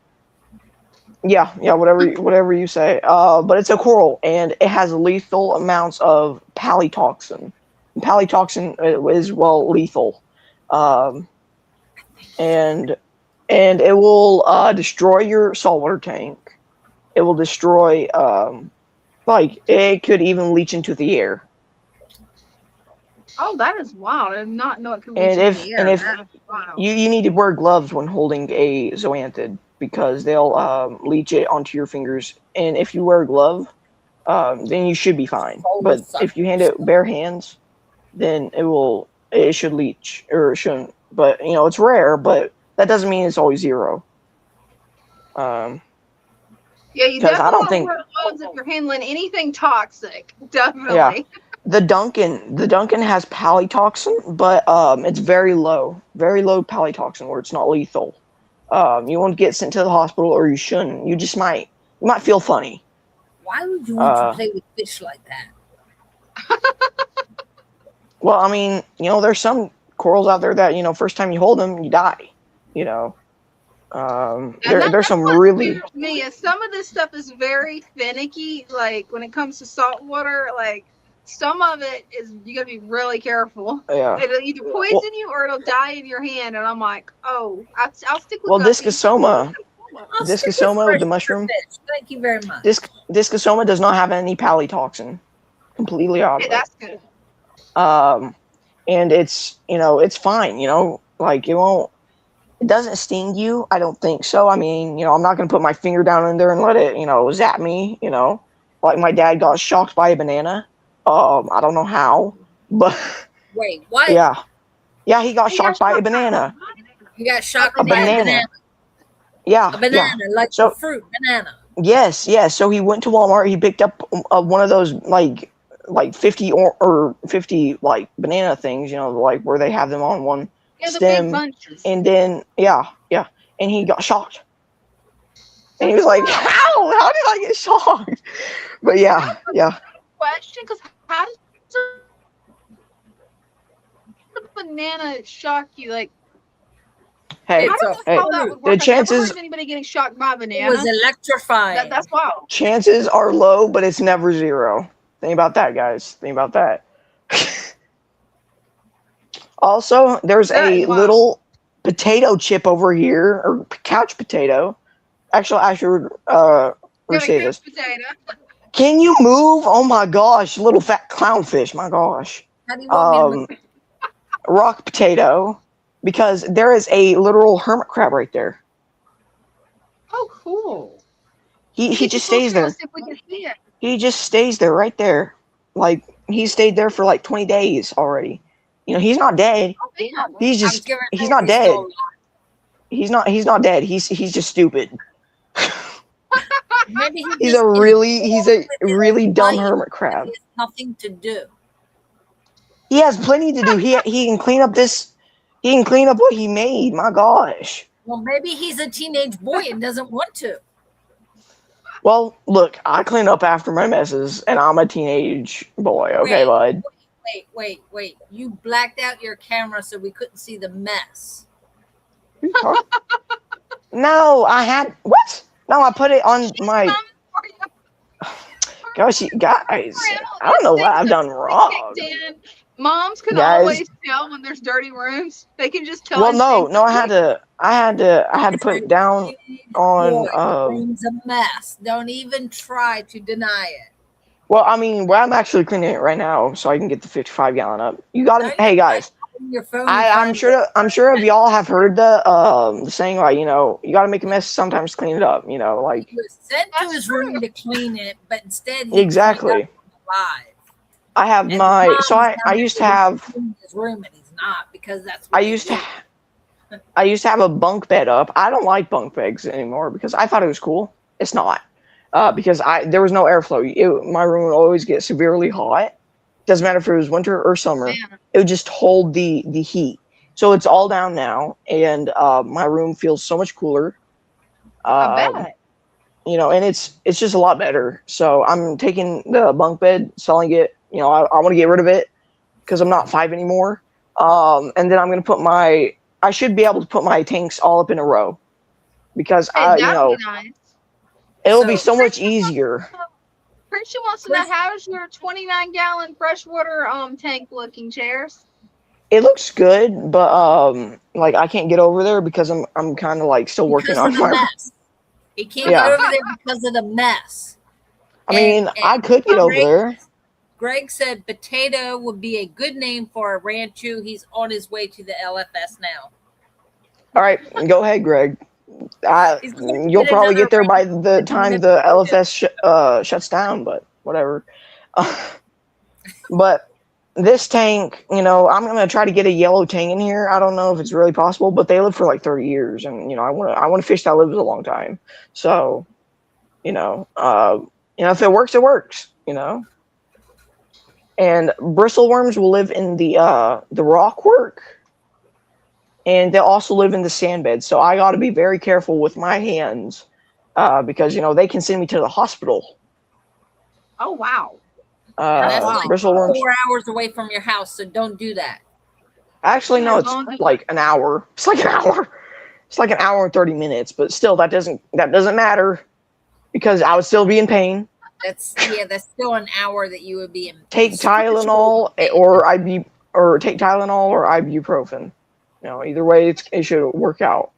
Yeah, whatever you say. But it's a coral, and it has lethal amounts of palytoxin. Palytoxin is lethal, and it will destroy your saltwater tank. It will destroy, like it could even leach into the air. Oh, that is wild! I did not know it could. And if you need to wear gloves when holding a zoanthid because they'll leach it onto your fingers. And if you wear a glove, then you should be fine. But if you hand it bare hands, then it should leach or it shouldn't. But you know it's rare, but that doesn't mean it's always zero. Yeah, you definitely wear gloves if you're handling anything toxic. Definitely. Yeah. The Duncan has palytoxin, but it's very low palytoxin where it's not lethal. You won't get sent to the hospital, or you shouldn't. You might feel funny. Why would you want to play with fish like that? Well, I mean, you know, there's some corals out there that, you know, first time you hold them, you die. You know, there's some really. Me, some of this stuff is very finicky. Like when it comes to salt water, like. Some of it is you gotta be really careful. Yeah. It'll either poison you or it'll die in your hand. And I'm like, oh, I'll stick with. Well, Discosoma with the mushroom. Thank you very much. Discosoma does not have any palytoxin. Completely opposite. Okay, that's good. and it's it's fine. Like it doesn't sting you. I don't think so. I mean, I'm not gonna put my finger down in there and let it zap me. Like my dad got shocked by a banana. I don't know how, but Wait, what? yeah, he got shocked by a banana. You got shocked A by a banana. banana. Yeah, A banana, like So- a fruit banana. Yes. So he went to Walmart. He picked up one of those like 50 or 50 like banana things, like where they have them on one Yeah, the stem, big bunches. and then and he got shocked, and he was like, "How did I get shocked?" But yeah. Question, because how does the banana shock you? Like, Hey, It's I don't know a how that fruit. would work. The I've never chances- heard of anybody getting shocked by a It banana. was electrifying. That's wild. chances are low, but it's never zero. Think about that, guys. Think about that. Also, there's That a is wild. little potato chip over here, or couch potato. Actually, I should Got a restate couch this. potato. Can you move? Oh my gosh, little fat clownfish. My gosh. How do you want me to move? Rock potato, because there is a literal hermit crab right there. Oh, cool. He Get just your stays photo there. See if we can see it. He just stays there, right there. Like he stayed there for like 20 days already. He's not dead. Oh, man. He's I was just giving he's not he's dead. still alive. He's not dead. He's just stupid. Maybe he He's just a is really dumb life. hermit crab. He has nothing to do. He has plenty to do. He can clean up this. He can clean up what he made. My gosh. Well, maybe he's a teenage boy and doesn't want to. Well, look, I clean up after my messes, and I'm a teenage boy. Okay, bud. Wait. You blacked out your camera so we couldn't see the mess. No, I had what? No, I put it on my. Gosh, you guys, I don't know what I've done wrong. Moms can Guys. always tell when there's dirty rooms. They can just tell. Well, no, I had to put it down on. The room's a mess. Don't even try to deny it. Well, I mean, I'm actually cleaning it right now, so I can get the 55-gallon up. You got to. Hey, guys. Your phone. I'm sure if y'all have heard the saying, like, you got to make a mess sometimes to clean it up. Like He was sent to his room to clean it, but instead he exactly. cleaned up alive. I have And my his so mom's I down used to there have in his room, and he's not because that's. What I he used did. to I used to have a bunk bed up. I don't like bunk beds anymore because I thought it was cool. It's not because there was no airflow. My room would always get severely hot. Doesn't matter if it was winter or summer. Man. It would just hold the heat. So it's all down now, and my room feels so much cooler. I bet. And it's just a lot better. So I'm taking the bunk bed, selling it. I want to get rid of it because I'm not 5 anymore. And then I'm gonna put I should be able to put my tanks all up in a row because Hey, that'd be nice. it'll be So- so much easier. Christian wants to know, how's your 29-gallon freshwater tank looking, Chairs? It looks good, but like I can't get over there because I'm kind of like still working Because on of the my. mess. He can't Yeah. get over there because of the mess. I mean, And I could get over there. Greg said potato would be a good name for a rancho. He's on his way to the LFS now. All right, go ahead, Greg. He's gonna You'll get probably another get there by ranch the to time do the this. LFS shuts down, but whatever. But this tank, I'm gonna try to get a yellow tang in here. I don't know if it's really possible, but they live for like 30 years, and I want to fish that lives a long time. So, if it works, it works. And bristleworms will live in the rock work, and they'll also live in the sand bed. So I got to be very careful with my hands because they can send me to the hospital. Oh, wow. And that's like Bristleworms. 4 hours away from your house, so don't do that. Actually, no, it's like an hour. It's like an hour. It's like an hour and 30 minutes, but still, that doesn't matter because I would still be in pain. That's still an hour that you would be in. Take Tylenol or take Tylenol or ibuprofen. Either way, it should work out.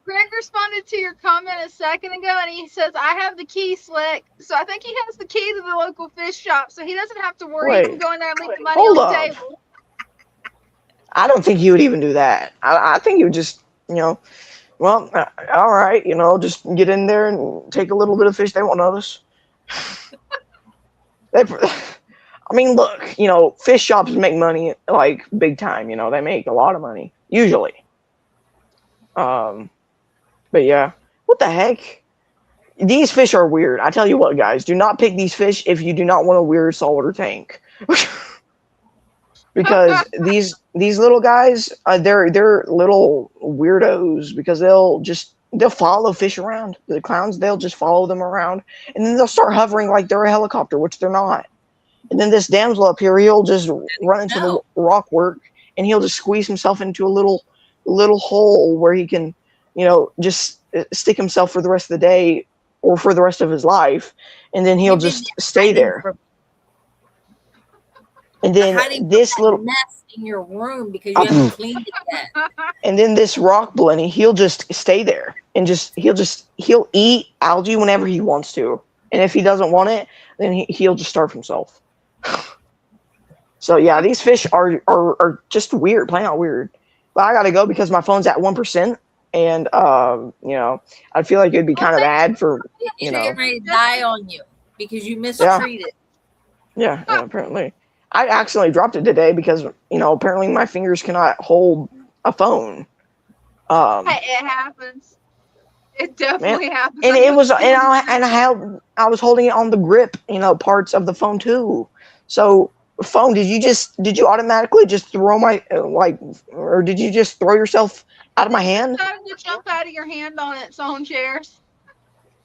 Greg responded to your comment a second ago, and he says, I have the key, Slick. So I think he has the key to the local fish shop, so he doesn't have to worry Wait. about going there and leaving money Hold on the up. table. I don't think he would even do that. I think he would just, well, all right, just get in there and take a little bit of fish. They won't notice. I mean, look, fish shops make money like big time. They make a lot of money usually. But yeah, what the heck? These fish are weird. I tell you what, guys, do not pick these fish if you do not want a weird saltwater tank. Because these little guys, they're little weirdos because they'll follow fish around. The clowns, they'll just follow them around, and then they'll start hovering like they're a helicopter, which they're not. And then this damsel up here, he'll just run into the rock work, and he'll just squeeze himself into a little hole where he can, just stick himself for the rest of the day or for the rest of his life, and then he'll just stay there. And then this little mess in your room because you haven't cleaned it yet. And then this rock Blenny, he'll just stay there and he'll eat algae whenever he wants to, and if he doesn't want it, then he'll just starve himself. So yeah, these fish are just weird, plain out weird. But I gotta go because my phone's at 1%, and I feel like it'd be kind of bad for It's getting ready to die on you because you mistreated. Yeah, apparently. I accidentally dropped it today because, apparently my fingers cannot hold a phone. Hey, it happens. It definitely happens. And it was, I was holding it on the grip, parts of the phone too. So, phone, did you automatically just throw or did you just throw yourself out of my hand? It started to jump out of your hand on its own chairs.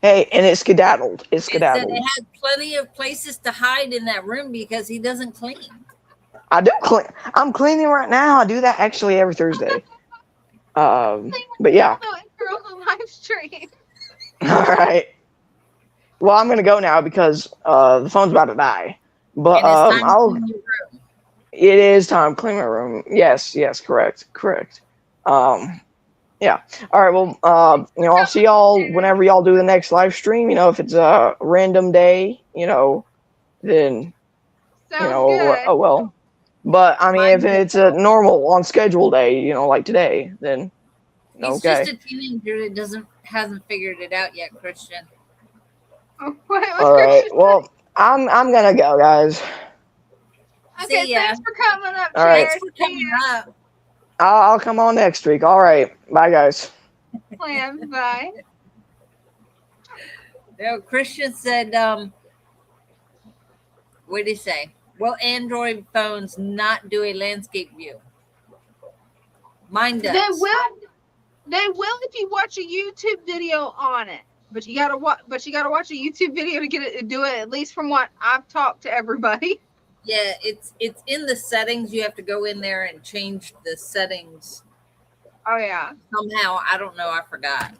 Hey, and it skedaddled. It said it had plenty of places to hide in that room because he doesn't clean. I do clean. I'm cleaning right now. I do that actually every Thursday. But yeah. Live stream. All right. Well, I'm gonna go now because the phone's about to die. But it is time to clean my room. Yes, correct. Yeah. All right. Well, I'll see y'all whenever y'all do the next live stream. If it's a random day, then oh well. But I mean, if it's a normal on schedule day, like today, then He's just a teenager that hasn't figured it out yet, Christian. All right. Well, I'm gonna go, guys. Okay. Thanks for coming up. All right. Thanks for coming up. I'll come on next week. All right. Bye, guys. Plan. Bye. No, Christian said, what did he say? Will Android phones not do a landscape view? Mine does. They will if you watch a YouTube video on it. But you gotta watch a YouTube video to do it, at least from what I've talked to everybody. Yeah, it's in the settings. You have to go in there and change the settings. Oh yeah. Somehow, I don't know. I forgot.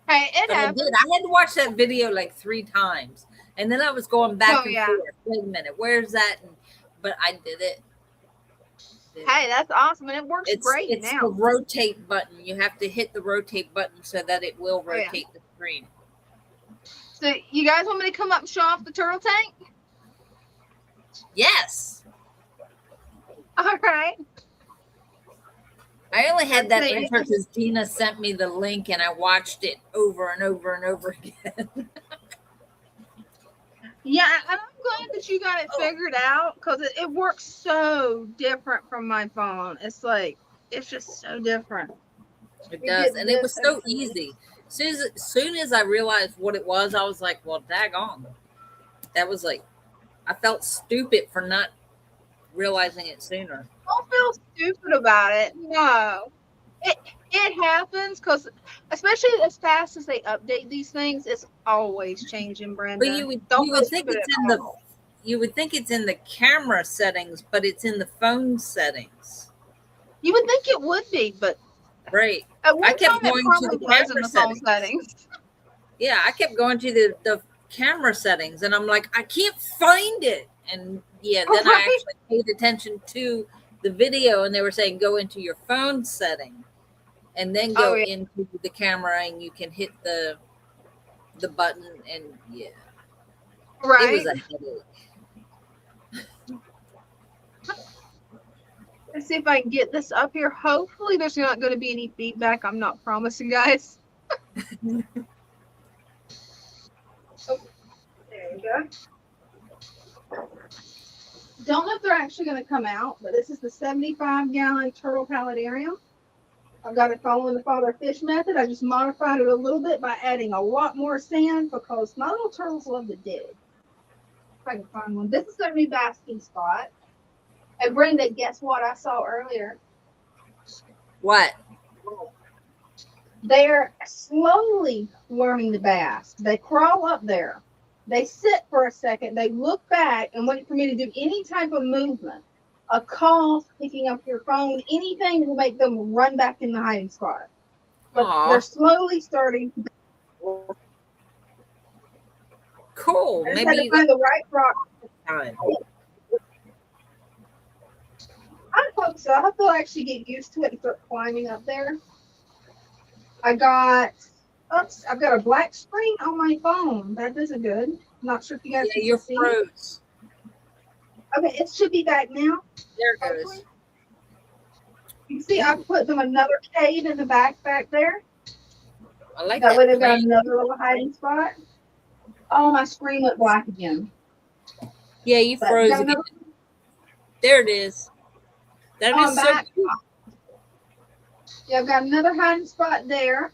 Hey, it happens. I had to watch that video like 3 times, and then I was going back and forth. Wait a minute, where's that? But I did it. Hey, that's awesome, and it works great now. It's the rotate button. You have to hit the rotate button so that it will rotate the screen. So, you guys want me to come up and show off the turtle tank? Yes. All right. I only had that intro because Dina sent me the link and I watched it over and over and over again. Yeah, and I'm glad that you got it figured out because it works so different from my phone. It's just so different. It does, and it was so easy. Soon as I realized what it was, I was like, well, daggone. That was I felt stupid for not realizing it sooner. Don't feel stupid about it. No. It happens because, especially as fast as they update these things, it's always changing, Brenda. But you would think it's in the camera settings, but it's in the phone settings. You would think it would be, but right. I kept going to the camera settings. Yeah, I kept going to the camera settings, and I'm like, I can't find it. And then I actually paid attention to the video, and they were saying go into your phone setting. And then go into the camera, and you can hit the button, and right. It was a headache. Let's see if I can get this up here. Hopefully there's not going to be any feedback. I'm not promising, guys. Oh, there we go. Don't know if they're actually going to come out, but this is the 75-gallon turtle palletarium. I've got it following the father fish method. I just modified it a little bit by adding a lot more sand because my little turtles love to dig. If I can find one. This is their new basking spot. And Brenda, guess what I saw earlier? What? They're slowly learning to bask. They crawl up there. They sit for a second. They look back and wait for me to do any type of movement. A call, picking up your phone, anything will make them run back in the hiding spot. But Aww. they're slowly starting. Cool. I just Maybe had to find the right rock. time. I hope so. I hope they'll actually get used to it and start climbing up there. I've got a black screen on my phone. That isn't good. I'm not sure if you guys Yeah, can you're see. froze. Okay, it should be back now. There it Hopefully. goes. You see, I put them another cave in the back there. I like That way they've got plan. another little hiding spot. Oh, my screen went black again. Yeah, you But froze got again. another- There it is. That Oh, is I'm so back. cool. Yeah, I've got another hiding spot there.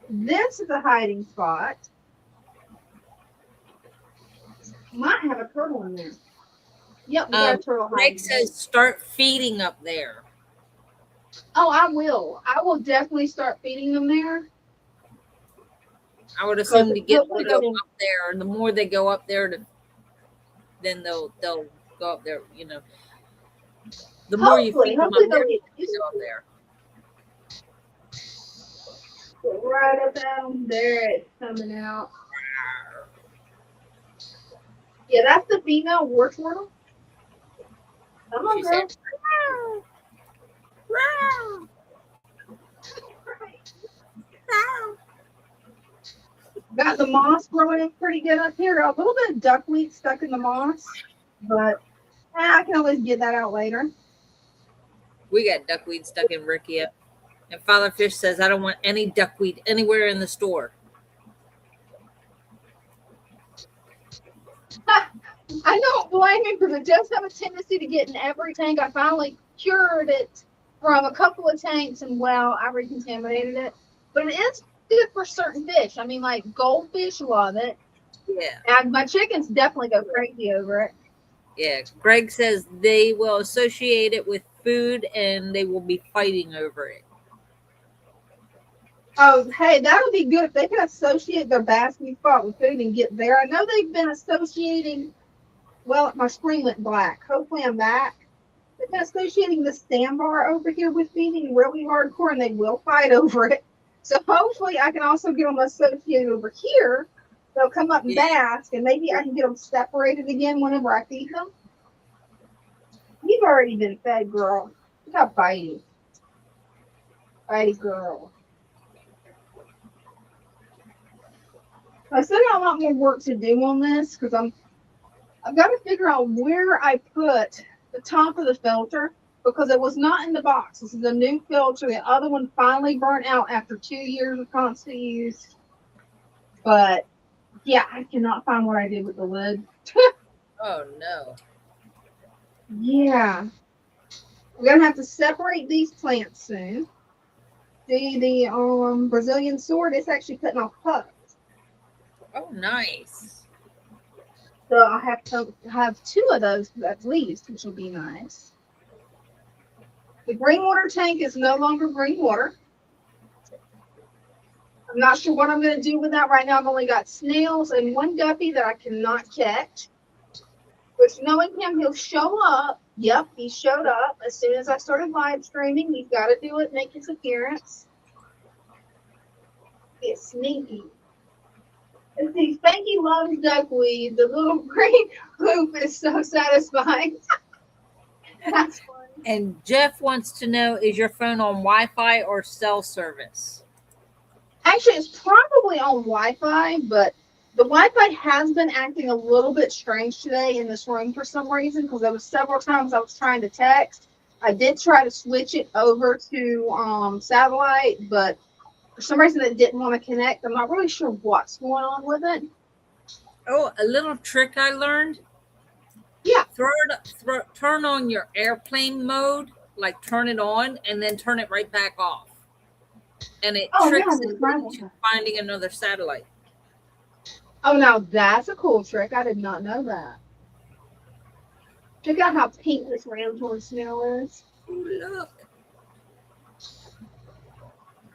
This is a hiding spot. Might have a turtle in there. Yep, we got a turtle hiding. Greg says start feeding up there. Oh, I will. I will definitely start feeding them there. I would assume to get them to go Hopefully up there, and the more they go up there, then they'll go up there. You know, the more you feed them up hopefully there, they'll the get more used they go up there. to it. Right up down there, it's coming out. Yeah, that's the female war turtle. Come on, She girl. said, "Row, row, row." Got the moss growing in pretty good up here. A little bit of duckweed stuck in the moss, but I can always get that out later. We got duckweed stuck in Rickia. And Father Fish says, I don't want any duckweed anywhere in the store. I don't blame him because it does have a tendency to get in every tank. I finally cured it from a couple of tanks and, well, I recontaminated it. But it is good for certain fish. I mean, like goldfish love it. Yeah. And my chickens definitely go crazy over it. Yeah. Greg says they will associate it with food and they will be fighting over it. Oh, hey, that would be good if they can associate their basking spot with food and get there. I know they've been associating, well, my screen went black. Hopefully I'm back. They've been associating the sandbar over here with feeding really hardcore, and they will fight over it. So hopefully I can also get them associated over here. They'll come up and bask, and maybe I can get them separated again whenever I feed them. You've already been fed, girl. Look how bitey. Bitey girl. I still got a lot more work to do on this because I've got to figure out where I put the top of the filter because it was not in the box. This is a new filter. The other one finally burnt out after 2 years of constant use. But yeah, I cannot find what I did with the lid. Oh no. Yeah. We're gonna have to separate these plants soon. The Brazilian sword is actually putting off pups. Oh, nice. So I have to have 2 of those at least, which will be nice. The green water tank is no longer green water. I'm not sure what I'm going to do with that right now. I've only got snails and 1 guppy that I cannot catch. Which, knowing him, he'll show up. Yep, he showed up as soon as I started live streaming. He's got to do it, make his appearance. It's sneaky. And see, Spanky loves duckweed. The little green poop is so satisfying. That's funny. And Jeff wants to know, is your phone on Wi-Fi or cell service? Actually, it's probably on Wi-Fi, but the Wi-Fi has been acting a little bit strange today in this room for some reason because there was several times I was trying to text I did try to switch it over to satellite, but for some reason it didn't want to connect. I'm not really sure what's going on with it. Oh, a little trick I learned. Yeah. Turn on your airplane mode, like turn it on, and then turn it right back off. And it tricks it into finding another satellite. Oh, now that's a cool trick. I did not know that. Check out how pink this ramshorn snail is. Ooh, look.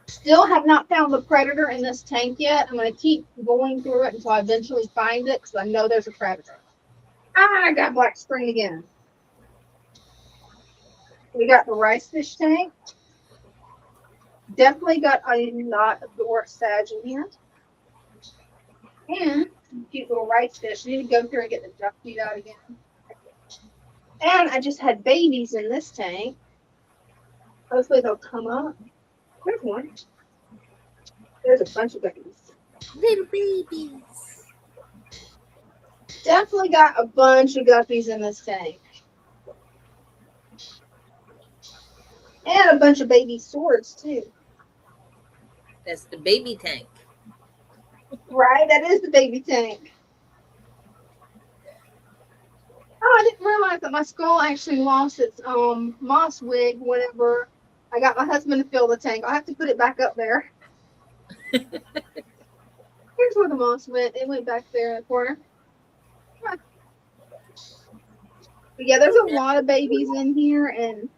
Still have not found the predator in this tank yet. I'm going to keep going through it until I eventually find it because I know there's a predator. Ah, I got black spring again. We got the rice fish tank. Definitely got a lot of Dwarf Sag in here. And cute little rice fish. I need to go through and get the duck feed out again. And I just had babies in this tank. Hopefully they'll come up. There's one. There's a bunch of babies. Little babies. Definitely got a bunch of guppies in this tank. And a bunch of baby swords, too. That's the baby tank. Right? That is the baby tank. Oh, I didn't realize that my skull actually lost its moss wig whenever I got my husband to fill the tank. I'll have to put it back up there. Here's where the moss went. It went back there in the corner. But yeah, there's a lot of babies in here, and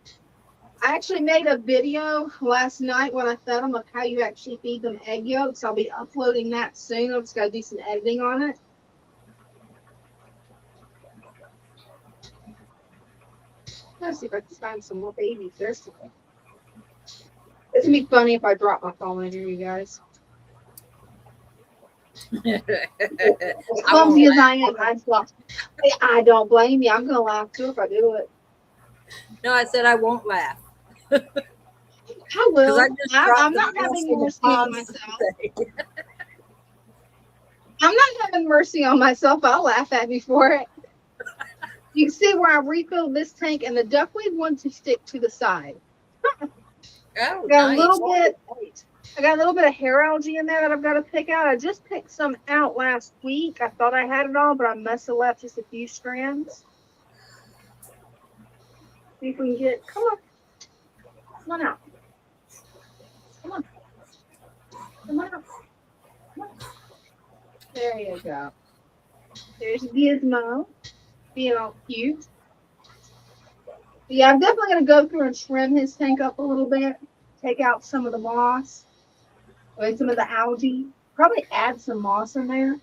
I actually made a video last night when I fed them of how you actually feed them egg yolks. I'll be uploading that soon. I've just got to do some editing on it. Let's see if I can find some more babies. There's some. It's going to be funny if I drop my phone in here, you guys. As clumsy as I am, I don't blame you. I'm going to laugh too if I do it. No, I said I won't laugh. I will. I'm not having mercy on myself. I'm not having mercy on myself. I'll laugh at me for it. You can see where I refilled this tank, and the duckweed wants to stick to the side. Oh, I got nice. I got a little bit of hair algae in there that I've got to pick out. I just picked some out last week. I thought I had it all, but I must have left just a few strands. See if we can get. Come on. Come on out. Come on. Come on out. Come on. There you go. There's Gizmo. Being all cute. Yeah, I'm definitely going to go through and trim his tank up a little bit. Take out some of the moss. Or some of the algae. Probably add some moss in there.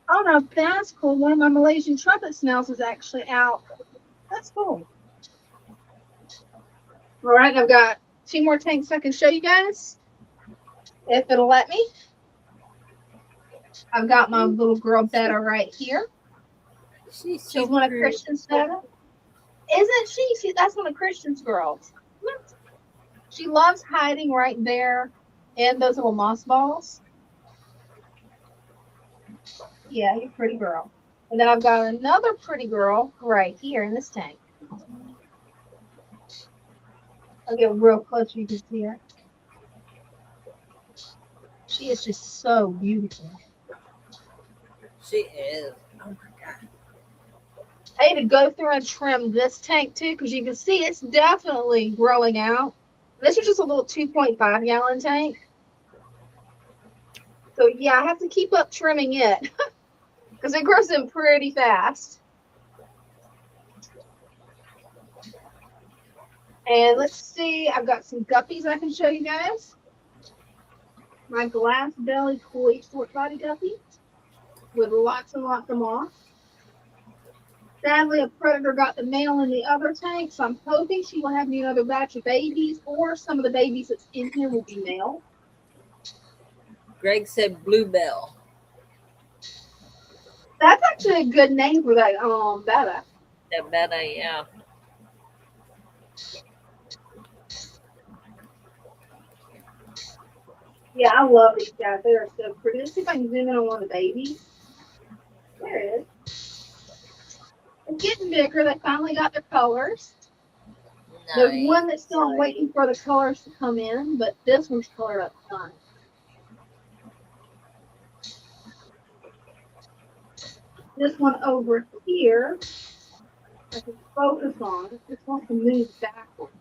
Oh no, that's cool. One of my Malaysian trumpet snails is actually out. That's cool. All right, I've got 2 more tanks I can show you guys. If it'll let me. I've got my little girl Betta right here. She's one of Christian's Betta. Isn't she? That's one of Christian's girls. She loves hiding right there in those little moss balls. Yeah, you're a pretty girl. And then I've got another pretty girl right here in this tank. I'll get real close so you can see her. She is just so beautiful. She is. Oh my God. I need to go through and trim this tank too, because you can see it's definitely growing out. This is just a little 2.5 gallon tank. So yeah, I have to keep up trimming it because it grows in pretty fast. And let's see, I've got some guppies I can show you guys. My glass belly koi short body guppy with lots and lots of moss. Sadly, a predator got the male in the other tank, so I'm hoping she will have me another batch of babies, or some of the babies that's in here will be male. Greg said Bluebell. That's actually a good name for that Betta. That Betta, yeah. Yeah, I love these guys. They are so pretty. Let's see if I can zoom in on one of the babies. There it is. It's getting bigger. They finally got their colors. There's one that's still waiting for the colors to come in, but this one's colored up fine. This one over here, I can focus on. It just wants to move backwards.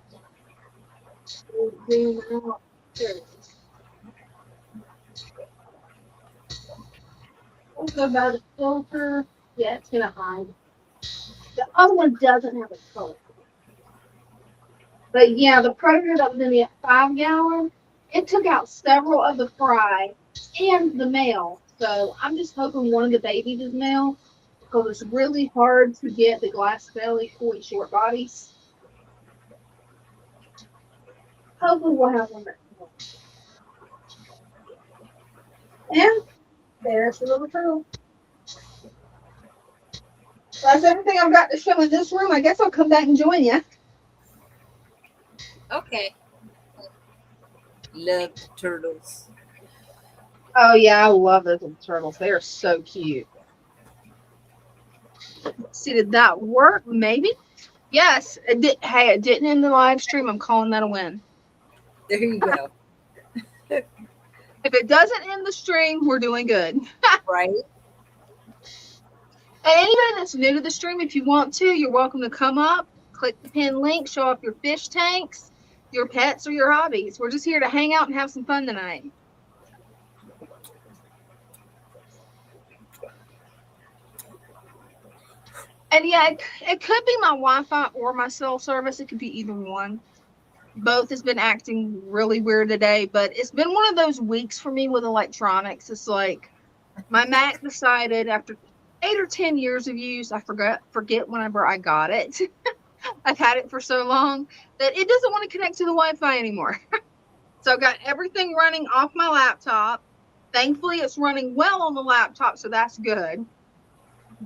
We'll zoom out. There it is. Also about the filter, yeah, it's gonna hide. The other one doesn't have a color. But yeah, the Predator that was in the 5-gallon, it took out several of the fry and the male. So I'm just hoping one of the babies is male, because it's really hard to get the glass belly for short bodies. Hopefully we'll have one that's male. And there's the little turtle. That's everything I've got to show in this room. I guess I'll come back and join you. Okay. Love turtles. Oh yeah, I love those little turtles. They are so cute. Let's see, did that work? Maybe. Yes, it did. Hey, it didn't end the live stream. I'm calling that a win. There you go. If it doesn't end the stream, we're doing good. Right. And anybody that's new to the stream, if you want to, you're welcome to come up, click the pin link, show off your fish tanks, your pets, or your hobbies. We're just here to hang out and have some fun tonight. And yeah, it could be my Wi-Fi or my cell service. It could be either one. Both has been acting really weird today, but it's been one of those weeks for me with electronics. It's like my Mac decided after 8 or 10 years of use, I forget whenever I got it. I've had it for so long that it doesn't want to connect to the Wi-Fi anymore. So I've got everything running off my laptop. Thankfully, it's running well on the laptop, so that's good.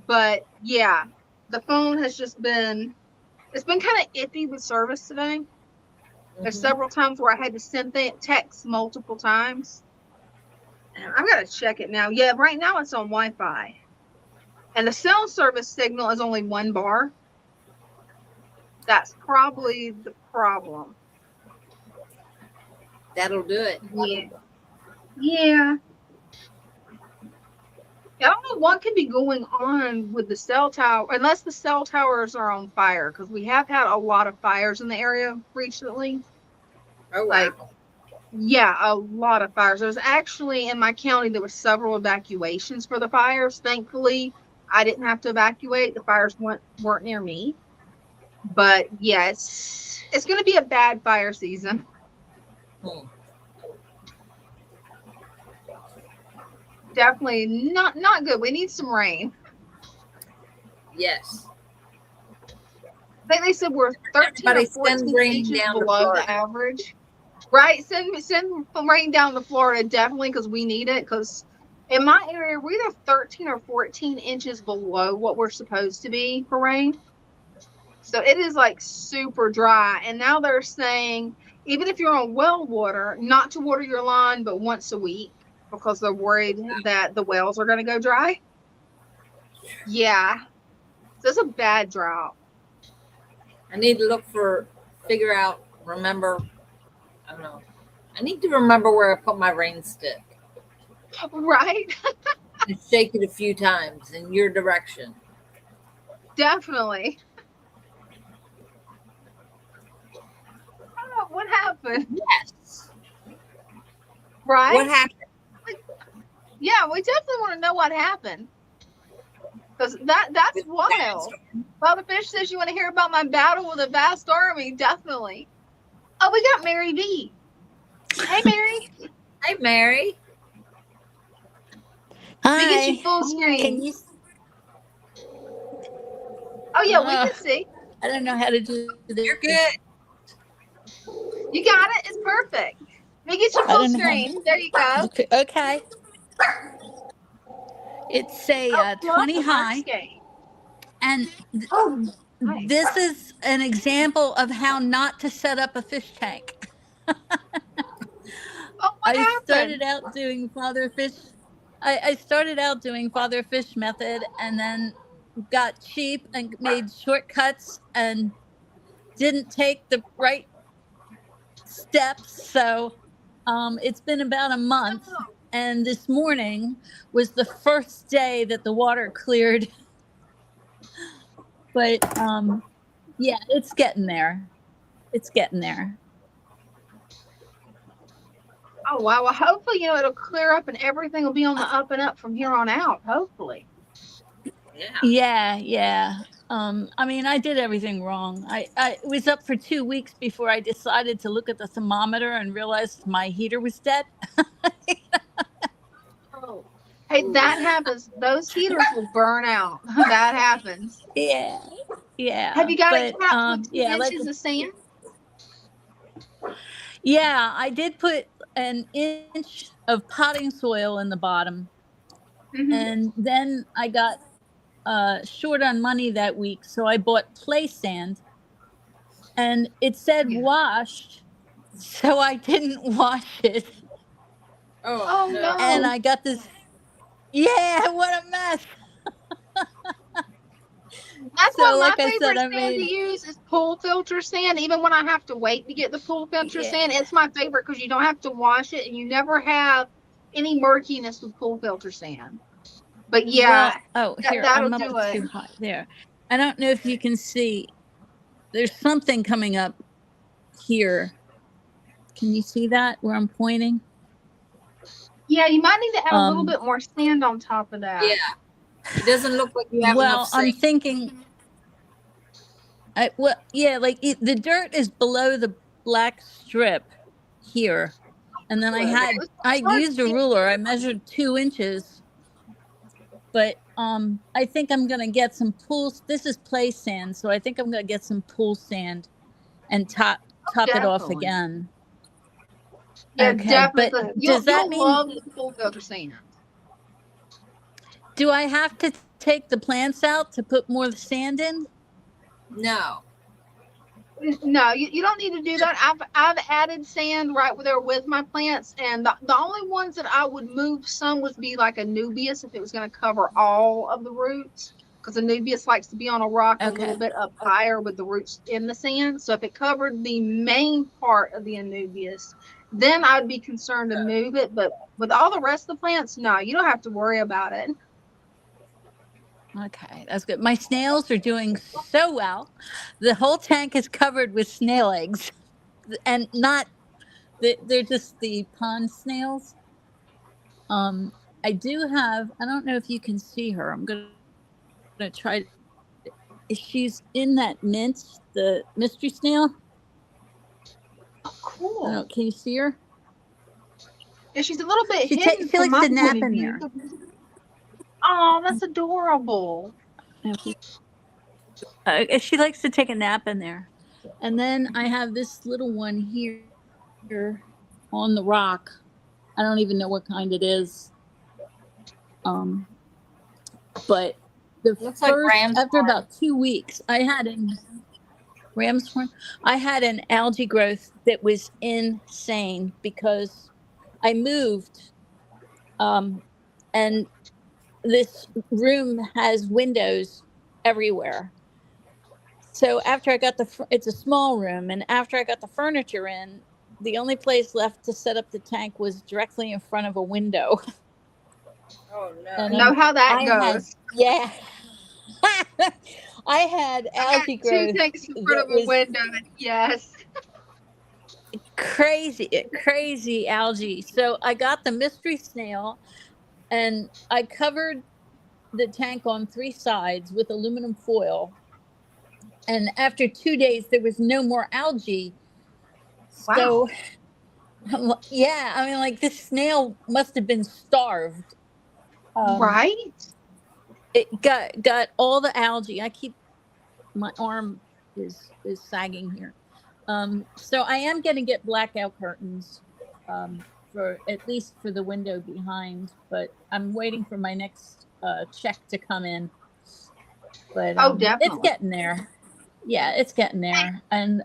But yeah, the phone has just been, it's been kind of iffy with service today. There's several times where I had to send text multiple times. And I've got to check it now. Yeah, right now it's on Wi-Fi. And the cell service signal is only 1 bar. That's probably the problem. That'll do it. Yeah. Yeah. I don't know what could be going on with the cell tower, unless the cell towers are on fire, because we have had a lot of fires in the area recently. Oh, wow. Like, yeah, a lot of fires. There's actually, in my county, there were several evacuations for the fires. Thankfully, I didn't have to evacuate. The fires weren't near me. But, yeah, it's going to be a bad fire season. Definitely not good. We need some rain. Yes. I think they said we're 13 or 14 inches below the average. Right? Send some rain down to Florida, definitely, because we need it. Because in my area, we're either 13 or 14 inches below what we're supposed to be for rain. So it is like super dry. And now they're saying, even if you're on well water, not to water your lawn, but once a week, because they're worried that the wells are going to go dry. Yeah. So it's a bad drought. I need to remember, I don't know. I need to remember where I put my rain stick. Right? And shake it a few times in your direction. Definitely. Oh, what happened? Yes. Right? What happened? Yeah, we definitely want to know what happened. Because that's wild. Father Fish says you want to hear about my battle with a vast army. Definitely. Oh, we got Mary V. Hey, Mary. Hey, Mary. Hi. We get you full screen. Can you? Oh, yeah, we can see. I don't know how to do this. You're good. You got it. It's perfect. We get you full screen. There you go. Okay. It's a 20 high. And nice. This is an example of how not to set up a fish tank. I started out doing Father Fish. I started out doing Father Fish method, and then got cheap and made shortcuts and didn't take the right steps. So it's been about a month, and this morning was the first day that the water cleared. But yeah, it's getting there. It's getting there. Oh wow. Well, hopefully, it'll clear up and everything will be on the up and up from here on out. Hopefully. Yeah. Yeah. I mean, I did everything wrong. I was up for 2 weeks before I decided to look at the thermometer and realized my heater was dead. Oh. Hey, that happens. Those heaters will burn out. That happens. Yeah. Have Yeah. you got it But capped with 2 yeah, like inches of sand? yeah, I did put an inch of potting soil in the bottom, Mm-hmm. and then I got short on money that week, so I bought play sand, and it said Yeah. washed, so I didn't wash it, Oh Oh no. and no. I got this. Yeah, what a mess. That's So, what my like I said, favorite I sand to made use is pool filter sand. Even when I have to wait to get the pool filter yeah. sand, it's my favorite because you don't have to wash it and you never have any murkiness with pool filter sand. But yeah, Well, oh, here that'll I'm up do it. too high. There, I don't know if you can see. There's something coming up here. Can you see that where I'm pointing? Yeah, you might need to add a little Um, bit more sand on top of Yeah. that. It doesn't look like you have enough well, I'm sand. thinking, well, yeah, like the dirt is below the black strip here, and then Good. I It's hard to used a see. ruler. I measured 2 inches, but I think I'm gonna get some pool. This is play sand, so I think I'm gonna get some pool sand and top it off Definitely. again. Yeah, Okay, but definitely. does that You'll mean love the pool filter sand. do I have to take the plants out to put more sand in? No. No, you don't need to do that. I've added sand right there with my plants, and the only ones that I would move some would be like a nubius if it was going to cover all of the roots, because a nubius likes to be on a rock a little Okay. bit up higher with the roots in the sand. So if it covered the main part of the anubias, then I'd be concerned to move it. But with all the rest of the plants, no, you don't have to worry about it. Okay, that's good. My snails are doing so well. The whole tank is covered with snail eggs, and not they're just the pond snails. Um, I do have. I don't know if you can see her. I'm gonna try. She's in that mint, the mystery snail. Oh, I don't cool. know. Can you see her? Yeah, she's a little bit hidden She from likes my to point nap of in view. there. Oh, that's adorable. She likes to take a nap in there. And then I have this little one here on the rock. I don't even know what kind it is. But the Looks like ram's after horn. about 2 weeks, I had an ram's horn. I had an algae growth that was insane because I moved, and this room has windows everywhere. So after I got it's a small room, and after I got the furniture in, the only place left to set up the tank was directly in front of a window. Oh I And no. know how that I had goes. yeah, I had I got algae two growth tanks in front that of a was window. Yes. crazy algae. So I got the mystery snail, and I covered the tank on 3 sides with aluminum foil. And after 2 days, there was no more algae. Wow. So yeah, I mean, like this snail must have been starved. Um, Right? it got all the algae. I keep my arm is sagging here. So I am going to get blackout curtains, for at least for the window behind, but I'm waiting for my next check to come in. But Oh, it's definitely. getting there. Yeah, it's getting there. And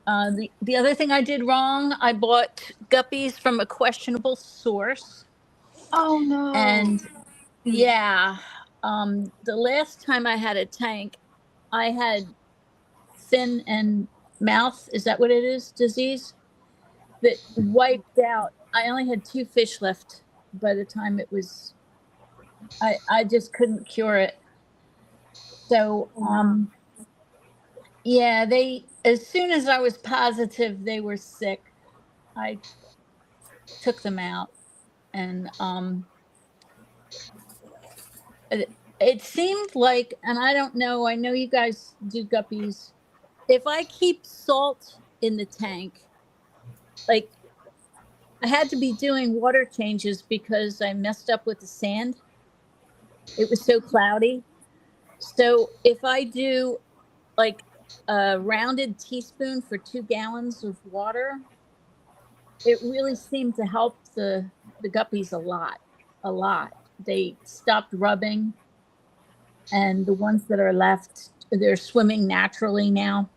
the other thing I did wrong, I bought guppies from a questionable source. Oh no. And yeah, the last time I had a tank, I had thin and mouth. Is that what it is? Disease that wiped out. I only had 2 fish left by the time it was. I just couldn't cure it. So yeah, they as soon as I was positive they were sick, I took them out, and it seemed like, and I don't know. I know you guys do guppies. If I keep salt in the tank, like I had to be doing water changes because I messed up with the sand. It was so cloudy. So if I do like a rounded teaspoon for 2 gallons of water, it really seemed to help the guppies a lot, a lot. They stopped rubbing, and the ones that are left, they're swimming naturally now.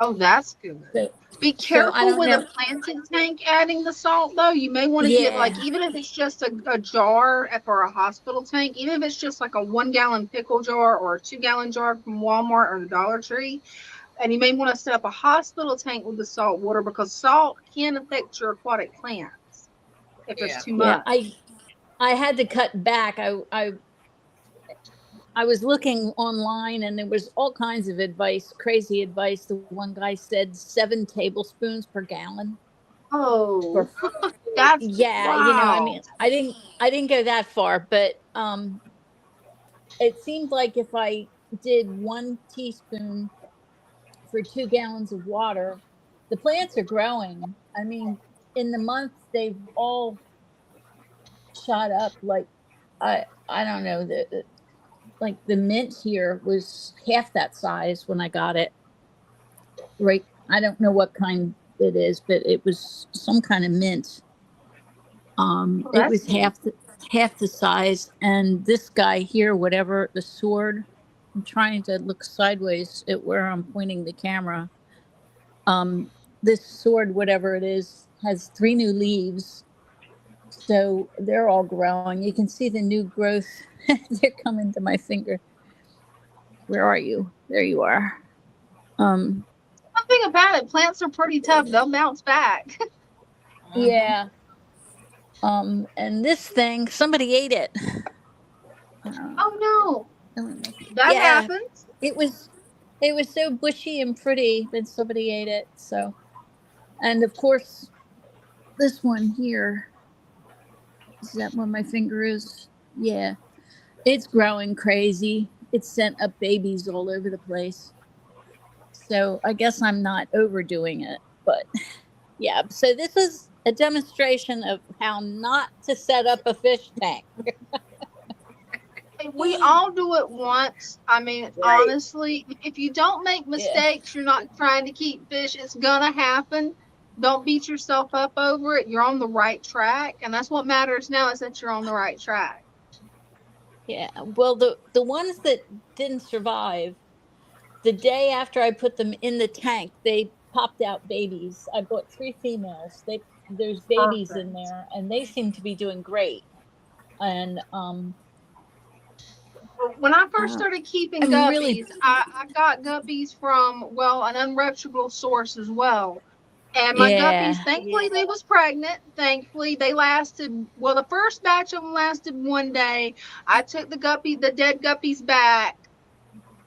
Oh, that's good. So, Be so I careful don't with know. a planted tank adding the salt, though. You may want to get, like, Yeah, even if it's just a jar for a hospital tank, even if it's just like a 1-gallon pickle jar or a 2-gallon jar from Walmart or the Dollar Tree. And you may want to set up a hospital tank with the salt water, because salt can affect your aquatic plants if there's Yeah. too yeah. much. I had to cut back. I was looking online, and there was all kinds of advice, crazy advice. The one guy said 7 tablespoons per gallon. Oh, For that's yeah, I mean, wild. I didn't go that far, but it seemed like if I did 1 teaspoon for 2 gallons of water, the plants are growing. I mean, in the month they've all shot up. Like I don't know, the like the mint here was half that size when I got it. Right, I don't know what kind it is, but it was some kind of mint. Oh, It that's was neat. half the size, and this guy here, whatever the sword, I'm trying to look sideways at where I'm pointing the camera. Um, this sword, whatever it is, has 3 new leaves, so they're all growing. You can see the new growth. They're coming to my finger. Where are you? There you are. Um, One thing about it, plants are pretty tough. They'll bounce back. Mm-hmm. yeah. And this thing, somebody ate it. Oh no, that Yeah, happens. it was so bushy and pretty, but somebody ate it. So, and of course, this one here, is that where my finger is? Yeah, it's growing crazy. It's sent up babies all over the place. So I guess I'm not overdoing it, but yeah. So this is a demonstration of how not to set up a fish tank. We all do it once. I mean, Right. honestly, if you don't make Yeah. mistakes, you're not trying to keep fish. It's gonna happen. Don't beat yourself up over it. You're on the right track, and that's what matters now, is that you're on the right track. Yeah. Well, the ones that didn't survive, the day after I put them in the tank, they popped out babies. I bought 3 females. There's babies in Perfect. there, and they seem to be doing great. And When I first started keeping I'm really guppies, I got guppies from, well, an unreputable source as well. And my guppies, yeah. thankfully, they was pregnant. Thankfully, they lasted, well, the first batch of them lasted 1 day. I took the dead guppies back,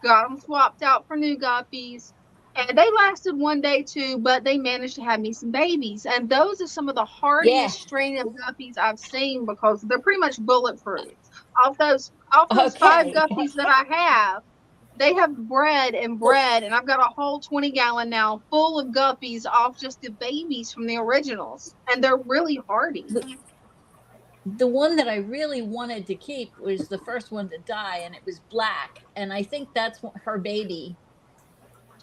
got them swapped out for new guppies. And they lasted 1 day too, but they managed to have me some babies. And those are some of the Yeah. hardiest strain of guppies I've seen, because they're pretty much bulletproof. Off those 5 Okay. guppies that I have, they have bred and Well, bred, and I've got a whole 20-gallon now full of guppies off just the babies from the originals. And they're really hardy. the one that I really wanted to keep was the first one to die, and it was black. And I think that's her baby.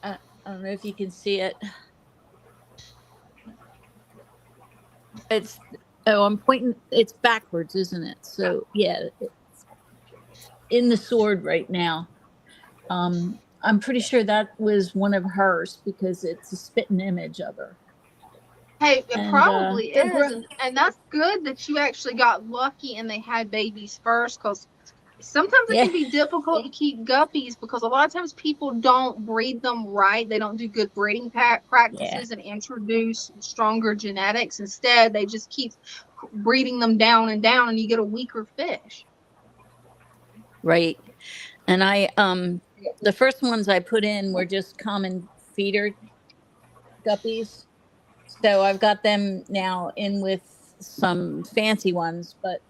I don't know if you can see it. It's I'm pointing. It's backwards, isn't it? So yeah, it's in the sword right now. I'm pretty sure that was one of hers because it's a spitting image of her. Hey, it And probably they're is. And that's good that you actually got lucky and they had babies first, because Sometimes it Yeah. can be difficult to keep guppies because a lot of times people don't breed them right. They don't do good breeding practices and introduce stronger genetics. Instead, they just keep breeding them down, and you get a weaker fish. Right. And the first ones I put in were just common feeder guppies. So I've got them now in with some fancy ones, but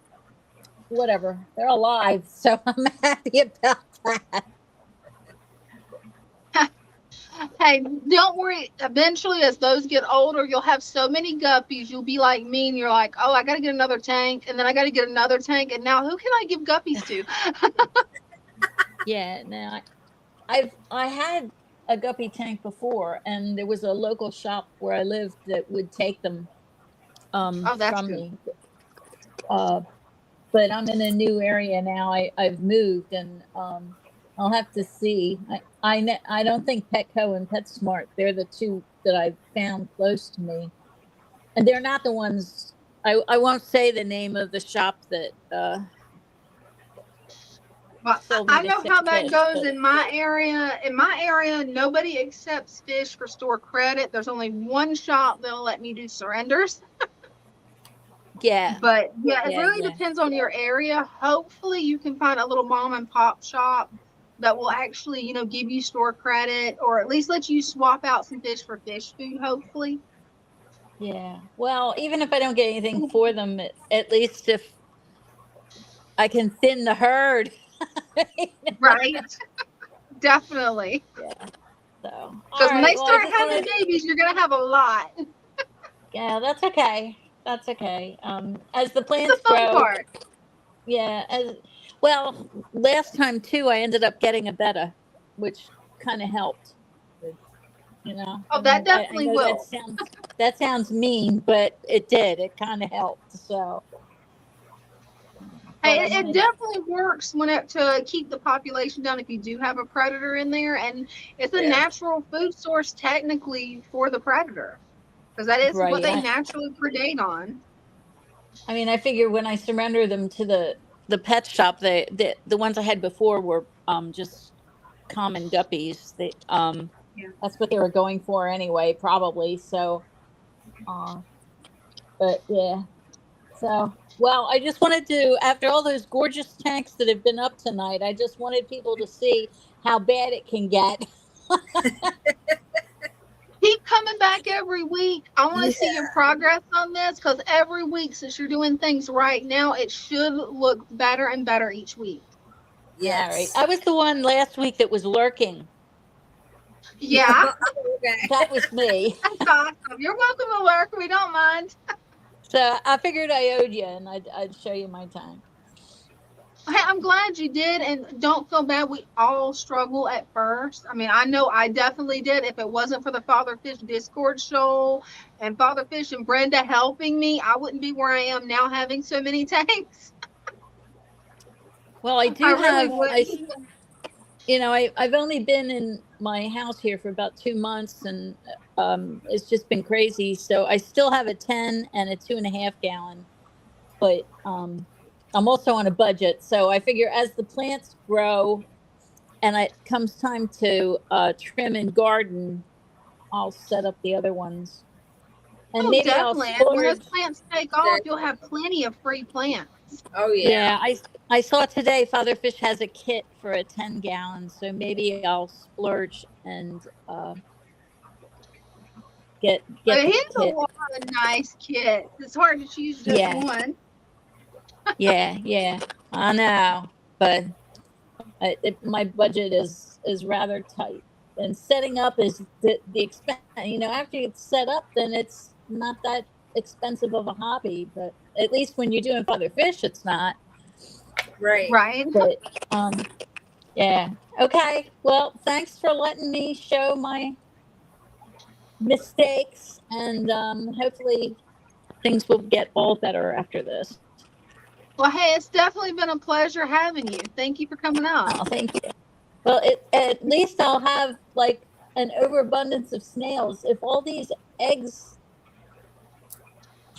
whatever. They're alive, so I'm happy about that. Hey, don't worry. Eventually, as those get older, you'll have so many guppies. You'll be like me, and you're like, oh, I got to get another tank, and then I got to get another tank, and now who can I give guppies to? Yeah, now I had a guppy tank before, and there was a local shop where I lived that would take them Oh, that's from good. me. But I'm in a new area now. I've moved, and I'll have to see. I don't think Petco and PetSmart, they're the two that I've found close to me, and they're not the ones. I won't say the name of the shop that Well, sold me I the know how sick that fish, goes but in my area. In my area, nobody accepts fish for store credit. There's only one shop that'll let me do surrenders. yeah, But yeah, it yeah, really yeah. depends on your area. Hopefully, you can find a little mom and pop shop that will actually, give you store credit or at least let you swap out some fish for fish food, hopefully. Yeah. Well, even if I don't get anything for them, at least if I can thin the herd. Right. Definitely. Yeah. So, all Because when right. they Well, I start just having wanted. babies, you're going to have a lot. Yeah, that's okay. That's okay. As the It's the plants fun grow, part. yeah. As well, last time too, I ended up getting a betta, which kind of helped. I Oh, that mean, I definitely know will. that sounds mean, but it did. It kind of helped. So, Hey, but I it wanted. definitely works to keep the population down if you do have a predator in there, and it's a Yeah. natural food source technically for the predator because that is what Right. they naturally predate on. I mean, I figure when I surrender them to the pet shop, the ones I had before were just common guppies. Yeah. That's what they were going for anyway, probably. So, uh, but yeah. So, well, I just wanted to, after all those gorgeous tanks that have been up tonight, I just wanted people to see how bad it can get. Keep coming back every week. I want Yeah. to see your progress on this because every week, since you're doing things right now, it should look better and better each week. All right. Yes. I was the one last week that was lurking. Yeah, Okay. That was me. that's awesome. You're welcome to work. We don't mind. So I figured I owed you, and I'd show you my tank. Hey, I'm glad you did, and don't feel bad. We all struggle at first. I mean, I know I definitely did. If it wasn't for the Father Fish Discord show and Father Fish and Brenda helping me, I wouldn't be where I am now having so many tanks. Well, I I do really have, wouldn't. I've only been in my house here for about 2 months, and it's just been crazy. So I still have a 10 and a 2.5 gallon, but I'm also on a budget. So I figure as the plants grow and it comes time to trim and garden, I'll set up the other ones, and Oh, maybe I'll definitely. And when those splurge. plants take off, you'll have plenty of free plants. Oh yeah. Yeah, I saw today Father Fish has a kit for a 10 gallon, so maybe I'll splurge and get But the here's a kit. lot of nice kits. It's hard to choose just Yeah, one. yeah, I know, but my budget is rather tight, and setting up is the expense. After it's set up, then it's not that expensive of a hobby. But at least when you're doing Father Fish, it's not. Right. Right. But yeah. Okay. Well, thanks for letting me show my mistakes, and hopefully things will get all better after this. Well, hey, it's definitely been a pleasure having you. Thank you for coming on. Oh, thank you. Well, at least I'll have like an overabundance of snails. If all these eggs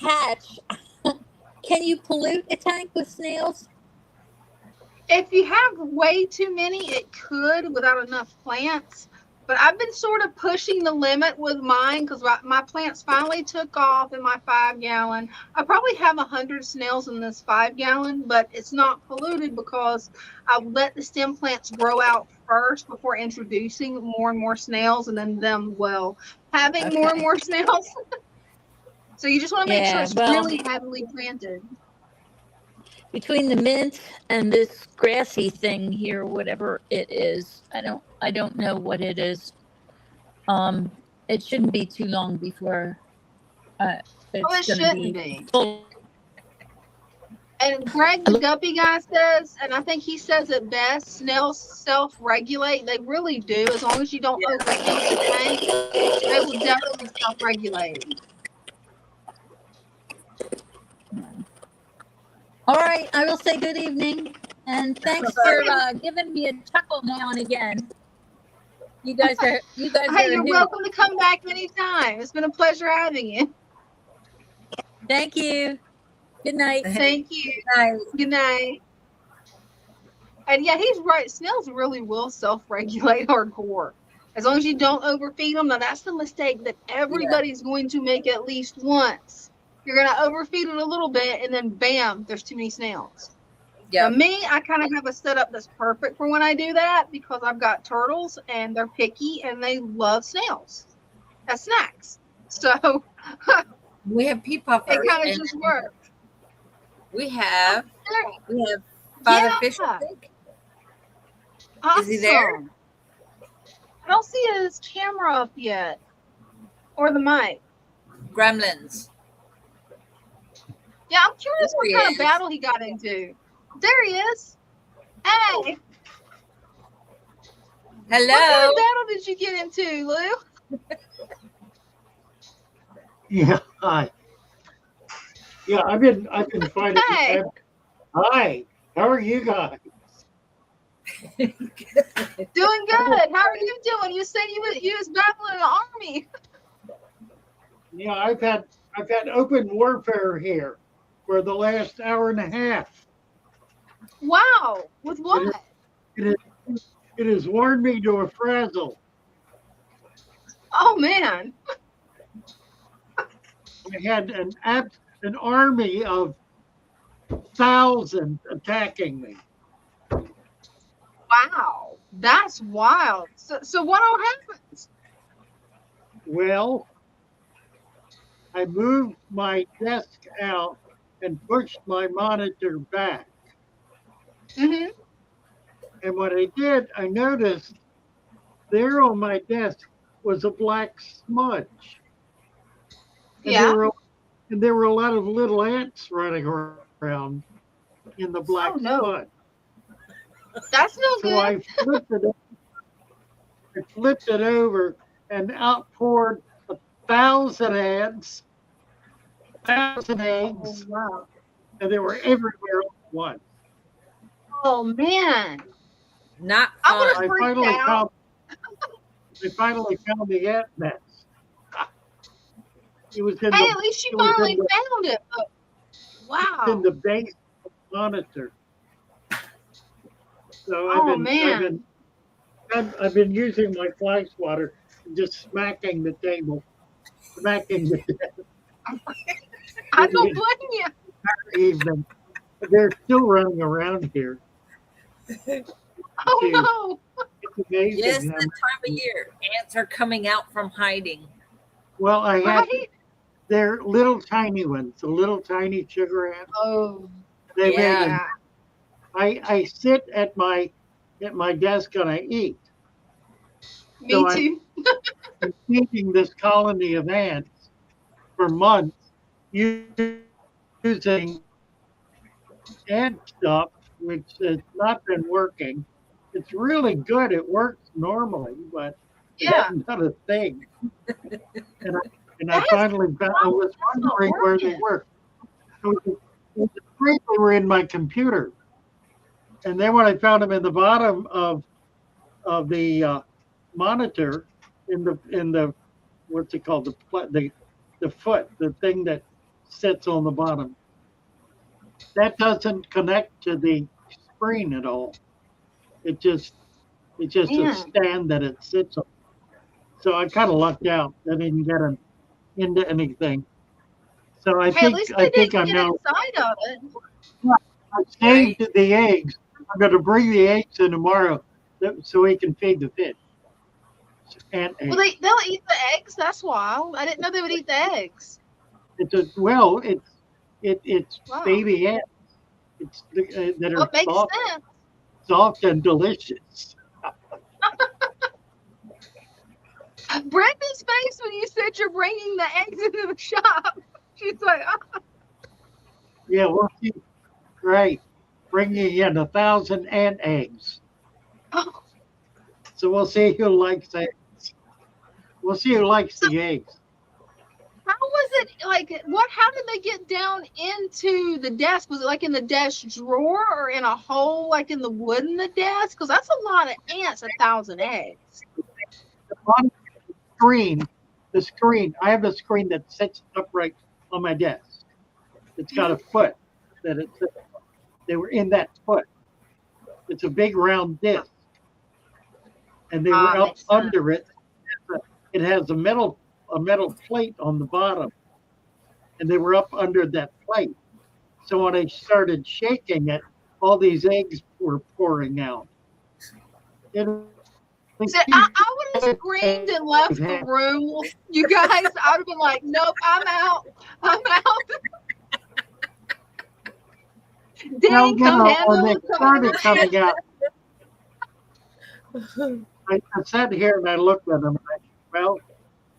hatch, can you pollute a tank with snails? If you have way too many, it could without enough plants. But I've been sort of pushing the limit with mine because my plants finally took off in my 5 gallon. I probably have 100 snails in this 5 gallon, but it's not polluted because I let the stem plants grow out first before introducing more and more snails, and then having more and Okay. more snails. So you just want to make sure Yeah. it's Well, really heavily planted. between the mint and this grassy thing here, whatever it is, I don't know what it is. It shouldn't be too long before uh, Oh, it's it going to shouldn't be be. full. And Greg, the guppy guy, says, and I think he says it best, snails self-regulate. They really do. As long as you don't overfeed the tank, they will definitely self-regulate. All right, I will say good evening, and thanks for giving me a chuckle now and again. You guys are Hey, a you're hoot. welcome to come back anytime. It's been a pleasure having you. Thank you. Good night. Thank you. Nice. Good night. And yeah, he's right. Snails really will self-regulate hardcore. As long as you don't overfeed them. Now, that's the mistake that everybody's going to make at least once. You're going to overfeed it a little bit, and then bam, there's too many snails. Yeah. Now, me, I kind of have a setup that's perfect for when I do that because I've got turtles, and they're picky, and they love snails as snacks. So We have pea puffers. it kind of just works. We have Father Yeah. Fish, I think. Awesome. Is he there? I don't see his camera up yet, or the mic. Gremlins. Yeah, I'm curious There what he kind is. of battle he got into. There he is. Hey, what kind Hello. of battle did you get into, Lou? Yeah, hi. Yeah, I've been fighting. Hey. Hi, how are you guys? Doing good. How are you doing? You said you was battling an army. Yeah, I've had open warfare here for the last hour and a half. Wow. With what? It has worn me to a frazzle. Oh man. I had an army of thousands attacking me. Wow. That's wild. So what all happened? Well, I moved my desk out and pushed my monitor back. Mm-hmm. And when I did, I noticed there on my desk was a black smudge. And Yeah. there were a lot of little ants running around in the black Oh, no. smudge. That's no So good. I flipped it over and out poured 1,000 ants, 1,000 Oh, eggs, wow. and they were everywhere all at once. Oh man. Not I would fun. have freaked out. I finally found the ant nest. It was in Hey, the at least you it was finally in the, found it. Oh, it's in wow. the base of the monitor. So Oh man. I've been using my fly swatter and just smacking the table, smacking the desk I don't blame you. evening. They're still running around here. Oh Dude, no. it's amazing. Yes, that time of year. Ants are coming out from hiding. Well, I had Right? they're little tiny ones, the little tiny sugar ants. Oh They make Yeah. I sit at my desk and I eat. me So I'm too. feeding this colony of ants for months using ant stuff, which has not been working. It's really good. It works normally, but it Yeah. hasn't done a thing. And I That is finally found, I was that's not wondering where they working. were. I was afraid they were in my computer. And then when I found them in the bottom of the monitor, in the what's it called, the foot, the thing that sits on the bottom, that doesn't connect to the screen at all. It's just a Man. stand that it sits on. So I kind of lucked out. I didn't get into anything. So Hey, at least I they think didn't I'm get now. inside of it. I saved the eggs. I'm going to bring the eggs in tomorrow so we can feed the fish. And Well, eggs. they'll eat the eggs. That's wild. I didn't know they would eat the eggs. It's Wow. baby ants. It's that Well, are it makes sense. soft and delicious. Brenda's face when you said you're bringing the eggs into the shop. She's like, oh. Yeah, we'll see. Right, bringing in 1,000 ant eggs. Oh. So we'll see who likes eggs. We'll see who likes So the eggs. how was it like? How did they get down into the desk? Was it like in the desk drawer or in a hole like in the wood in the desk? Because that's a lot of ants, 1,000 eggs. On the screen. I have a screen that sits upright on my desk. It's got a foot that it sits on. They were in that foot. It's a big round disc, and they were up Makes sense. under it. It has a metal plate on the bottom, and they were up under that plate. So when I started shaking it, all these eggs were pouring out. It So I would have screamed and left the room. You guys, I would have been like, nope, I'm out. I'm out. Dang, come handle when it. they started coming out, I sat here and I looked at them. Well,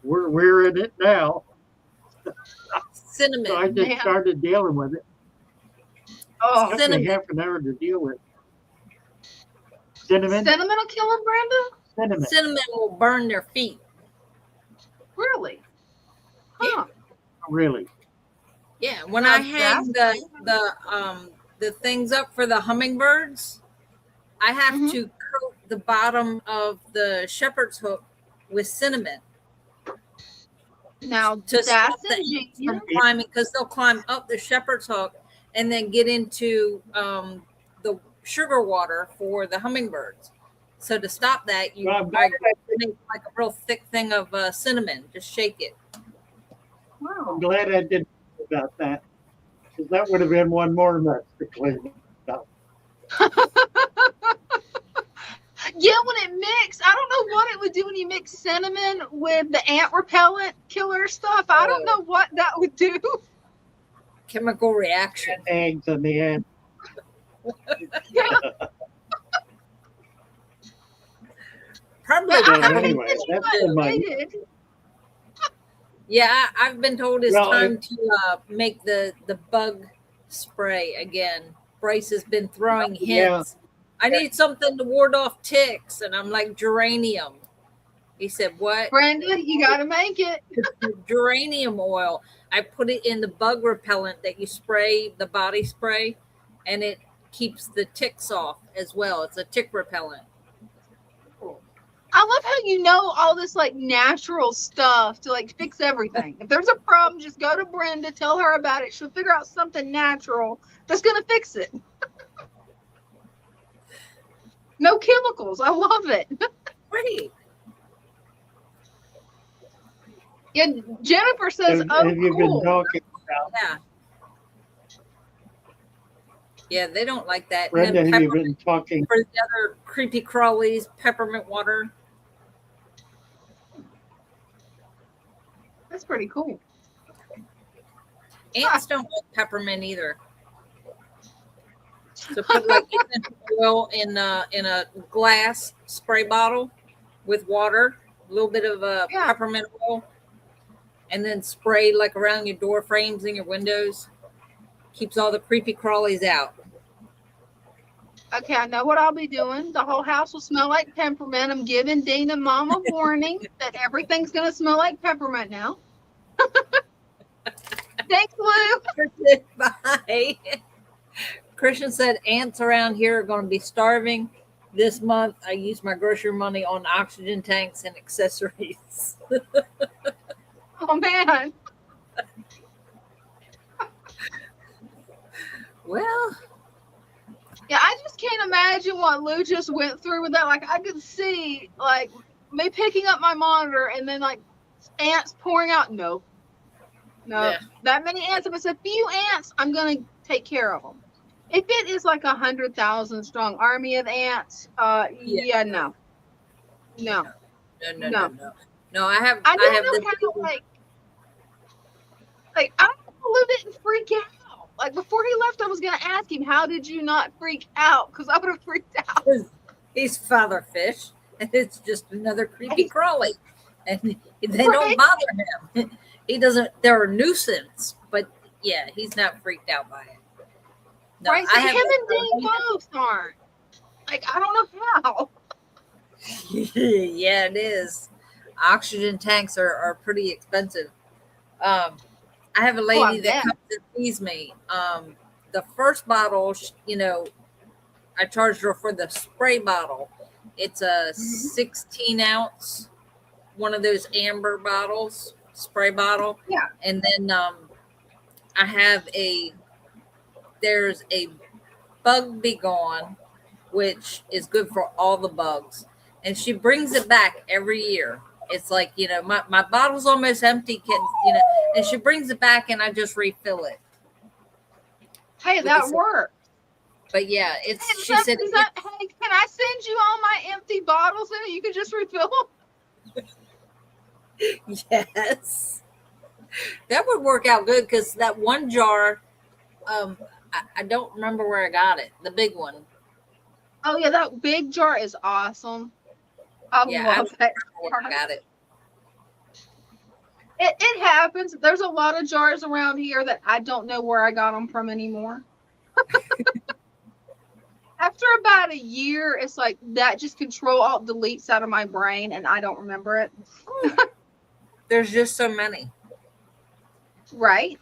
we're in it now. Cinnamon. So I just started dealing with it. Oh, It took me half an hour to deal with. Cinnamon. Cinnamon will kill him, Brenda? Cinnamon will burn their feet. Really? Huh. Really? Yeah. When I hang the things up for the hummingbirds, I have to coat the bottom of the shepherd's hook with cinnamon. Now to stop that's the ants from climbing, because they'll climb up the shepherd's hook and then get into the sugar water for the hummingbirds. So to stop that, I make like a real thick thing of cinnamon. Just shake it. Wow. I'm glad I didn't know about that, because that would have been one more mess to clean up. Yeah, when it mixed, I don't know what it would do when you mix cinnamon with the ant repellent killer stuff. I don't know what that would do. Chemical reaction. Eggs in the end. Probably. Anyway, that's been my. Yeah, I've been told it's time to make the bug spray again. Bryce has been throwing hints. Yeah. I need something to ward off ticks, and I'm like, geranium. He said, what? Brenda, you got to make it. Geranium oil. I put it in the bug repellent that you spray, the body spray, and it keeps the ticks off as well. It's a tick repellent. I love how you know all this like natural stuff to like fix everything. If there's a problem, just go to Brenda, tell her about it. She'll figure out something natural that's going to fix it. No chemicals. I love it. Great. Yeah, Jennifer says, "Oh, have you cool." been talking about? Yeah. Yeah, they don't like that. Brenda, have you been talking for the other creepy crawlies? Peppermint water. That's pretty cool. Ants don't like peppermint either. So put like oil in a glass spray bottle with water, a little bit of peppermint oil, and then spray like around your door frames and your windows. Keeps all the creepy crawlies out. Okay, I know what I'll be doing. The whole house will smell like peppermint. I'm giving Dean and Mom a warning that everything's going to smell like peppermint now. Thanks, Lou. Bye. Christian said ants around here are going to be starving. This month, I used my grocery money on oxygen tanks and accessories. Oh, man. Well. Yeah, I just can't imagine what Lou just went through with that. Like I could see like me picking up my monitor and then like ants pouring out. No, Yeah. that many ants. If it's a few ants, I'm gonna take care of them. If it is like 100,000 strong army of ants, yeah, no, no, no. No, I I have don't this know how like I don't know how Lou didn't freak out. Like before he left, I was gonna ask him, "How did you not freak out?" Because I would have freaked out. he's father fish, and it's just another creepy He's- crawly, and they don't bother him. He doesn't. They're a nuisance, but yeah, he's not freaked out by it. No, right? So him and Dean both aren't. Like I don't know how. Yeah, it is. Oxygen tanks are pretty expensive. I have a lady that comes and sees me. The first bottle, I charged her for the spray bottle. It's a 16 ounce, one of those amber bottles, spray bottle. Yeah. And then I have there's a Bug Be Gone, which is good for all the bugs. And she brings it back every year. It's like, my bottle's almost empty, and she brings it back and I just refill it. Hey, that works. But yeah, hey, can I send you all my empty bottles and you can just refill them? Yes. That would work out good because that one jar, I don't remember where I got it. The big one. Oh yeah, that big jar is awesome. I love that. I got it. It happens. There's a lot of jars around here that I don't know where I got them from anymore. After about a year, it's like that just Control-Alt deletes out of my brain and I don't remember it. There's just so many. Right?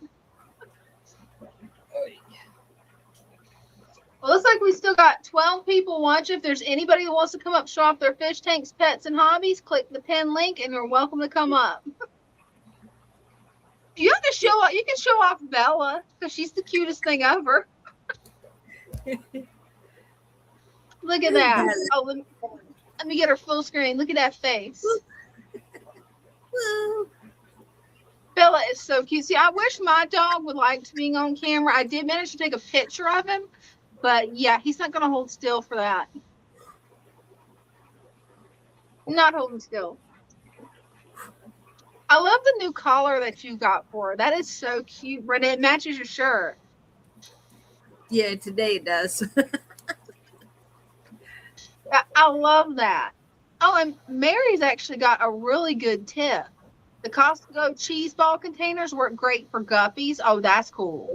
Well, looks like we still got 12 people watching. If there's anybody who wants to come up, show off their fish tanks, pets, and hobbies, click the pin link and you're welcome to come up. You have to show off. You can show off Bella because she's the cutest thing ever. Look at that. Oh, let me get her full screen. Look at that face. Bella is so cute. See, I wish my dog would like being on camera. I did manage to take a picture of him, but yeah, he's not going to hold still for that. Not holding still. I love the new collar that you got for her. That is so cute, Brenda. It matches your shirt. Yeah, today it does. I love that. Oh, and Mary's actually got a really good tip. The Costco cheese ball containers work great for guppies. Oh, that's cool.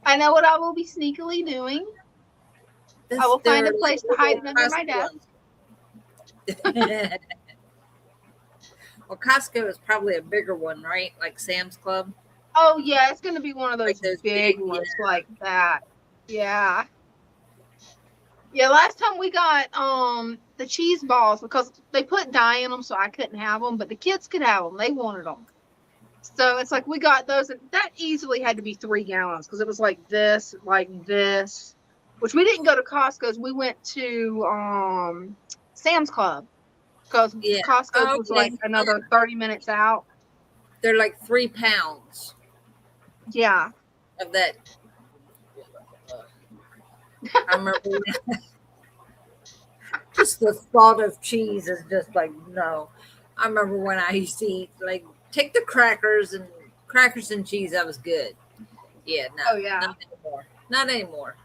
I know what I will be sneakily doing. I will find a place to hide it under my desk. Well, Costco is probably a bigger one, right? Like Sam's Club. Oh yeah, it's gonna be one of those, like those big ones like that. Yeah. Yeah, last time we got the cheese balls because they put dye in them, so I couldn't have them, but the kids could have them. They wanted them. So it's like we got those, and that easily had to be 3 gallons because it was like this, which we didn't go to Costco's. We went to Sam's Club because Costco's was like another 30 minutes out. They're like 3 pounds. Yeah. Of that. I remember just the thought of cheese is just like, no. I remember when I used to eat, like, take the crackers and cheese. That was good. Yeah, no. Oh, yeah. Not anymore.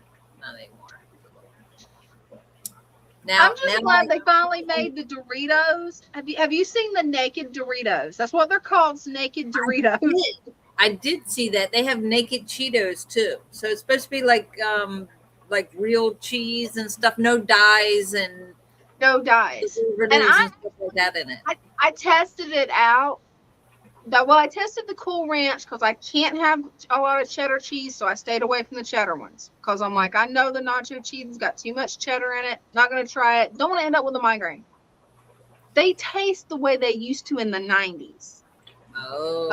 Now, I'm just glad they finally made the Doritos. Have you seen the naked Doritos? That's what they're called, naked Doritos. I did see that. They have naked Cheetos too. So it's supposed to be like real cheese and stuff, no dyes and stuff like that in it. I tested it out. I tested the Cool Ranch because I can't have a lot of cheddar cheese, so I stayed away from the cheddar ones because I'm like, I know the nacho cheese has got too much cheddar in it. Not going to try it. Don't want to end up with a migraine. They taste the way they used to in the 90s. Oh.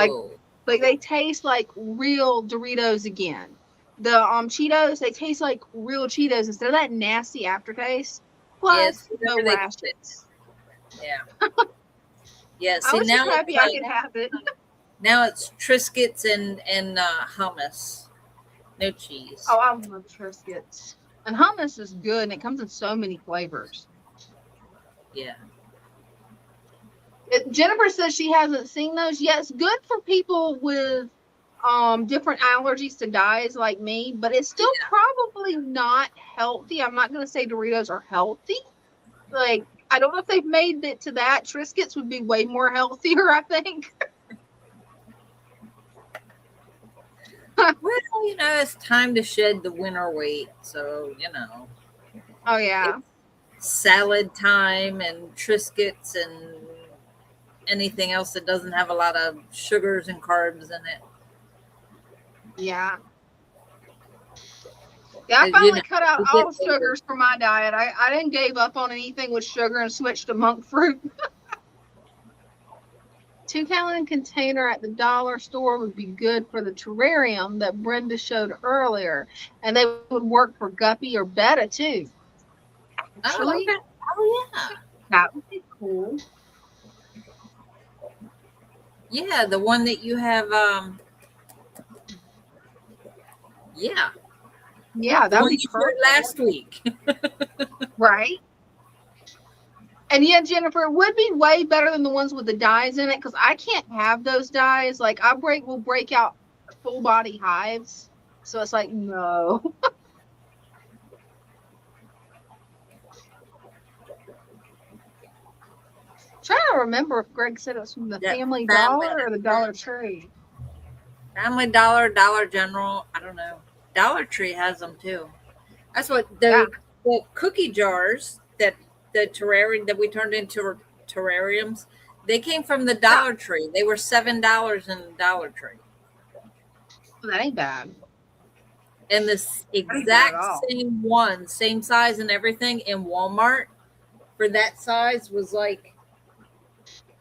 Like they taste like real Doritos again. the Cheetos, they taste like real Cheetos instead of that nasty aftertaste. Yes, Plus, no whatever they rashes. Yeah. Yeah. I See, was just now it's happy I like, could have it. now it's Triscuits and hummus. No cheese. Oh, I love Triscuits. And hummus is good, and it comes in so many flavors. Yeah. Jennifer says she hasn't seen those yet. It's good for people with different allergies to dyes like me, but it's still probably not healthy. I'm not going to say Doritos are healthy. Like, I don't know if they've made it to that. Triscuits would be way more healthier, I think. Well, it's time to shed the winter weight. So, Oh, yeah. salad time and Triscuits and anything else that doesn't have a lot of sugars and carbs in it. Yeah. Yeah, I finally cut out we all get sugars for my diet. I didn't give up on anything with sugar and switched to monk fruit. 2-gallon container at the dollar store would be good for the terrarium that Brenda showed earlier, and they would work for guppy or betta too. Actually, Oh, okay. Oh, yeah. that would be cool. Yeah, the one that you have. Yeah. Yeah, The that would one be you perfect. shared last week. Right? And yeah, Jennifer, it would be way better than the ones with the dyes in it because I can't have those dyes. Like, will break out full body hives. So it's like, no. Trying to remember if Greg said it was from the Family Dollar or the Dollar Tree. Family Dollar, Dollar General. I don't know. Dollar Tree has them too. That's what the cookie jars that the terrarium that we turned into terrariums. They came from the Dollar Tree. They were $7 in the Dollar Tree. Well, that ain't bad. And this exact same one, same size and everything in Walmart for that size was like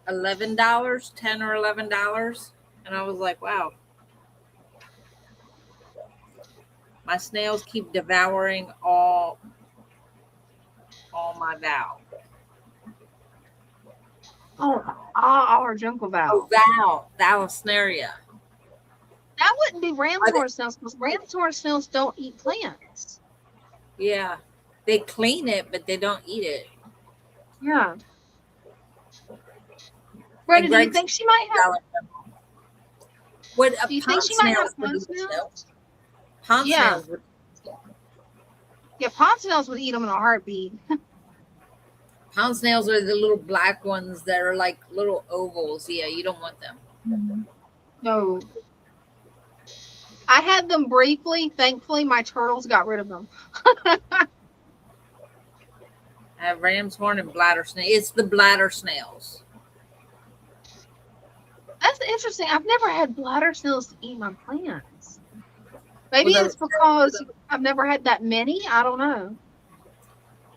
$11, $10 or $11. And I was like, wow. My snails keep devouring all my Val. Oh, our jungle Val. Oh, Vallisneria. That wouldn't be ram's horn snails because ram's horn snails don't eat plants. Yeah. They clean it, but they don't eat it. Yeah. Brenda, do you think she might have? Do you think she might have pond snails? Pond snails would. Yeah, pond snails would eat them in a heartbeat. Pond snails are the little black ones that are like little ovals. Yeah, you don't want them. No. I had them briefly. Thankfully, my turtles got rid of them. I have ram's horn and bladder snail. It's the bladder snails. That's interesting. I've never had bladder snails to eat my plants. Maybe it's because I've never had that many. I don't know.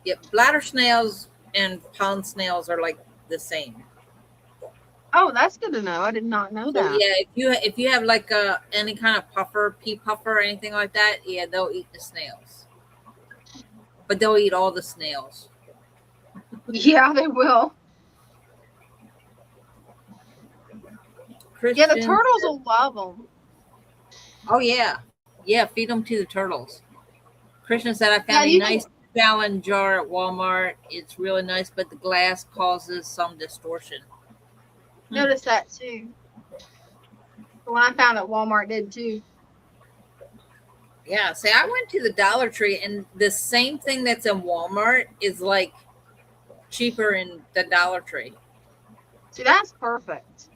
Yeah, bladder snails and pond snails are like the same. Oh, that's good to know. I did not know that. Yeah, if you have like any kind of pea puffer or anything like that, yeah, they'll eat the snails. But they'll eat all the snails. Yeah, they will. Yeah, the turtles will love them. Oh, yeah. Yeah, feed them to the turtles. Christian said, I found a nice gallon jar at Walmart. It's really nice, but the glass causes some distortion. Notice that, too. The one I found at Walmart did, too. Yeah, see, I went to the Dollar Tree, and the same thing that's in Walmart is, like, cheaper in the Dollar Tree. See, that's perfect.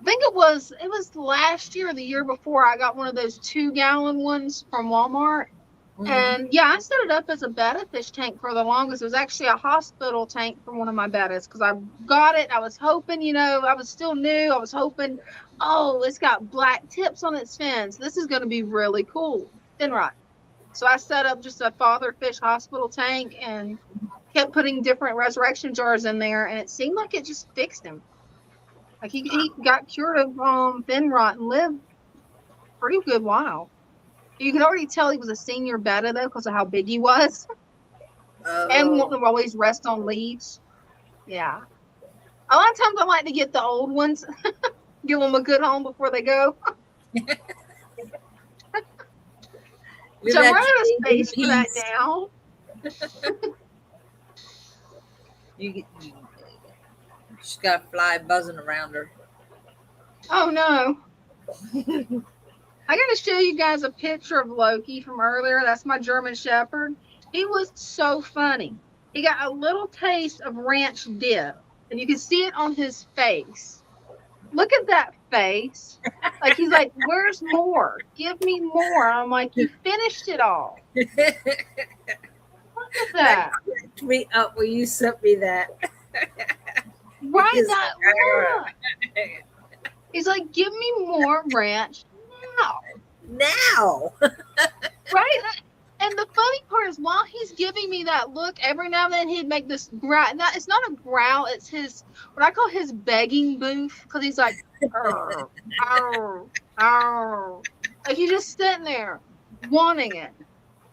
I think it was last year or the year before I got one of those 2-gallon ones from Walmart. Mm-hmm. And yeah, I set it up as a betta fish tank for the longest. It was actually a hospital tank for one of my bettas because I got it. I was hoping, I was still new. I was hoping, it's got black tips on its fins. This is going to be really cool. Fin rot. So I set up just a father fish hospital tank and kept putting different resurrection jars in there. And it seemed like it just fixed him. Like he got cured of fin rot and lived pretty good while. You could already tell he was a senior betta though, because of how big he was, and Oh. won't always rest on leaves. Yeah. A lot of times I like to get the old ones, give them a good home before they go. Which I'm running out of space for that now. You just got a fly buzzing around her. Oh no. I got to show you guys a picture of Loki from earlier. That's my German Shepherd. He was so funny. He got a little taste of ranch dip, and you can see it on his face. Look at that face. Like he's like, where's more? Give me more. I'm like, you finished it all. Look at that. cracked me up when you sent me that. Right, Because- that look. He's like, give me more ranch now. Now. Right? And the funny part is, while he's giving me that look, every now and then he'd make this growl. It's not a growl, it's his, what I call his begging booth. Because he's like, arr, arr, arr. Like he's just sitting there wanting it.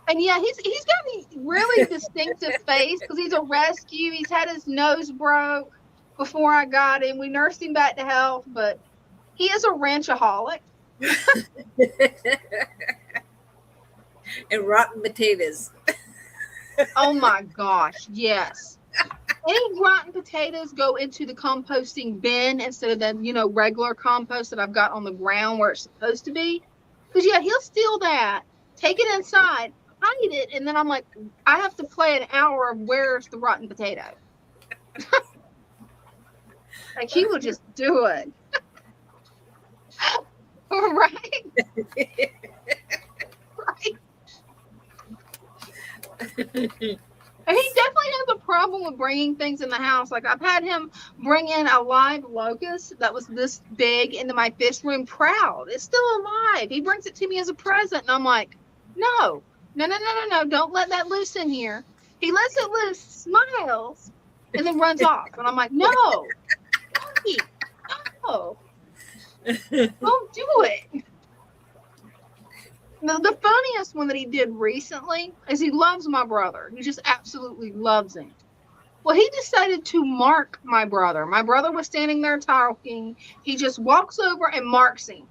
And yeah, he's got a really distinctive face because he's a rescue. He's had his nose broke before I got him. We nursed him back to health, but he is a ranchaholic. And rotten potatoes. Oh my gosh, yes. Any rotten potatoes go into the composting bin instead of the, regular compost that I've got on the ground where it's supposed to be. Because, yeah, he'll steal that, take it inside, hide it, and then I'm like, I have to play an hour of where's the rotten potato. Like, he will just do it. Right? Right. And he definitely has a problem with bringing things in the house. Like I've had him bring in a live locust that was this big into my fish room proud. It's still alive. He brings it to me as a present. And I'm like, no, don't let that loose in here. He lets it loose, smiles, and then runs off. And I'm like, no, Loki, no, don't do it. Now, the funniest one that he did recently is he loves my brother. He just absolutely loves him. Well, he decided to mark my brother. My brother was standing there talking. He just walks over and marks him.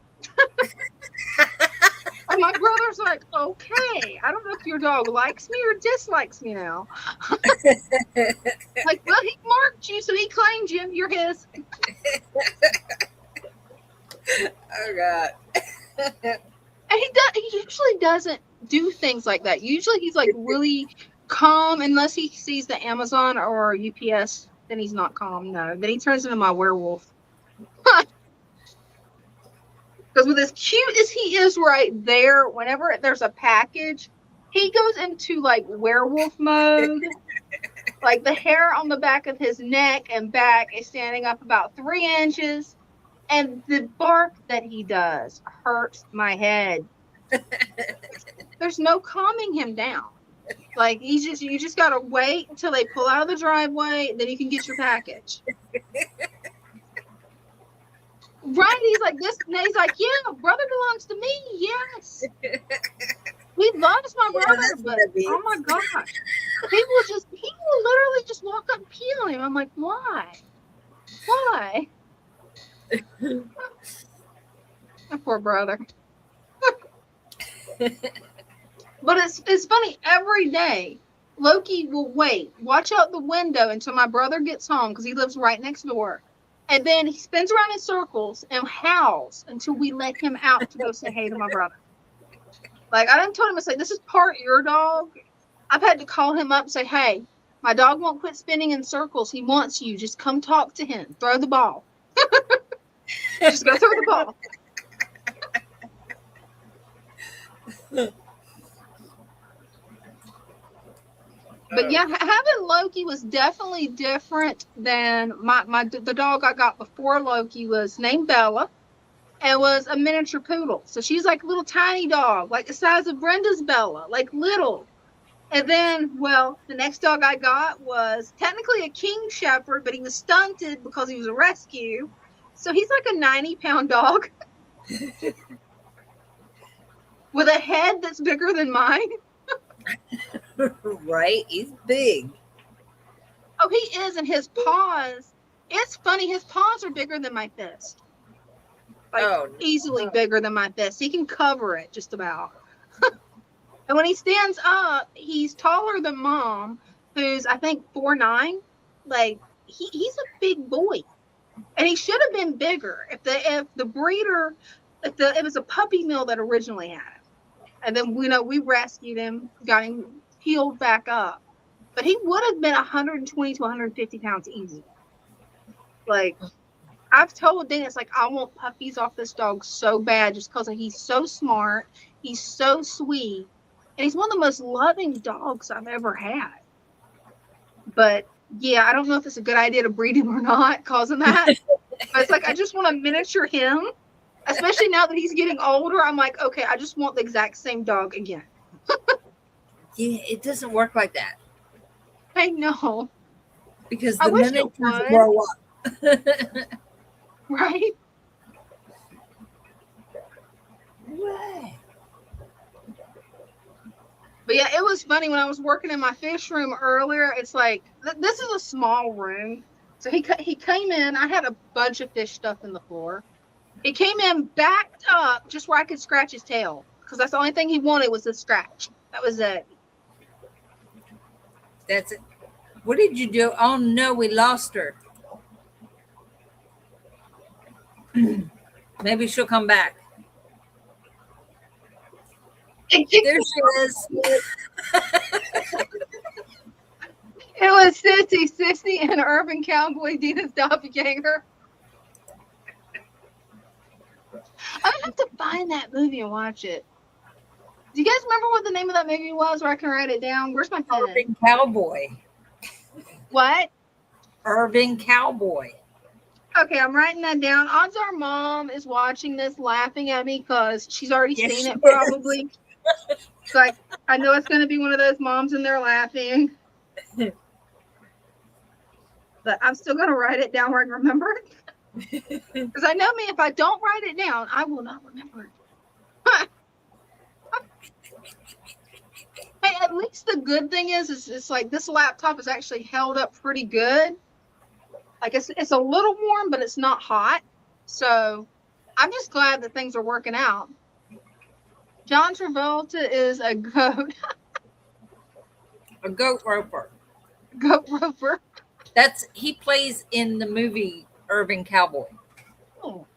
And my brother's like, okay, I don't know if your dog likes me or dislikes me now. Like, well, he marked you, so he claimed you. You're his. Oh, God. And he usually doesn't do things like that. Usually he's like really calm unless he sees the Amazon or UPS. Then he's not calm. No, then he turns into my werewolf. Because with as cute as he is right there, whenever there's a package, he goes into like werewolf mode. Like the hair on the back of his neck and back is standing up about 3 inches. And the bark that he does hurts my head. There's no calming him down. Like you just gotta wait until they pull out of the driveway, then you can get your package. Right? He's like this. He's like, yeah, brother belongs to me. Yes. He loves my brother, but oh my gosh, he will literally just walk up and peel him. I'm like, why? Why? My poor brother. But it's funny, every day Loki will watch out the window until my brother gets home because he lives right next door, and then he spins around in circles and howls until we let him out to go say hey to my brother. Like I done told him, I say, this is part your dog. I've had to call him up and say, hey, my dog won't quit spinning in circles. He wants you. Just come talk to him. Throw the ball. Just go throw the ball. But yeah, having Loki was definitely different than the dog I got before Loki was named Bella and was a miniature poodle. So she's like a little tiny dog, like the size of Brenda's Bella, like little. And then, well, the next dog I got was technically a King Shepherd, but he was stunted because he was a rescue. So he's like a 90-pound dog. with a head that's bigger than mine. Right? He's big. Oh, he is, and his paws. It's funny. His paws are bigger than my fist. Like easily bigger than my fist. He can cover it just about. And when he stands up, he's taller than Mom, who's I think 4'9". Like he's a big boy, and he should have been bigger if the breeder, it was a puppy mill that originally had him, and then we rescued him, got him healed back up, but he would have been 120 to 150 pounds easy. Like I've told Dennis, like I want puppies off this dog so bad, just because he's so smart, he's so sweet. And he's one of the most loving dogs I've ever had. But yeah, I don't know if it's a good idea to breed him or not, causing that. But it's like I just want to miniature him, especially now that he's getting older. I'm like, okay, I just want the exact same dog again. Yeah, it doesn't work like that. I know. Because I the wish it miniatures would. grow up. Right? Right. But yeah, it was funny when I was working in my fish room earlier. It's like this is a small room, so he came in. I had a bunch of fish stuff in the floor. He came in, backed up just where I could scratch his tail, because that's the only thing he wanted was a scratch. That was it. That's it. What did you do? Oh no, we lost her. Maybe she'll come back. There she is. It was Sissy and Urban Cowboy Dina's doppelganger. I'm gonna have to find that movie and watch it. Do you guys remember what the name of that movie was, where I can write it down? Where's my pen? Urban Cowboy. What? Urban Cowboy. Okay, I'm writing that down. Odds are Mom is watching this laughing at me because she's already seen it probably. So I know it's going to be one of those moms in there laughing. But I'm still going to write it down where I can remember it. Because I know me, if I don't write it down, I will not remember it. Hey, at least the good thing is it's like this laptop is actually held up pretty good. Like it's a little warm, but it's not hot. So I'm just glad that things are working out. John Travolta is a goat. A goat roper. Goat roper. He plays in the movie Urban Cowboy. Oh.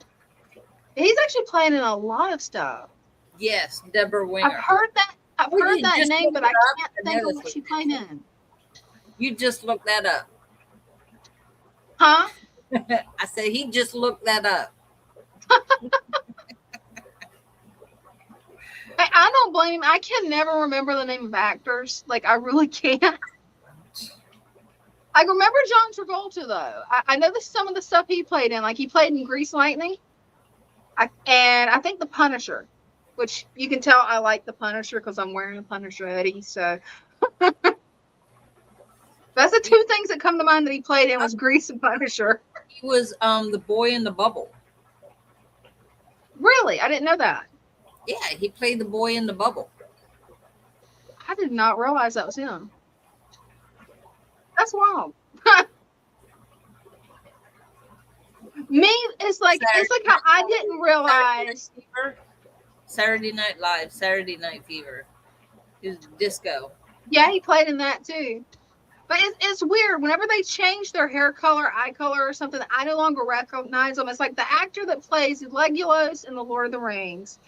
He's actually playing in a lot of stuff. Yes, Deborah Winger. I've heard that name, but I can't think of what she played in. You just looked that up. Huh? I said he just looked that up. I don't blame him. I can never remember the name of actors. Like, I really can't. I remember John Travolta, though. I know some of the stuff he played in. Like, he played in Grease Lightning. And I think The Punisher, which you can tell I like The Punisher because I'm wearing a Punisher hoodie. So that's the two things that come to mind that he played in was Grease and Punisher. He was the boy in the bubble. Really? I didn't know that. Yeah, he played the boy in the bubble. I did not realize that was him. That's wild. Me, it's like how I didn't realize. Saturday Night Live, Saturday Night Fever. It was disco. Yeah, he played in that too. But it's weird. Whenever they change their hair color, eye color, or something, I no longer recognize them. It's like the actor that plays Legolas in The Lord of the Rings.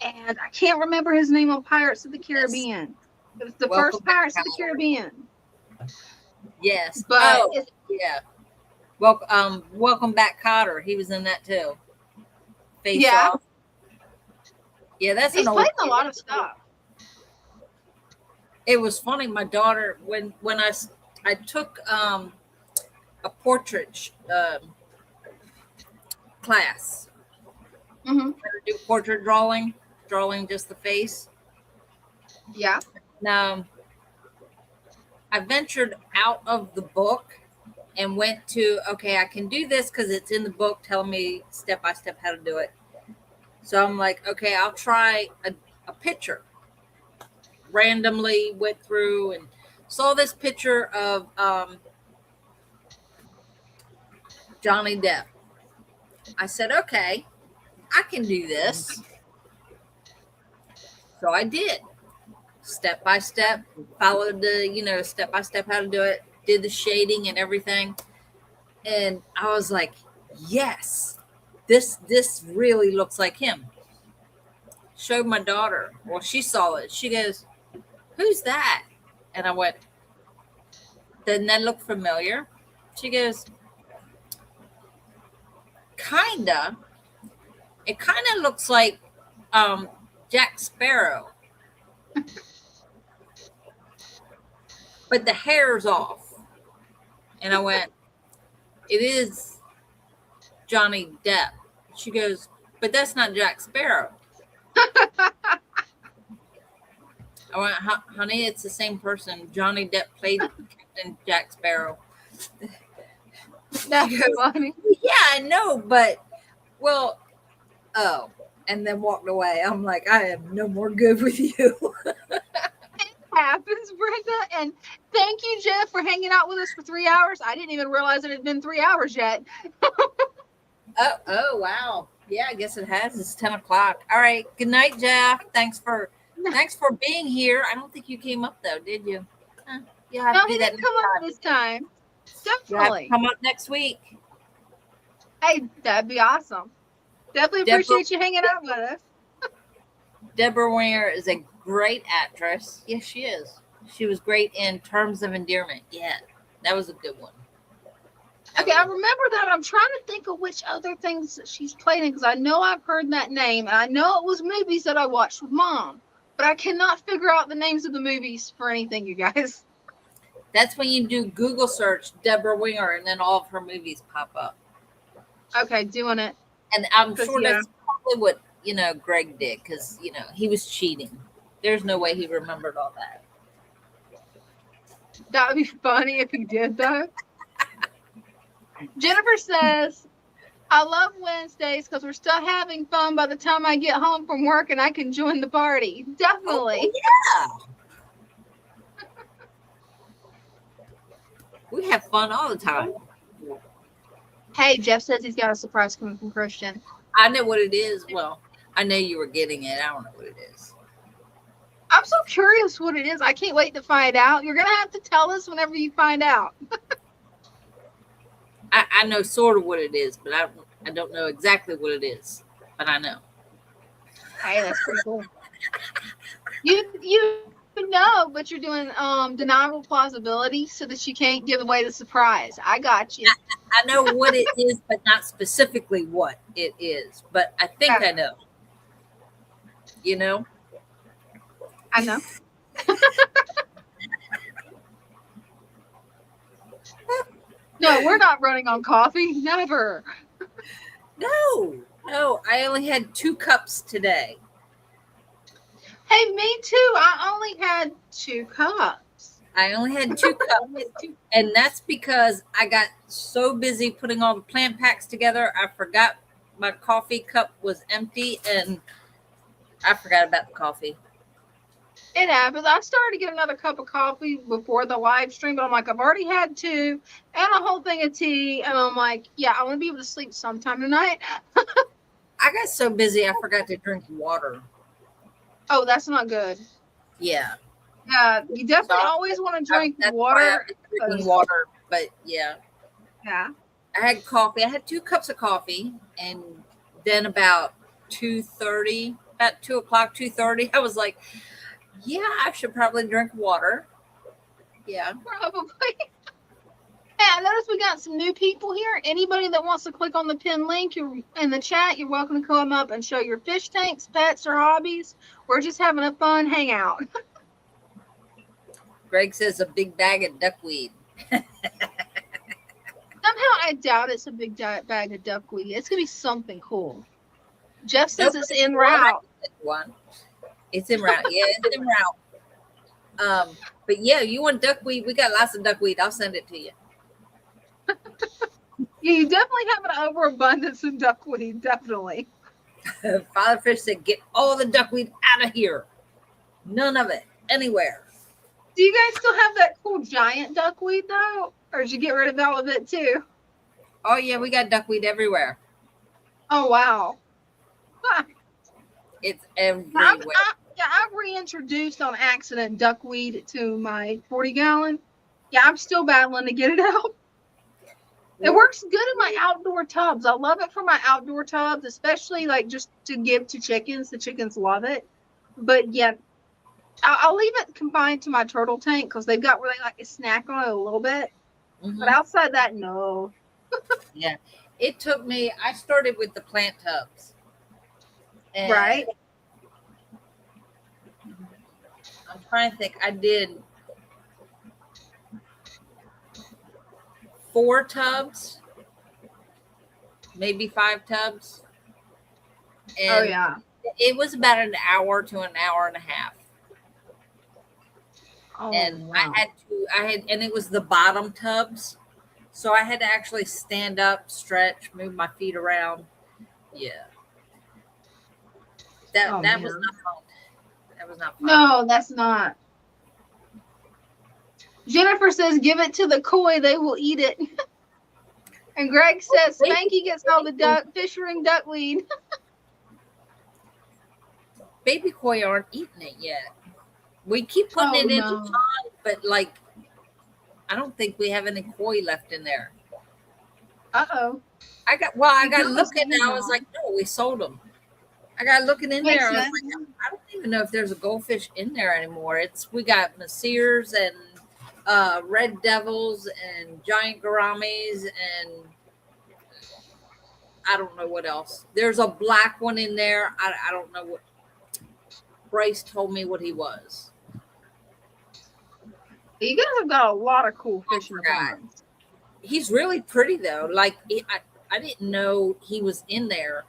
And I can't remember his name on Pirates of the Caribbean. It was the first Pirates of the Caribbean. Yes. But yeah. Welcome back, Cotter. He was in that too. Face Off. Yeah, he's played in a lot of stuff. It was funny. My daughter, when I took a portrait class. Mm-hmm. Do portrait drawing just the face. Yeah. Now, I ventured out of the book and went to, okay, I can do this because it's in the book telling me step by step how to do it. So I'm like, okay, I'll try a picture. Randomly went through and saw this picture of Johnny Depp. I said, okay, I can do this. So I did. Step by step, followed the, step by step how to do it, did the shading and everything. And I was like, yes, this really looks like him. Showed my daughter. Well, she saw it. She goes, who's that? And I went, doesn't that look familiar? She goes, kinda. It kind of looks like Jack Sparrow. But the hair's off. And I went, it is Johnny Depp. She goes, but that's not Jack Sparrow. I went, honey, it's the same person. Johnny Depp played Captain Jack Sparrow. That's funny. Yeah, I know, but, well, oh. And then walked away. I'm like, I am no more good with you. Happens, Brenda. And thank you, Jeff, for hanging out with us for 3 hours. I didn't even realize it had been 3 hours yet. Oh, wow. Yeah, I guess it has. It's 10 o'clock. All right. Good night, Jeff. Thanks for being here. I don't think you came up though, did you? You have No, to do he that didn't come up this time. Definitely. Come up next week. Hey, that'd be awesome. Definitely appreciate you hanging out with us. Deborah Winger is a great actress. Yes, she is. She was great in Terms of Endearment. Yeah, that was a good one. Okay, I remember that. I'm trying to think of which other things that she's played in because I know I've heard that name. And I know it was movies that I watched with Mom, but I cannot figure out the names of the movies for anything, you guys. That's when you do Google search Deborah Winger and then all of her movies pop up. Okay, doing it. And I'm sure that's probably what, Greg did because, he was cheating. There's no way he remembered all that. That would be funny if he did, though. Jennifer says, I love Wednesdays because we're still having fun by the time I get home from work and I can join the party. Definitely. Oh, yeah. We have fun all the time. Hey, Jeff says he's got a surprise coming from Christian. I know what it is. Well, I know you were getting it. I don't know what it is. I'm so curious what it is. I can't wait to find out. You're going to have to tell us whenever you find out. I know sort of what it is, but I don't know exactly what it is. But I know. Hey, that's pretty cool. You know, but you're doing deniable plausibility so that you can't give away the surprise. I got you. I know what it is, but not specifically what it is. But I think I know. I know. No, we're not running on coffee. Never. No. I only had 2 cups today. Hey, me too. I only had 2 cups. I only had 2 cups. And that's because I got so busy putting all the plant packs together. I forgot my coffee cup was empty and I forgot about the coffee. It happens. I started to get another cup of coffee before the live stream, but I'm like, I've already had 2 and a whole thing of tea. And I'm like, yeah, I want to be able to sleep sometime tonight. I got so busy, I forgot to drink water. Oh, that's not good. Yeah. Yeah, you definitely always want to drink water. Drinking water, but yeah. Yeah. I had coffee. I had 2 cups of coffee, and then about 2:30, about 2 o'clock, 2:30, I was like, yeah, I should probably drink water. Yeah. Probably. Hey, I noticed we got some new people here. Anybody that wants to click on the pin link in the chat, you're welcome to come up and show your fish tanks, pets, or hobbies. We're just having a fun hangout. Greg says a big bag of duckweed. Somehow I doubt it's a big bag of duckweed. It's going to be something cool. Jeff says it's en route. It's en route. Yeah, it's en route. But yeah, you want duckweed? We got lots of duckweed. I'll send it to you. Yeah, you definitely have an overabundance of duckweed. Definitely. Father Fish said, get all the duckweed out out of here. None of it anywhere. Do you guys still have that cool giant duckweed though? Or did you get rid of all of it too? Oh yeah, we got duckweed everywhere. Oh wow. Huh. It's everywhere. I've reintroduced on accident duckweed to my 40-gallon. Yeah, I'm still battling to get it out. It works good in my outdoor tubs. I love it for my outdoor tubs, especially like just to give to chickens. The chickens love it. But yeah, I'll leave it confined to my turtle tank because they've got where they like to snack on it a little bit. Mhm. But outside that, no. Yeah. It took me, I started with the plant tubs. And Right. I'm trying to think. I did 4 tubs, maybe 5 tubs. And Oh yeah. it was about an hour to an hour and a half. Oh, And wow. and it was the bottom tubs. So I had to actually stand up, stretch, move my feet around. Yeah. That was man. not fun. That was not fun. No, that's not. Jennifer says, give it to the koi, they will eat it. And Greg says, Spanky gets all the fish ring duckweed. Baby koi aren't eating it yet. We keep putting it in the pond, but like, I don't think we have any koi left in there. Uh-oh. I got looking and I was like, no, we sold them. I got looking in there. I was like, I don't even know if there's a goldfish in there anymore. We got Messiers and red devils and giant gouramis and I don't know what else. There's a black one in there. I don't know what. Bryce told me what he was. You guys have got a lot of cool fish in the pond. He's really pretty though. Like I didn't know he was in there.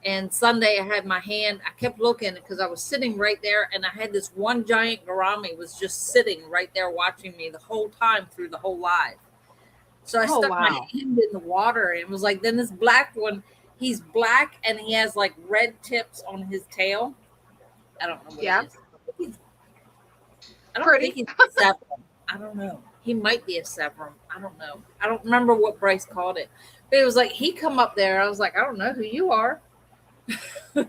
And Sunday I had my hand. I kept looking because I was sitting right there, and I had this one giant gourami was just sitting right there watching me the whole time through the whole live. So I stuck my hand in the water and was like, then this black one, he's black and he has like red tips on his tail. I don't know what he is. I don't think he's a severum. I don't know. He might be a severum. I don't know. I don't remember what Bryce called it. But it was like he come up there. I was like, I don't know who you are. I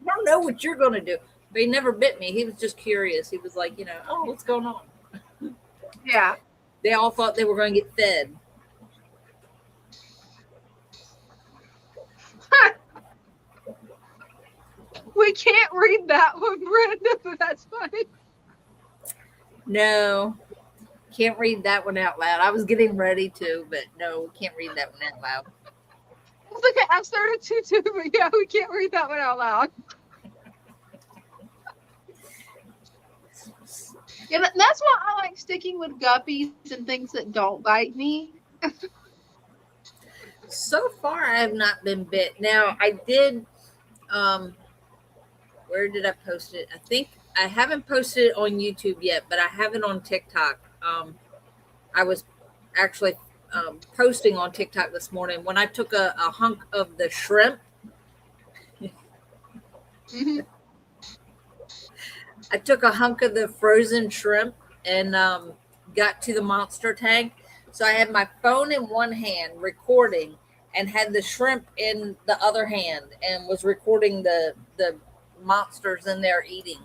don't know what you're gonna do. But he never bit me. He was just curious. He was like, oh, what's going on? Yeah. They all thought they were going to get fed. We can't read that one, Brenda, but that's funny. No, can't read that one out loud. I was getting ready to, but no, we can't read that one out loud. It's okay. I've started to too, but yeah, we can't read that one out loud. Yeah, that's why I like sticking with guppies and things that don't bite me. So far, I have not been bit. Now, I did. Where did I post it? I think I haven't posted it on YouTube yet, but I have it on TikTok. I was actually posting on TikTok this morning when I took a hunk of the shrimp. Mm-hmm. I took a hunk of the frozen shrimp and got to the monster tank. So I had my phone in one hand recording and had the shrimp in the other hand and was recording the monsters in there eating.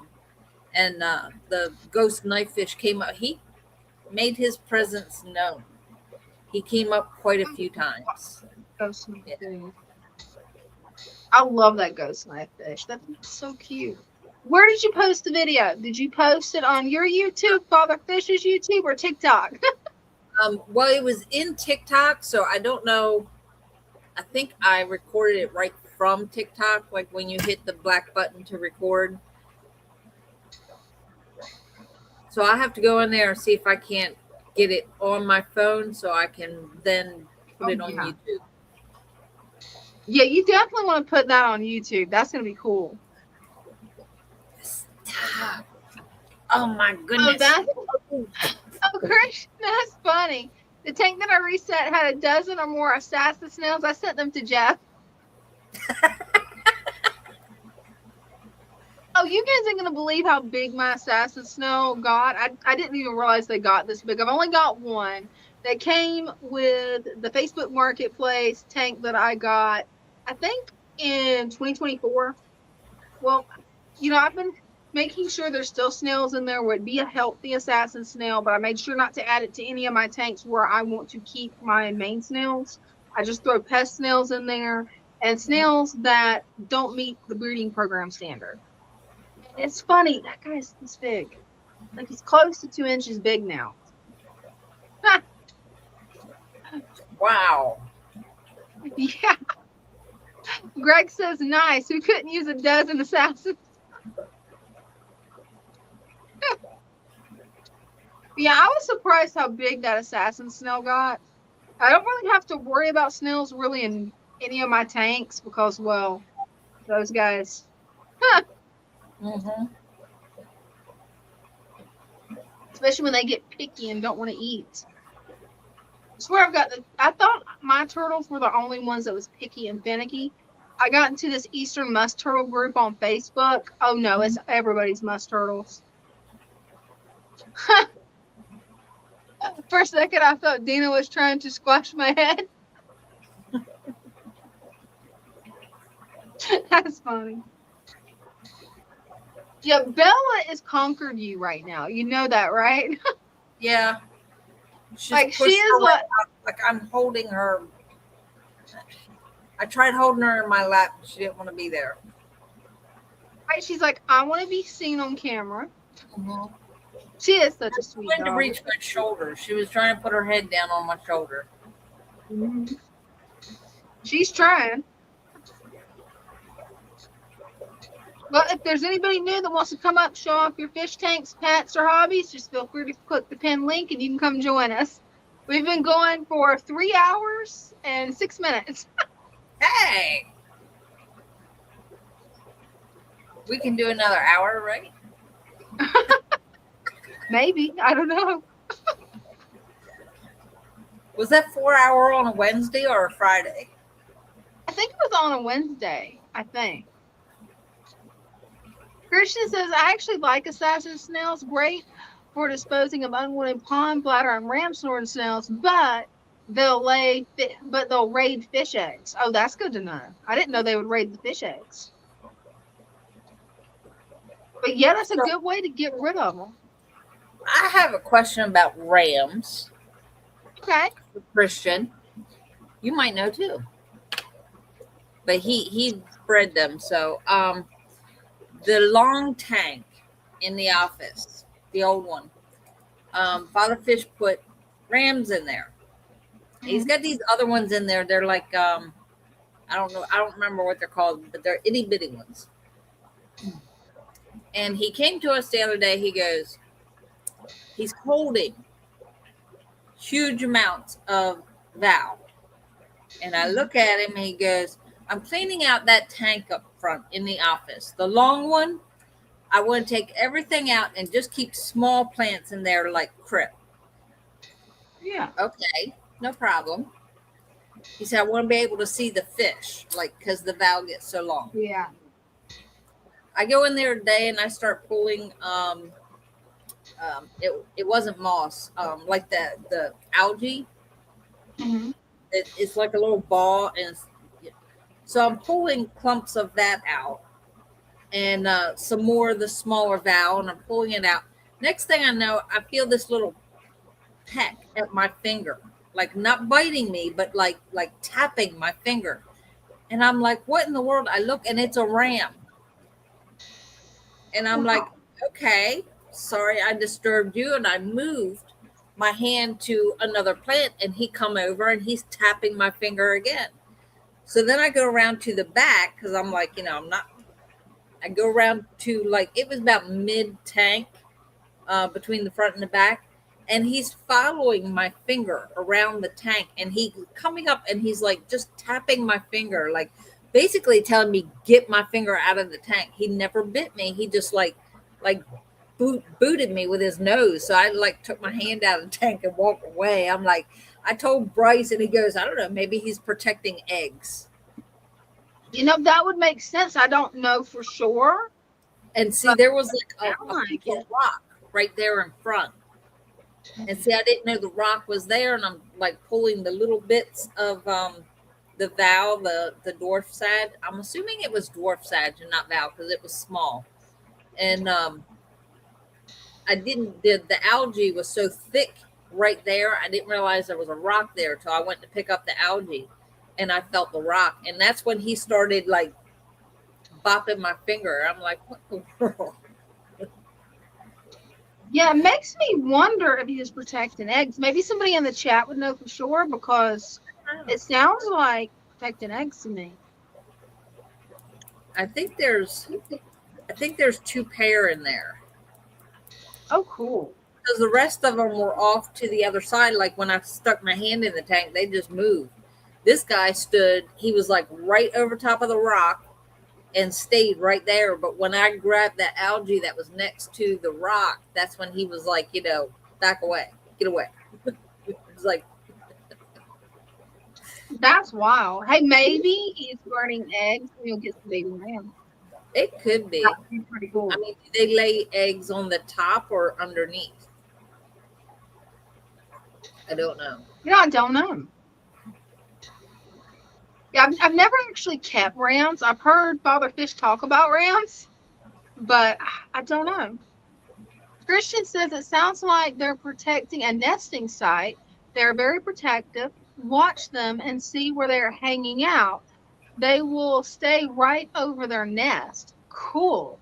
And the ghost knifefish came up. He made his presence known. He came up quite a few times. Ghost knifefish. Yeah. I love that ghost knifefish. That's so cute. Where did you post the video? Did you post it on your YouTube, Father Fish's YouTube, or TikTok? Well, it was in TikTok, so I don't know. I think I recorded it right from TikTok, like when you hit the black button to record. So I have to go in there and see if I can't get it on my phone so I can then put it on YouTube. Yeah, you definitely want to put that on YouTube. That's going to be cool. Stop. Oh my goodness. Oh, Christian, that's funny. The tank that I reset had a dozen or more assassin snails. I sent them to Jeff. Oh, you guys ain't gonna believe how big my assassin snail got. I didn't even realize they got this big. I've only got one. That came with the Facebook Marketplace tank that I got, I think in 2024. Well, I've been making sure there's still snails in there where it'd be a healthy assassin snail, but I made sure not to add it to any of my tanks where I want to keep my main snails. I just throw pest snails in there and snails that don't meet the breeding program standard. And it's funny, that guy's this big. Like he's close to 2 inches big now. Wow. Yeah. Greg says nice. We couldn't use a dozen assassins. Yeah, I was surprised how big that assassin snail got. I don't really have to worry about snails really in any of my tanks because, well, those guys. Mm-hmm. Especially when they get picky and don't want to eat. I swear I thought my turtles were the only ones that was picky and finicky. I got into this Eastern musk turtle group on Facebook. Oh no, it's everybody's musk turtles. For a second, I thought Dina was trying to squash my head. That's funny. Yeah, Bella is conquered you right now. You know that, right? Yeah. She's like she is like I'm holding her. I tried holding her in my lap, but she didn't want to be there. Right? She's like, I want to be seen on camera. Mm-hmm. She is such a sweet dog. To reach my shoulder. She was trying to put her head down on my shoulder. Mm-hmm. She's trying. Well, if there's anybody new that wants to come up, show off your fish tanks, pets, or hobbies, just feel free to click the pinned link and you can come join us. We've been going for 3 hours and 6 minutes. Hey! We can do another hour, right? Maybe. I don't know. Was that 4 hour on a Wednesday or a Friday? I think it was on a Wednesday, I think. Christian says, I actually like assassin snails. Great for disposing of unwanted pond bladder and ramshorn snails, but they'll raid fish eggs. Oh, that's good to know. I didn't know they would raid the fish eggs. But yeah, that's a good way to get rid of them. I have a question about rams. Okay. Christian, you might know too. But he bred them. So the long tank in the office, the old one, Father Fish put rams in there. Mm-hmm. He's got these other ones in there. They're like I don't know, I don't remember what they're called, but they're itty bitty ones. And he came to us the other day. He goes, he's holding huge amounts of Val. And I look at him and he goes, I'm cleaning out that tank up front in the office. The long one, I want to take everything out and just keep small plants in there like crip. Yeah. Okay, no problem. He said, I want to be able to see the fish, like, because the Val gets so long. Yeah. I go in there today and I start pulling, it wasn't moss, like the algae. Mm-hmm. It's like a little ball, and so I'm pulling clumps of that out, and some more of the smaller Val, and I'm pulling it out. Next thing I know, I feel this little peck at my finger, like not biting me, but like tapping my finger, and I'm like, what in the world? I look, and it's a ram. And I'm like, okay, sorry I disturbed you. And I moved my hand to another plant and he come over and he's tapping my finger again. So then I go around to the back because I'm like, I go around to like, it was about mid-tank between the front and the back. And he's following my finger around the tank and he's coming up and he's like just tapping my finger, like basically telling me, get my finger out of the tank. He never bit me. He just like booted me with his nose. So I like took my hand out of the tank and walked away. I'm like, I told Bryce and he goes, I don't know, maybe he's protecting eggs. That would make sense. I don't know for sure. And see, there was like I a like piece of it. rock right there in front. And see, I didn't know the rock was there, and I'm like pulling the little bits of the valve, the dwarf side. I'm assuming it was dwarf side and not valve because it was small. And I didn't the algae was so thick right there. I didn't realize there was a rock there till I went to pick up the algae, and I felt the rock, and that's when he started like bopping my finger. I'm like, what the world? Yeah, it makes me wonder if he was protecting eggs. Maybe somebody in the chat would know for sure because it sounds like protecting eggs to me. I think there's two pair in there. Oh, cool. Because the rest of them were off to the other side. Like when I stuck my hand in the tank, they just moved. This guy stood, he was like right over top of the rock and stayed right there. But when I grabbed that algae that was next to the rock, that's when he was like, back away, get away. It was like, that's wild. Hey, maybe he's burning eggs and he'll get some baby lamb. it could be. That'd be pretty cool. I mean, do they lay eggs on the top or underneath? I don't know. I don't know. Yeah, I've never actually kept rams. I've heard Father Fish talk about rams, but I don't know. Christian says it sounds like they're protecting a nesting site. They're very protective. Watch them and see where they're hanging out. They will stay right over their nest. Cool.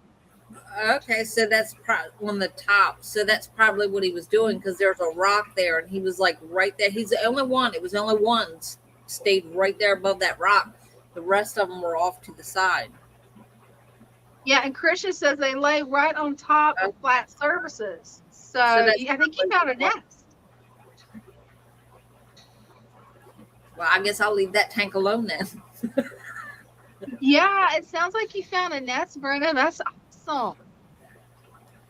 Okay, so that's on the top. So that's probably what he was doing because there's a rock there, and he was like right there. He's the only one. It was the only one stayed right there above that rock. The rest of them were off to the side. Yeah, and Christian says they lay right on top of flat surfaces. So I think he found a nest. Well, I guess I'll leave that tank alone then. Yeah, it sounds like you found a nest, Brenda. That's awesome.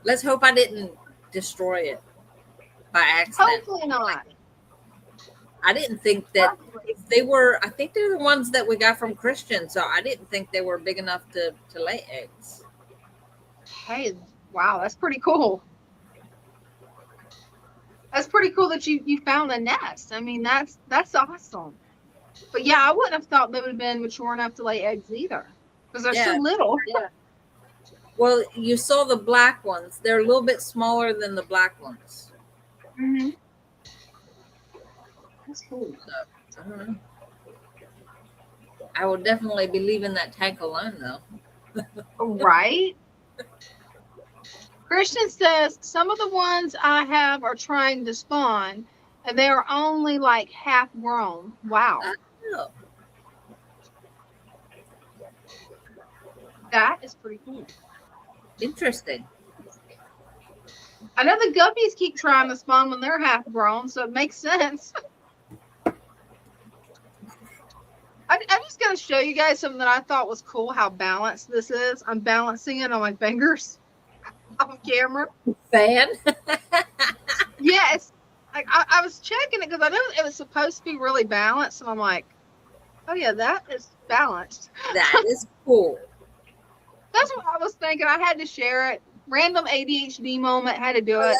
Let's hope I didn't destroy it by accident. Hopefully not. I didn't think that they were. I think they're the ones that we got from Christian, so I didn't think they were big enough to lay eggs. Hey, wow, that's pretty cool. That's pretty cool that you found a nest. I mean, that's awesome. But yeah, I wouldn't have thought they would have been mature enough to lay eggs either, because they're so little. Yeah. Well, you saw the black ones. They're a little bit smaller than the black ones. Mm-hmm. That's cool. So, I will definitely be leaving that tank alone, though. Right? Christian says some of the ones I have are trying to spawn, and they are only like half grown. Wow. Oh. That is pretty cool. Interesting. I know the guppies keep trying to spawn when they're half grown, so it makes sense. I'm just going to show you guys something that I thought was cool, how balanced this is. I'm balancing it on my fingers on camera. Fan? Yes. Like, I was checking it because I knew it was supposed to be really balanced, and I'm like, oh yeah, that is balanced. That is cool. That's what I was thinking. I had to share it. Random ADHD moment, had to do it.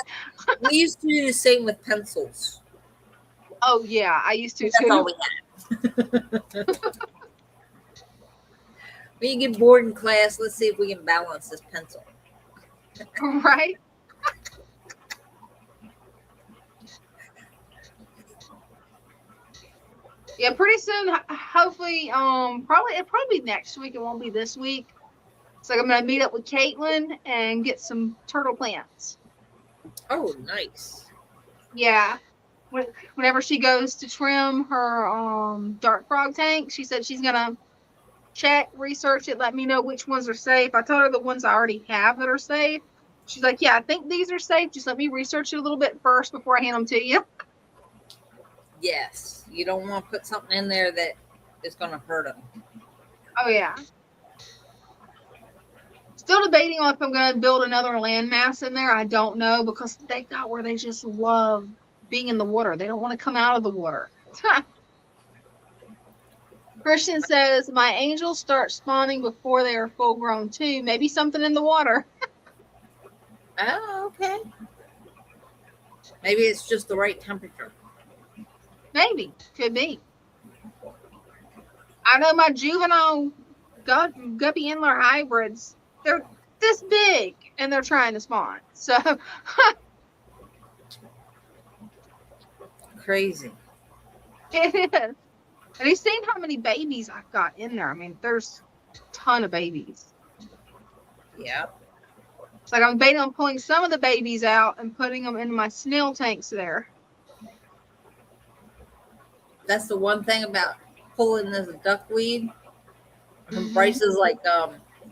We used to do the same with pencils. Oh yeah, I used to That's too. all we had. When you get bored in class, let's see if we can balance this pencil. Right? Yeah, pretty soon, hopefully, it'll probably be next week. It won't be this week. So I'm gonna meet up with Caitlin and get some turtle plants. Oh, nice. Yeah. Whenever she goes to trim her dark frog tank, she said she's gonna check, research it, let me know which ones are safe. I told her the ones I already have that are safe. She's like, yeah, I think these are safe. Just let me research it a little bit first before I hand them to you. Yes. You don't want to put something in there that is going to hurt them. Oh, yeah. Still debating on if I'm going to build another landmass in there. I don't know, because they got where they just love being in the water. They don't want to come out of the water. Christian says, my angels start spawning before they are full grown too. Maybe something in the water. Oh, okay. Maybe it's just the right temperature. Maybe. Could be. I know my juvenile guppy Endler hybrids, they're this big and they're trying to spawn. So Crazy. it is. And you've seen how many babies I've got in there. I mean, there's a ton of babies. Yeah. It's like I'm debating on pulling some of the babies out and putting them in my snail tanks there. That's the one thing about pulling this duckweed. Bryce is like,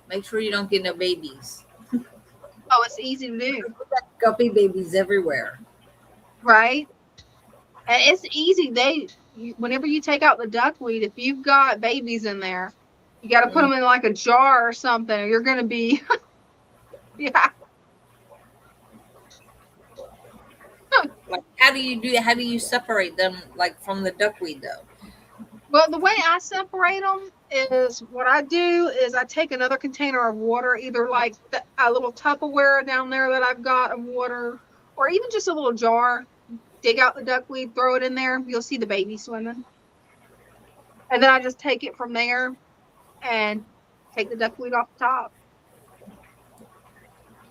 make sure you don't get no babies. Oh, it's easy to do. Guppy babies everywhere. Right? And it's easy. Whenever you take out the duckweed, if you've got babies in there, you got to put them in like a jar or something, or you're going to be, yeah. Like, how do you do that? How do you separate them, like, from the duckweed, though? Well, the way I separate them is what I do is I take another container of water, either like a little Tupperware down there that I've got of water, or even just a little jar. Dig out the duckweed, throw it in there. You'll see the baby swimming. And then I just take it from there and take the duckweed off the top.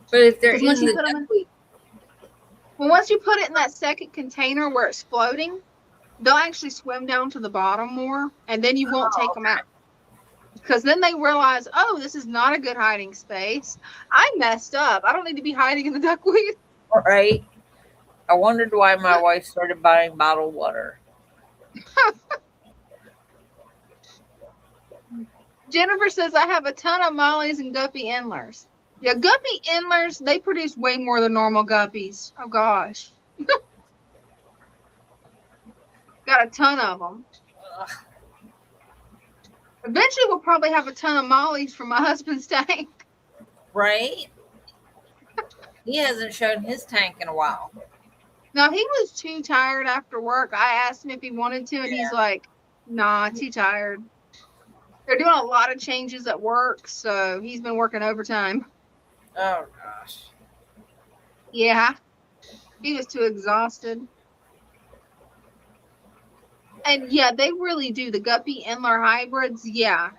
But if they're in once you the put them duckweed, well, once you put it in that second container where it's floating, they'll actually swim down to the bottom more, and then you won't take them out. Because then they realize, oh, this is not a good hiding space. I messed up. I don't need to be hiding in the duckweed. right? I wondered why my wife started buying bottled water. Jennifer says, I have a ton of mollies and guppy endlers. Yeah, guppy endlers, they produce way more than normal guppies. Oh, gosh. Got a ton of them. Ugh. Eventually, we'll probably have a ton of mollies from my husband's tank. Right? He hasn't shown his tank in a while. No, he was too tired after work. I asked him if he wanted to, and he's like, nah, too tired. They're doing a lot of changes at work, so he's been working overtime. Oh, gosh. Yeah, he was too exhausted. And yeah, they really do. The guppy Endler hybrids, yeah.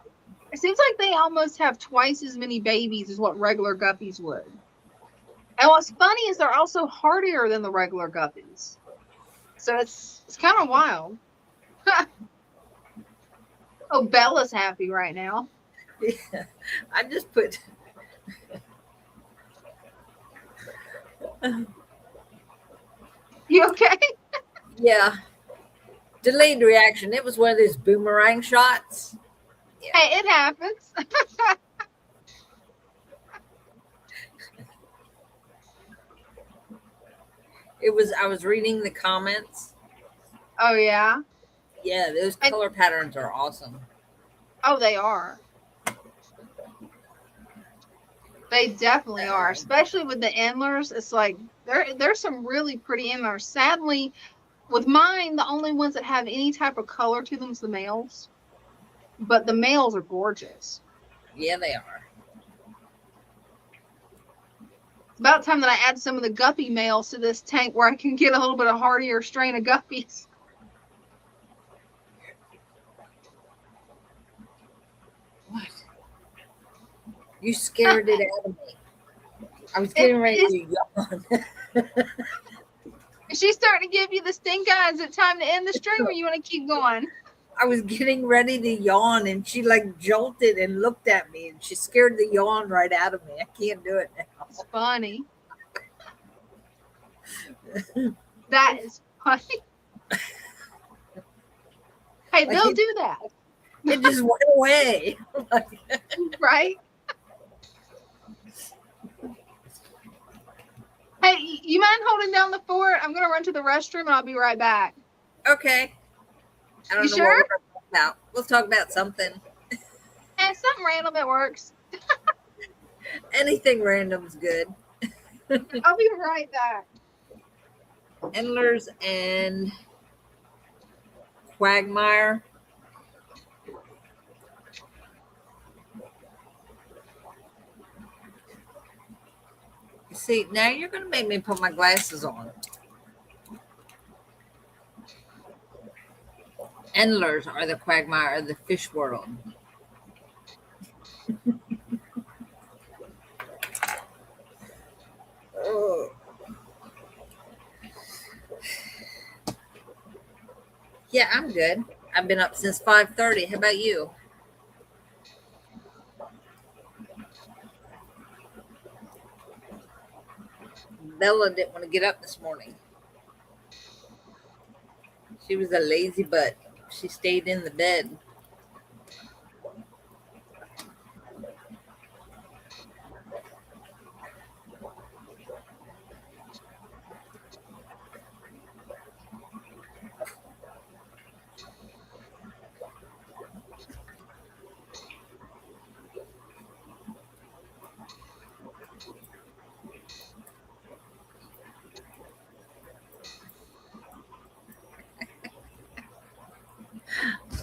It seems like they almost have twice as many babies as what regular guppies would. And what's funny is they're also hardier than the regular guppies. So it's kind of wild. Oh, Bella's happy right now. Yeah, I just put... You okay? Yeah. Delayed reaction. It was one of those boomerang shots. Yeah. Hey, it happens. I was reading the comments. Oh, yeah? Yeah, those color patterns are awesome. Oh, they are. They definitely are, especially with the endlers. It's like there's some really pretty endlers. Sadly, with mine, the only ones that have any type of color to them is the males. But the males are gorgeous. Yeah, they are. It's about time that I add some of the guppy males to this tank where I can get a little bit of hardier strain of guppies. What? You scared it out of me. I was getting ready to yawn. Is she starting to give you the stink eye? Is it time to end the stream or you want to keep going? I was getting ready to yawn and she like jolted and looked at me and she scared the yawn right out of me. I can't do it now. It's funny. That is funny. Hey, Like they'll do that. It just went away. Right? Hey, you mind holding down the fort? I'm going to run to the restroom and I'll be right back. Okay. I don't know sure? what we're talking about. We'll talk about something. And something random that works. Anything random's good. I'll be right back. Endlers and Quagmire. See, now you're going to make me put my glasses on. Endlers are the quagmire of the fish world. Oh. Yeah, I'm good. I've been up since 5:30. How about you? Bella didn't want to get up this morning. She was a lazy butt. She stayed in the bed.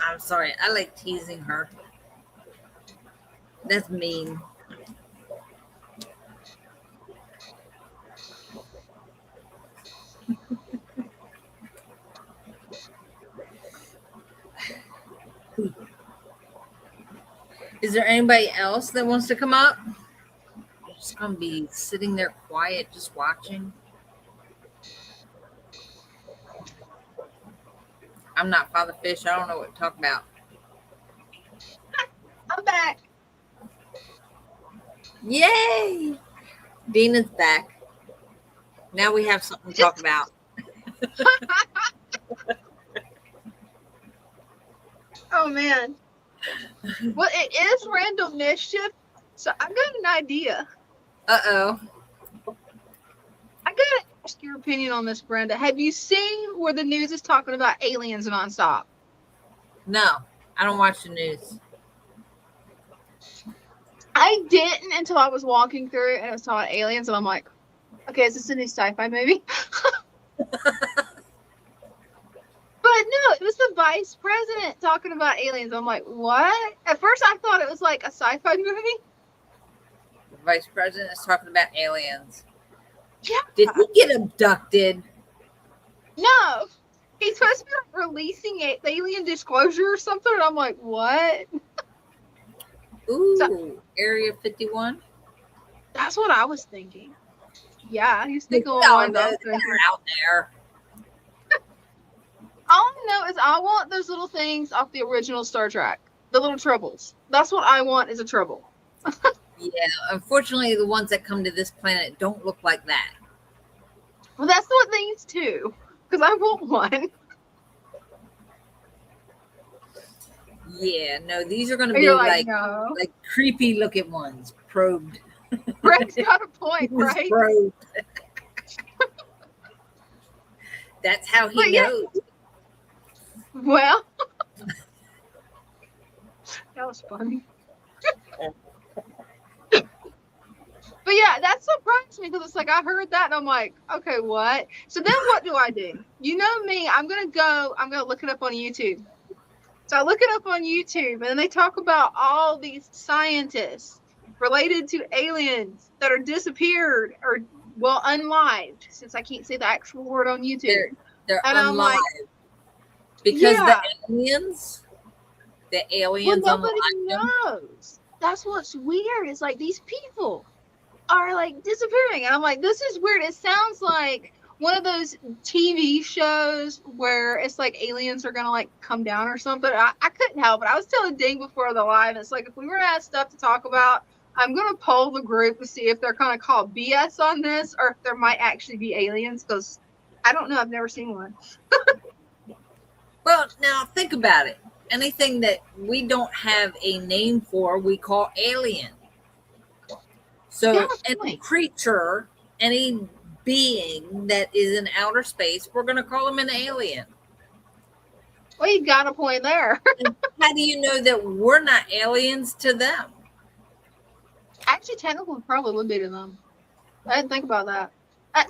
I'm sorry. I like teasing her. That's mean. Is there anybody else that wants to come up? I'm just going to be sitting there quiet, just watching. I'm not Father Fish. I don't know what to talk about. I'm back. Yay! Dina's back. Now we have something to talk about. Oh man. Well, it is random mischief, so I got an idea. Uh-oh. I gotta ask your opinion on this, Brenda. Have you seen where the news is talking about aliens nonstop? No, I don't watch the news. I didn't until I was walking through and it was talking about aliens, and I'm like, okay, is this a new sci-fi movie? But no, it was the vice president talking about aliens. I'm like, what? At first I thought it was like a sci-fi movie. The vice president is talking about aliens. Yeah. Did he get abducted? No. He's supposed to be like releasing alien disclosure or something. And I'm like, what? Ooh, Area 51. That's what I was thinking. Yeah, he's thinking We along all lines know I was that thinking. they're out there. All I know is I want those little things off the original Star Trek. The little tribbles. That's what I want, is a tribble. Yeah, unfortunately, the ones that come to this planet don't look like that. Well, that's what these too. Because I want one. Yeah, no, these are going to And be you're like no. creepy looking ones, probed. Brett's got a point, Who's right? probed. That's how he But yeah. knows. Well, that was funny. But yeah, that surprised me because it's like I heard that and I'm like, okay, what? So then what do I do? You know me, I'm gonna look it up on YouTube. So I look it up on YouTube and then they talk about all these scientists related to aliens that are disappeared or unlived, since I can't say the actual word on YouTube. They're and unlive. I'm like, Because yeah. the aliens Well, nobody unlive them. knows. That's what's weird. It's like these people are like disappearing. And I'm like, this is weird. It sounds like one of those TV shows where it's like aliens are gonna like come down or something. I couldn't help it. I was telling Ding before the live, it's like if we were to have stuff to talk about, I'm gonna poll the group to see if they're gonna call BS on this or if there might actually be aliens, because I don't know. I've never seen one. Well, now think about it. Anything that we don't have a name for, we call alien. So Yeah, any point. creature, any being that is in outer space, we're going to call them an alien. Well, you got a point there. How do you know that we're not aliens to them? Actually, technically, probably would be to them. I didn't think about that.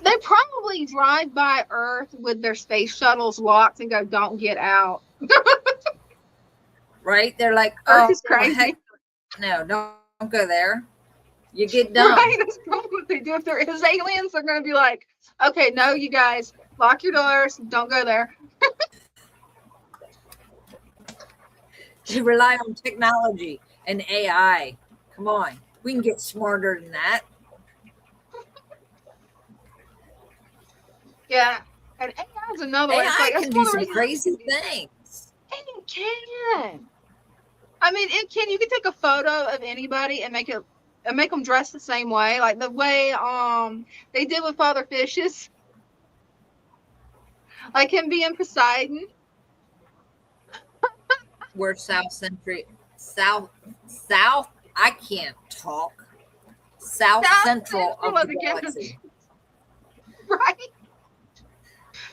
They probably drive by Earth with their space shuttles locked and go, "Don't get out." Right? They're like, Earth oh, is crazy. heck, no, don't go there. You get done. Right? That's probably what they do. If there is aliens, they're going to be like, okay, no, you guys, lock your doors. Don't go there. You rely on technology and AI. Come on. We can get smarter than that. Yeah. And AI is another one. It's AI like, can that's do one of the some reasons. crazy things. And it can. I mean, it can. You can take a photo of anybody and make them dress the same way, like the way they did with Father Fishes, like him being Poseidon. We're South, I can't talk. South Central of the galaxy. Right?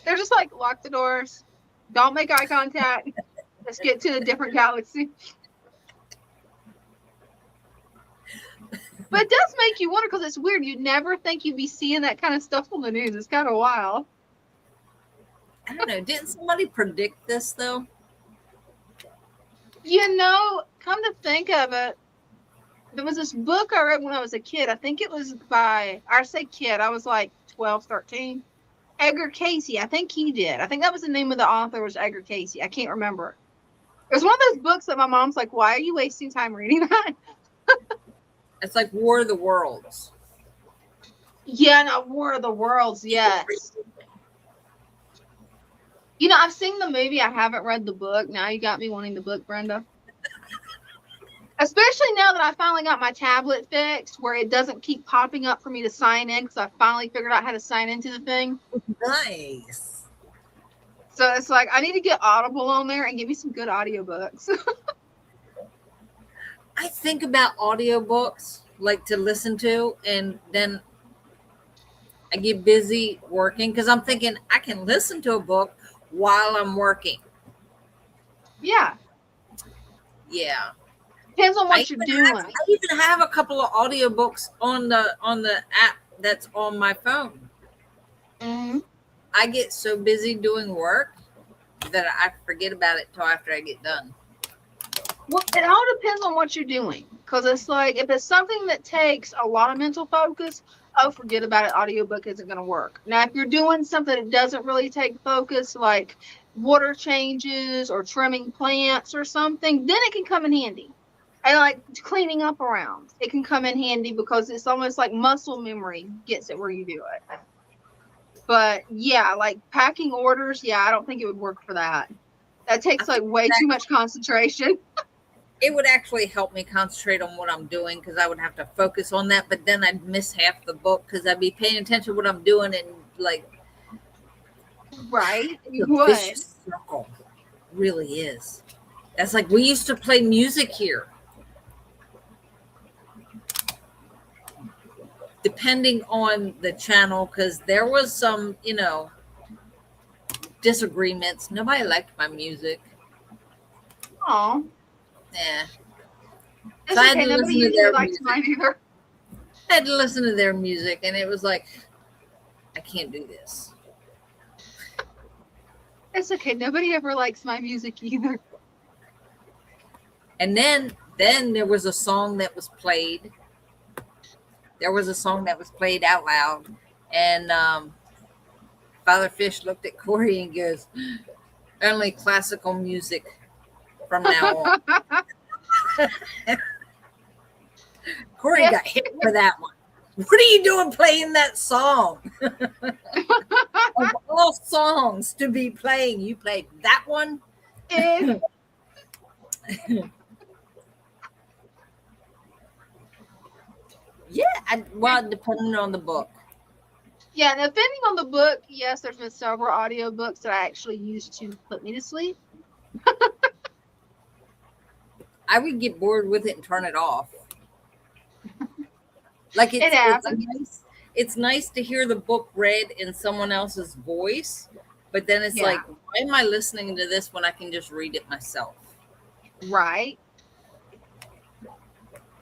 They're just like, lock the doors. Don't make eye contact. Let's get to a different galaxy. But it does make you wonder, because it's weird. You'd never think you'd be seeing that kind of stuff on the news. It's kind of wild. I don't know. Didn't somebody predict this, though? You know, come to think of it, there was this book I read when I was a kid. I think it was by, I say kid, I was like 12, 13. Edgar Casey. I think he did. I think that was the name of the author, was Edgar Casey. I can't remember. It was one of those books that my mom's like, why are you wasting time reading that? It's like War of the Worlds. Yeah, no, War of the Worlds, yes. You know, I've seen the movie. I haven't read the book. Now you got me wanting the book, Brenda. Especially now that I finally got my tablet fixed, where it doesn't keep popping up for me to sign in, because I finally figured out how to sign into the thing. Nice. So it's like, I need to get Audible on there and give me some good audiobooks. I think about audiobooks, like to listen to, and then I get busy working because I'm thinking I can listen to a book while I'm working. Yeah. Yeah. Depends on what you're doing. I even have a couple of audiobooks on the app that's on my phone. Mm-hmm. I get so busy doing work that I forget about it till after I get done. Well, it all depends on what you're doing. Because it's like, if it's something that takes a lot of mental focus, oh, forget about it. Audiobook isn't going to work. Now, if you're doing something that doesn't really take focus, like water changes or trimming plants or something, then it can come in handy. And like cleaning up around, it can come in handy because it's almost like muscle memory gets it where you do it. But yeah, like packing orders, yeah, I don't think it would work for that. That takes like way too much concentration. It would actually help me concentrate on what I'm doing because I would have to focus on that, but then I'd miss half the book because I'd be paying attention to what I'm doing and like. Right, you the would. vicious circle really is. That's like we used to play music here. Depending on the channel, because there was some, disagreements. Nobody liked my music. Oh. Yeah. It's So I had okay, to nobody listen to usually their likes music. mine either. I had to listen to their music, and it was like, I can't do this. It's okay, nobody ever likes my music either. And then there was a song that was played. There was a song that was played out loud, and Father Fish looked at Corey and goes, "Only classical music from now on." Corey got hit for that one. What are you doing playing that song? Of all songs to be playing, you played that one? Yeah, well, depending on the book. Yeah, depending on the book, yes, there's been several audiobooks that I actually used to put me to sleep. I would get bored with it and turn it off. Like it's nice to hear the book read in someone else's voice, but then it's like, why am I listening to this when I can just read it myself? Right.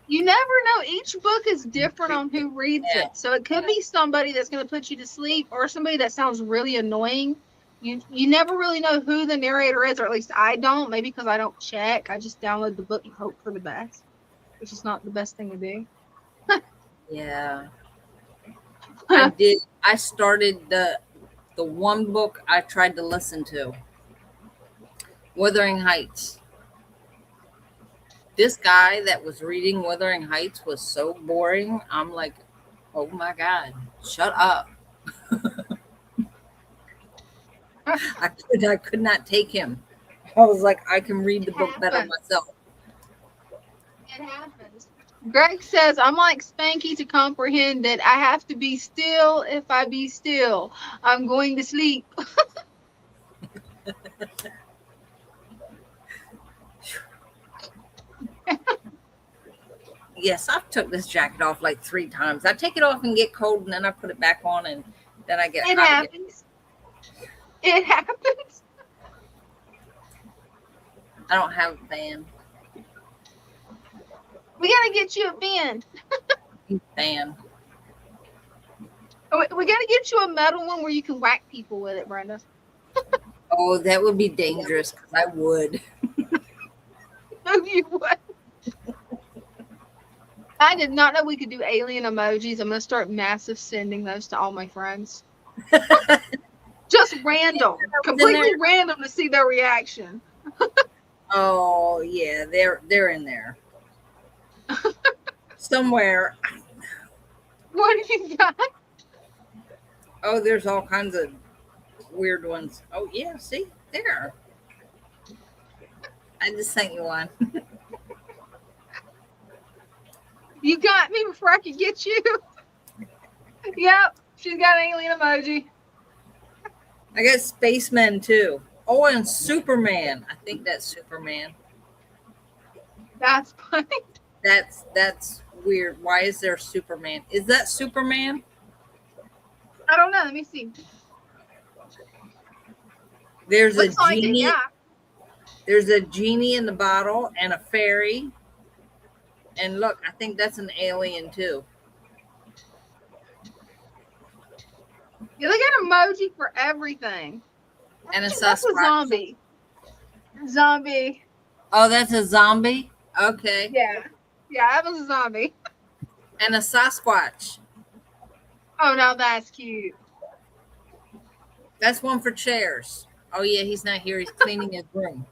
You never know. Each book is different on who reads it. So it could be somebody that's going to put you to sleep or somebody that sounds really annoying. You never really know who the narrator is, or at least I don't. Maybe because I don't check. I just download the book and hope for the best, which is not the best thing to do. Yeah. I did. I started the one book I tried to listen to, Wuthering Heights. This guy that was reading Wuthering Heights was so boring. I'm like, oh my God, shut up. I could not take him. I was like, I can read the book better myself. It happens. Greg says, I'm like Spanky to comprehend that I have to be still. If I be still, I'm going to sleep. Yes, I've took this jacket off like 3 times. I take it off and get cold, and then I put it back on, and then I get It hot happens. It happens. I don't have a fan. We gotta get you a fan. Fan. We gotta get you a metal one where you can whack people with it, Brenda. Oh, that would be dangerous because I would. No, you would. I did not know we could do alien emojis. I'm gonna start massive sending those to all my friends. Just random, completely random to see their reaction. Oh yeah, they're in there somewhere. What do you got? Oh, there's all kinds of weird ones. Oh yeah, see there. I just sent you one. You got me before I could get you. Yep, she's got an alien emoji. I got spacemen too. Oh, and Superman. I think that's Superman. That's funny. That's weird. Why is there Superman? Is that Superman? I don't know. Let me see. There's Looks a like it, genie. yeah. There's a genie in the bottle and a fairy. And look, I think that's an alien too. Yeah, they got emoji for everything. And a That's a zombie. Zombie. Oh, that's a zombie? Okay. Yeah. Yeah, that was a zombie. And a Sasquatch. Oh, now that's cute. That's one for chairs. Oh yeah, he's not here. He's cleaning his room.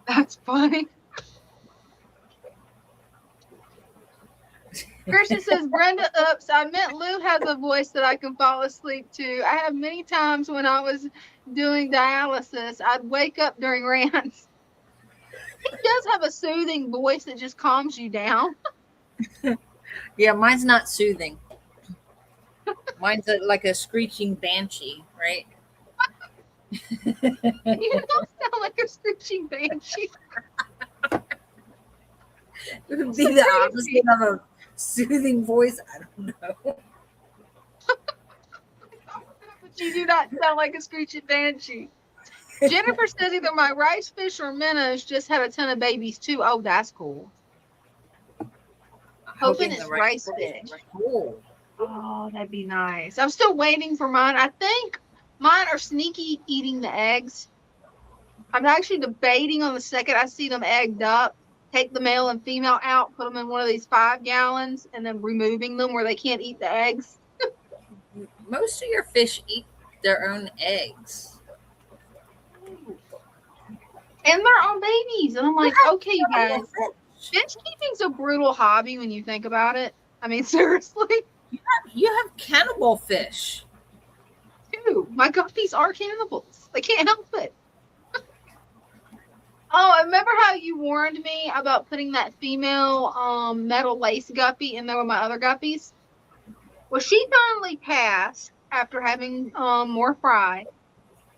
That's funny. Christian says, Brenda, oops, I meant Lou has a voice that I can fall asleep to. I have many times when I was doing dialysis, I'd wake up during rants. He does have a soothing voice that just calms you down. Yeah, mine's not soothing. Mine's like a screeching banshee, right? You don't sound like a screeching banshee. It would be the opposite of a soothing voice. I don't know. But you do not sound like a screeching banshee. Jennifer says either my rice fish or minnows just had a ton of babies too. Oh, that's cool. Hoping it's rice fish. Cool. Oh, that'd be nice. I'm still waiting for mine. I think mine are sneaky eating the eggs. I'm actually debating on the second I see them egged up, take the male and female out, put them in one of these 5 gallons, and then removing them where they can't eat the eggs. Most of your fish eat their own eggs. And they're all babies. And I'm like, okay, you guys, fish keeping's a brutal hobby when you think about it. I mean, seriously. You have cannibal fish. Too. My guppies are cannibals. They can't help it. Oh, remember how you warned me about putting that female metal lace guppy in there with my other guppies? Well, she finally passed after having more fry.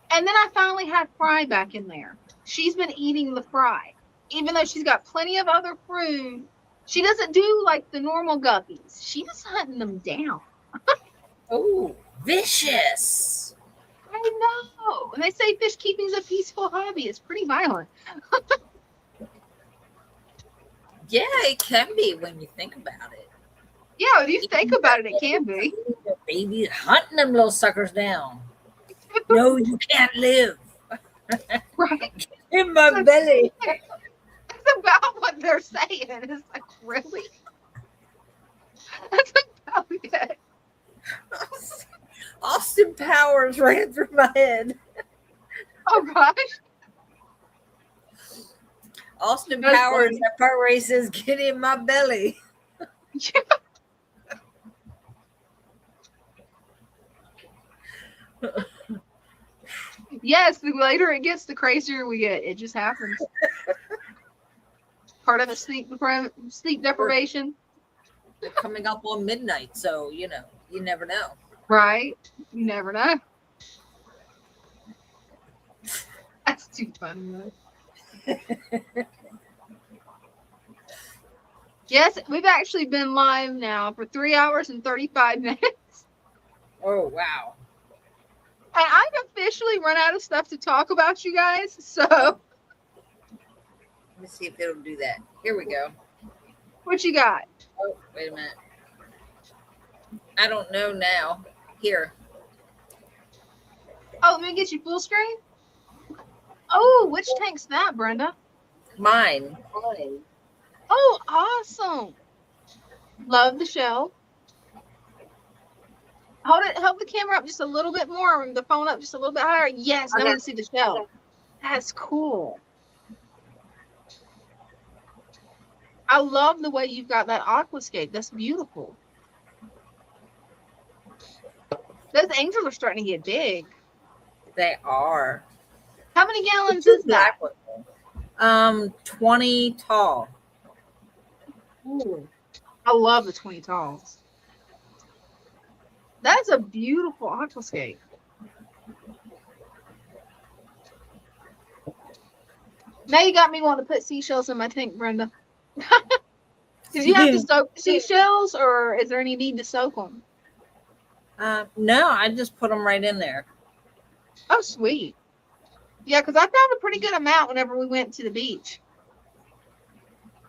And then I finally had fry back in there. She's been eating the fry. Even though she's got plenty of other food, she doesn't do like the normal guppies. She's hunting them down. Oh, vicious. I know. And they say fish keeping is a peaceful hobby. It's pretty violent. Yeah, it can be when you think about it. Yeah, if you think about it, it can be. Baby hunting them little suckers down. No, you can't live. Right. In my belly. That's about what they're saying. It's like, really? That's about it. Austin Powers ran through my head. Oh gosh. Austin That's Powers, funny. that part where he says, "Get in my belly." Yes, the later it gets, the crazier we get. It just happens. Part of a sleep deprivation. They're coming up on midnight, so you never know. Right? You never know. That's too funny. Yes, we've actually been live now for 3 hours and 35 minutes. Oh wow! And I've officially run out of stuff to talk about, you guys. So, Let me see if it'll do that. Here we go. what you got? Oh, wait a minute. I don't know now. Here. Oh, let me get you full screen. Oh, which tank's that, Brenda? Mine. Oh, awesome. Love the shell. Hold the camera up just a little bit more, the phone up just a little bit higher. Yes, now I want to see the shell. That's cool. I love the way you've got that aquascape. That's beautiful. Those angels are starting to get big. They are. How many gallons is that? 20 tall. Ooh, I love the 20 talls. That's a beautiful aquascape. Now you got me wanting to put seashells in my tank, Brenda. Did you have to soak the seashells, or is there any need to soak them? No, I just put them right in there. Oh, sweet. Yeah, because I found a pretty good amount whenever we went to the beach.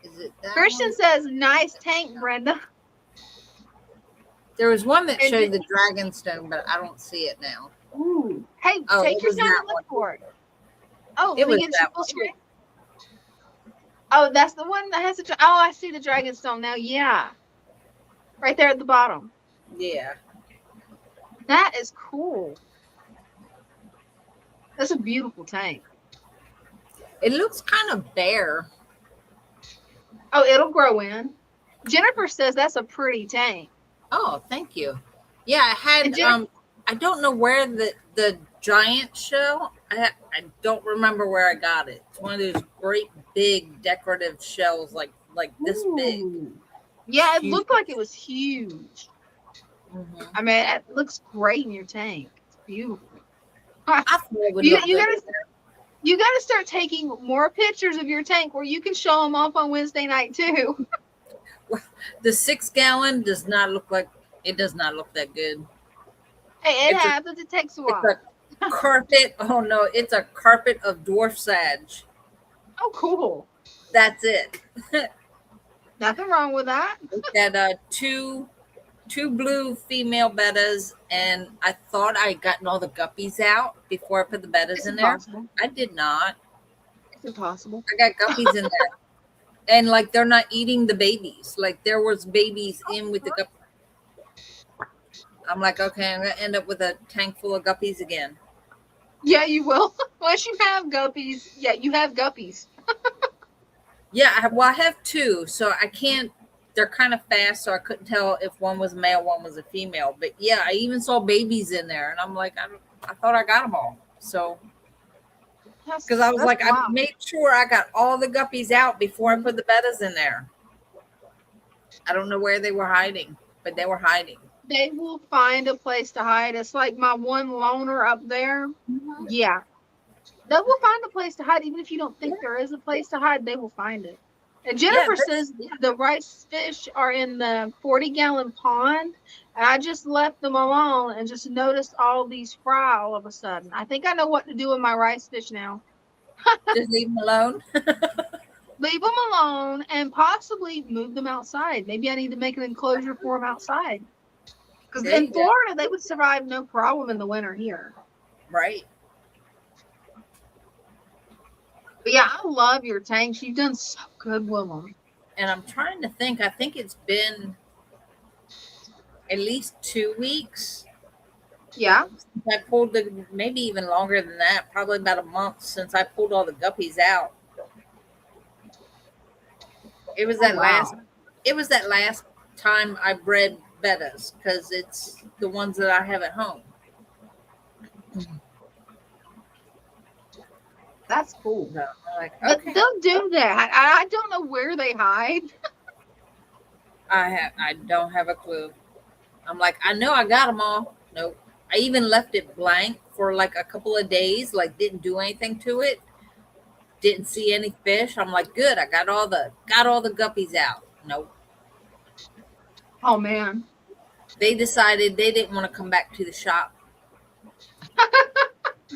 Is it that Christian one? says, nice tank, Brenda. There was one that showed the dragon stone, but I don't see it now. Ooh. Hey, Oh, take it your was time that and look one. for it. Oh, It let me was get you that full one. screen. Oh, that's the one that has the. Oh, I see the dragon stone now. Yeah, right there at the bottom. Yeah. That is cool. That's a beautiful tank. It looks kind of bare. Oh, it'll grow in. Jennifer says that's a pretty tank. Oh, thank you. Yeah, I had I don't know where the giant shell. I don't remember where I got it. It's one of those great big decorative shells, like this big. Ooh. Yeah, it looked like it was huge. Mm-hmm. I mean, it looks great in your tank. It's beautiful. I thought it would You look good. You got to start taking more pictures of your tank where you can show them off on Wednesday night too. The 6 gallon does not look that good. Hey, it happens. It takes a while. It's a carpet. Oh no, it's a carpet of dwarf sage. Oh, cool. That's it. Nothing wrong with that. It had two blue female bettas, and I thought I had gotten all the guppies out before I put the bettas in there. I did not. It's impossible. I got guppies in there, and like they're not eating the babies. Like there was babies in with the guppies. I'm like, okay, I'm gonna end up with a tank full of guppies again. Yeah, you will. Once you have guppies, yeah, you have guppies. Yeah, I have 2, so I can't. They're kind of fast, so I couldn't tell if one was a male, one was a female. But yeah, I even saw babies in there, and I'm like, I thought I got them all. So because I was like, wow. I made sure I got all the guppies out before I put the bettas in there. I don't know where they were hiding, but they were hiding. They will find a place to hide. It's like my one loner up there. Mm-hmm. Yeah. They will find a place to hide. Even if you don't think there is a place to hide, they will find it. And Jennifer says the rice fish are in the 40-gallon pond. And I just left them alone and just noticed all these fry all of a sudden. I think I know what to do with my rice fish now. Just leave them alone. Leave them alone and possibly move them outside. Maybe I need to make an enclosure for them outside. Because in Florida, they would survive no problem in the winter here. Right. But yeah, I love your tanks. You've done so good with them. And I'm trying to think. I think it's been at least 2 weeks. Yeah. I pulled maybe even longer than that, probably about a month since I pulled all the guppies out. It was that last time I bred bettas because it's the ones that I have at home. That's cool. So I'm like, But okay. they'll do that. I don't know where they hide. I don't have a clue. I'm like, I know I got them all. Nope. I even left it blank for like a couple of days, like didn't do anything to it. Didn't see any fish. I'm like, good. I got all the guppies out. Nope. Oh man. They decided they didn't want to come back to the shop.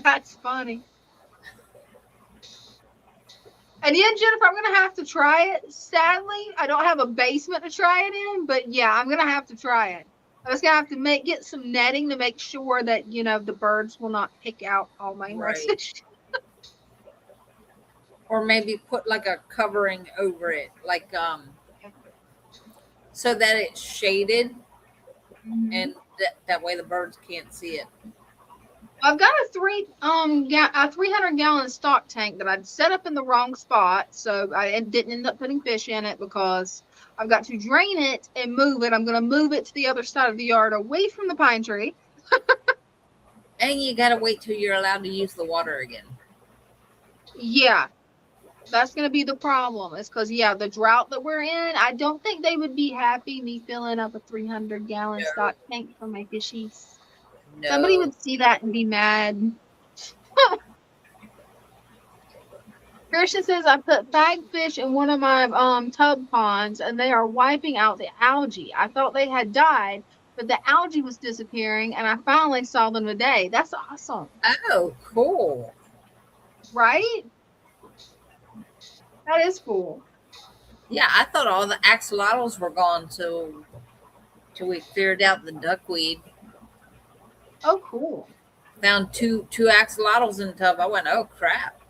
That's funny. And yeah, Jennifer, I'm gonna have to try it. Sadly, I don't have a basement to try it in, but yeah, I'm gonna have to try it. I was gonna have to get some netting to make sure that the birds will not pick out all my fish. Or maybe put like a covering over it, like so that it's shaded, and that way the birds can't see it. I've got a 300-gallon stock tank that I'd set up in the wrong spot, so I didn't end up putting fish in it because I've got to drain it and move it. I'm going to move it to the other side of the yard, away from the pine tree. And you got to wait till you're allowed to use the water again. Yeah, that's going to be the problem. It's because the drought that we're in, I don't think they would be happy me filling up a 300-gallon stock tank for my fishies. No. Somebody would see that and be mad. Christian says, I put bagfish in one of my tub ponds and they are wiping out the algae. I thought they had died, but the algae was disappearing and I finally saw them today. That's awesome. Oh, cool. Right? That is cool. Yeah, I thought all the axolotls were gone till we cleared out the duckweed. Oh, cool. Found two axolotls in the tub. I went, oh, crap.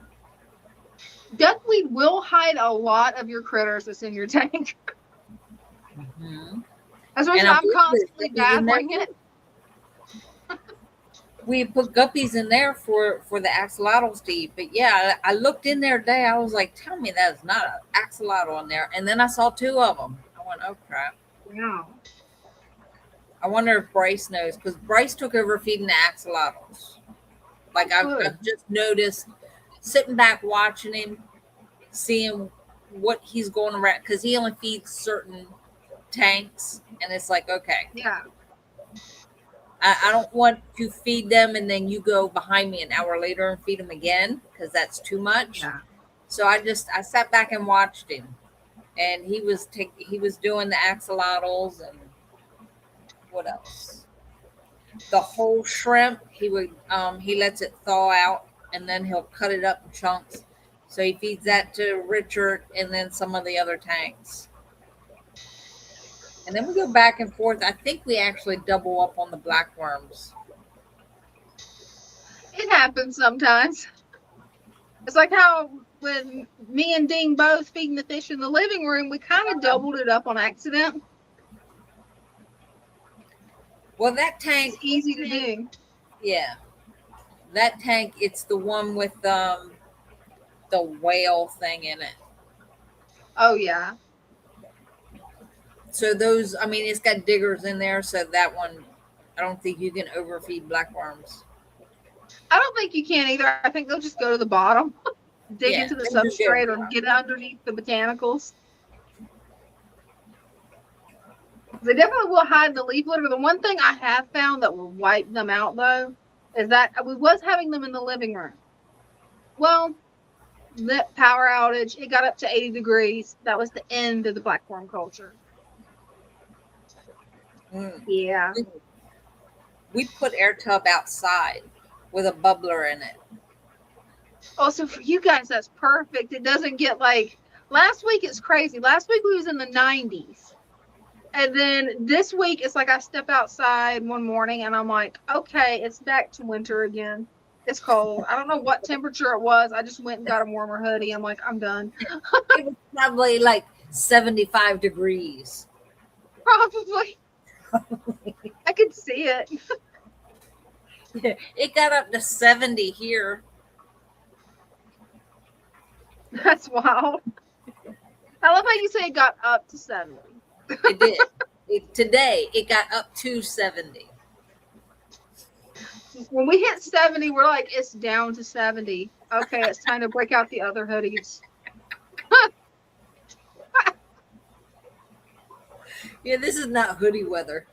Duckweed will hide a lot of your critters that's in your tank. Mm-hmm. That's why I'm constantly battling it. We put guppies in there for the axolotls to eat. But yeah, I looked in there today. I was like, tell me that is not an axolotl in there. And then I saw 2 of them. I went, oh, crap. Yeah. I wonder if Bryce knows, because Bryce took over feeding the axolotls. Like I've just noticed, sitting back watching him, seeing what he's going around, because he only feeds certain tanks, and it's like, okay, yeah, I don't want to feed them and then you go behind me an hour later and feed them again, because that's too much. Yeah. So I sat back and watched him, and he was doing the axolotls and what else? The whole shrimp, he lets it thaw out and then he'll cut it up in chunks. So he feeds that to Richard and then some of the other tanks. And then we go back and forth. I think we actually double up on the blackworms. It happens sometimes. It's like how when me and Dean both feeding the fish in the living room, we kind of doubled it up on accident. Well, that tank, it's easy to do. Yeah, that tank. It's the one with the whale thing in it. Oh yeah. So those, I mean, it's got diggers in there. So that one, I don't think you can overfeed blackworms. I don't think you can either. I think they'll just go to the bottom, dig into the substrate, or get underneath the botanicals. They definitely will hide in the leaf litter. The one thing I have found that will wipe them out, though, is that we was having them in the living room. Well, the power outage, it got up to 80 degrees. That was the end of the blackworm culture. Yeah. We put air tub outside with a bubbler in it. Oh, so for you guys, that's perfect. It doesn't get like, last week it's crazy. Last week we was in the 90s. And then this week, it's like I step outside one morning and I'm like, okay, it's back to winter again. It's cold. I don't know what temperature it was. I just went and got a warmer hoodie. I'm like, I'm done. It was probably like 75 degrees. Probably. can see it. It got up to 70 here. That's wild. I love how you say it got up to 70. It did. Today, it got up to 70. When we hit 70, we're like, it's down to 70. Okay, it's time to break out the other hoodies. Yeah, this is not hoodie weather.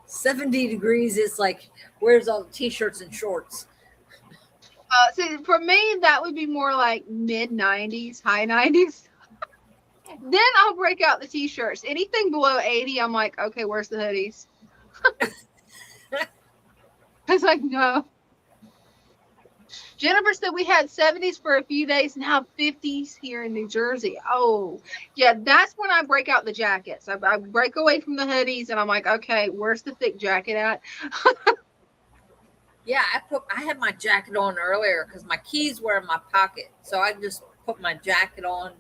70 degrees is like, where's all the t-shirts and shorts? See, for me, that would be more like mid 90s, high 90s. Then I'll break out the t-shirts. Anything below 80, I'm like, okay, where's the hoodies? I was like, no. Jennifer said we had 70s for a few days, now 50s here in New Jersey. Oh, yeah, that's when I break out the jackets. I break away from the hoodies, and I'm like, okay, where's the thick jacket at? Yeah, I had my jacket on earlier because my keys were in my pocket. So I just put my jacket on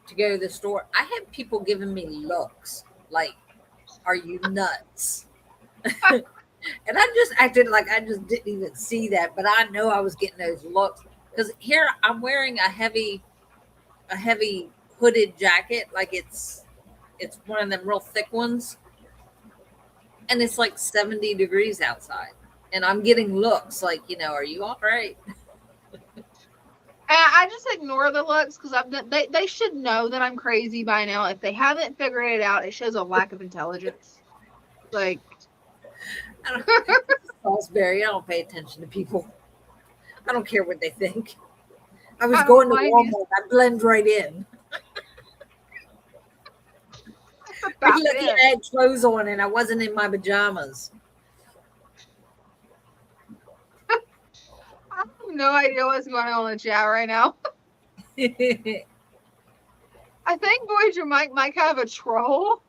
to go to the store. I had people giving me looks like, are you nuts? And I just acted like I just didn't even see that, but I know I was getting those looks because here I'm wearing a heavy hooded jacket, like it's one of them real thick ones, and it's like 70 degrees outside, and I'm getting looks like, are you all right? I just ignore the looks because they should know that I'm crazy by now. If they haven't figured it out, it shows a lack of intelligence. Like, Salisbury, I don't pay attention to people. I don't care what they think. I was going to Walmart. I blend right in. You're lucky I had clothes on and I wasn't in my pajamas. I have no idea what's going on in the chat right now. I think Voyager might have a troll.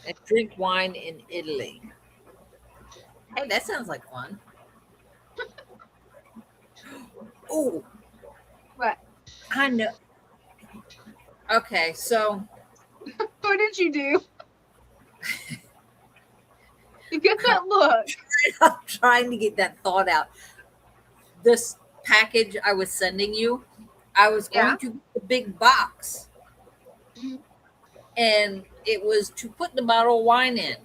And drink wine in Italy. Hey, that sounds like fun. Oh, What? I know. Okay, so What did you do? You get that look. I'm trying to get that thought out. This package I was sending you, I was going to get the big box. Mm-hmm. And it was to put the bottle of wine in.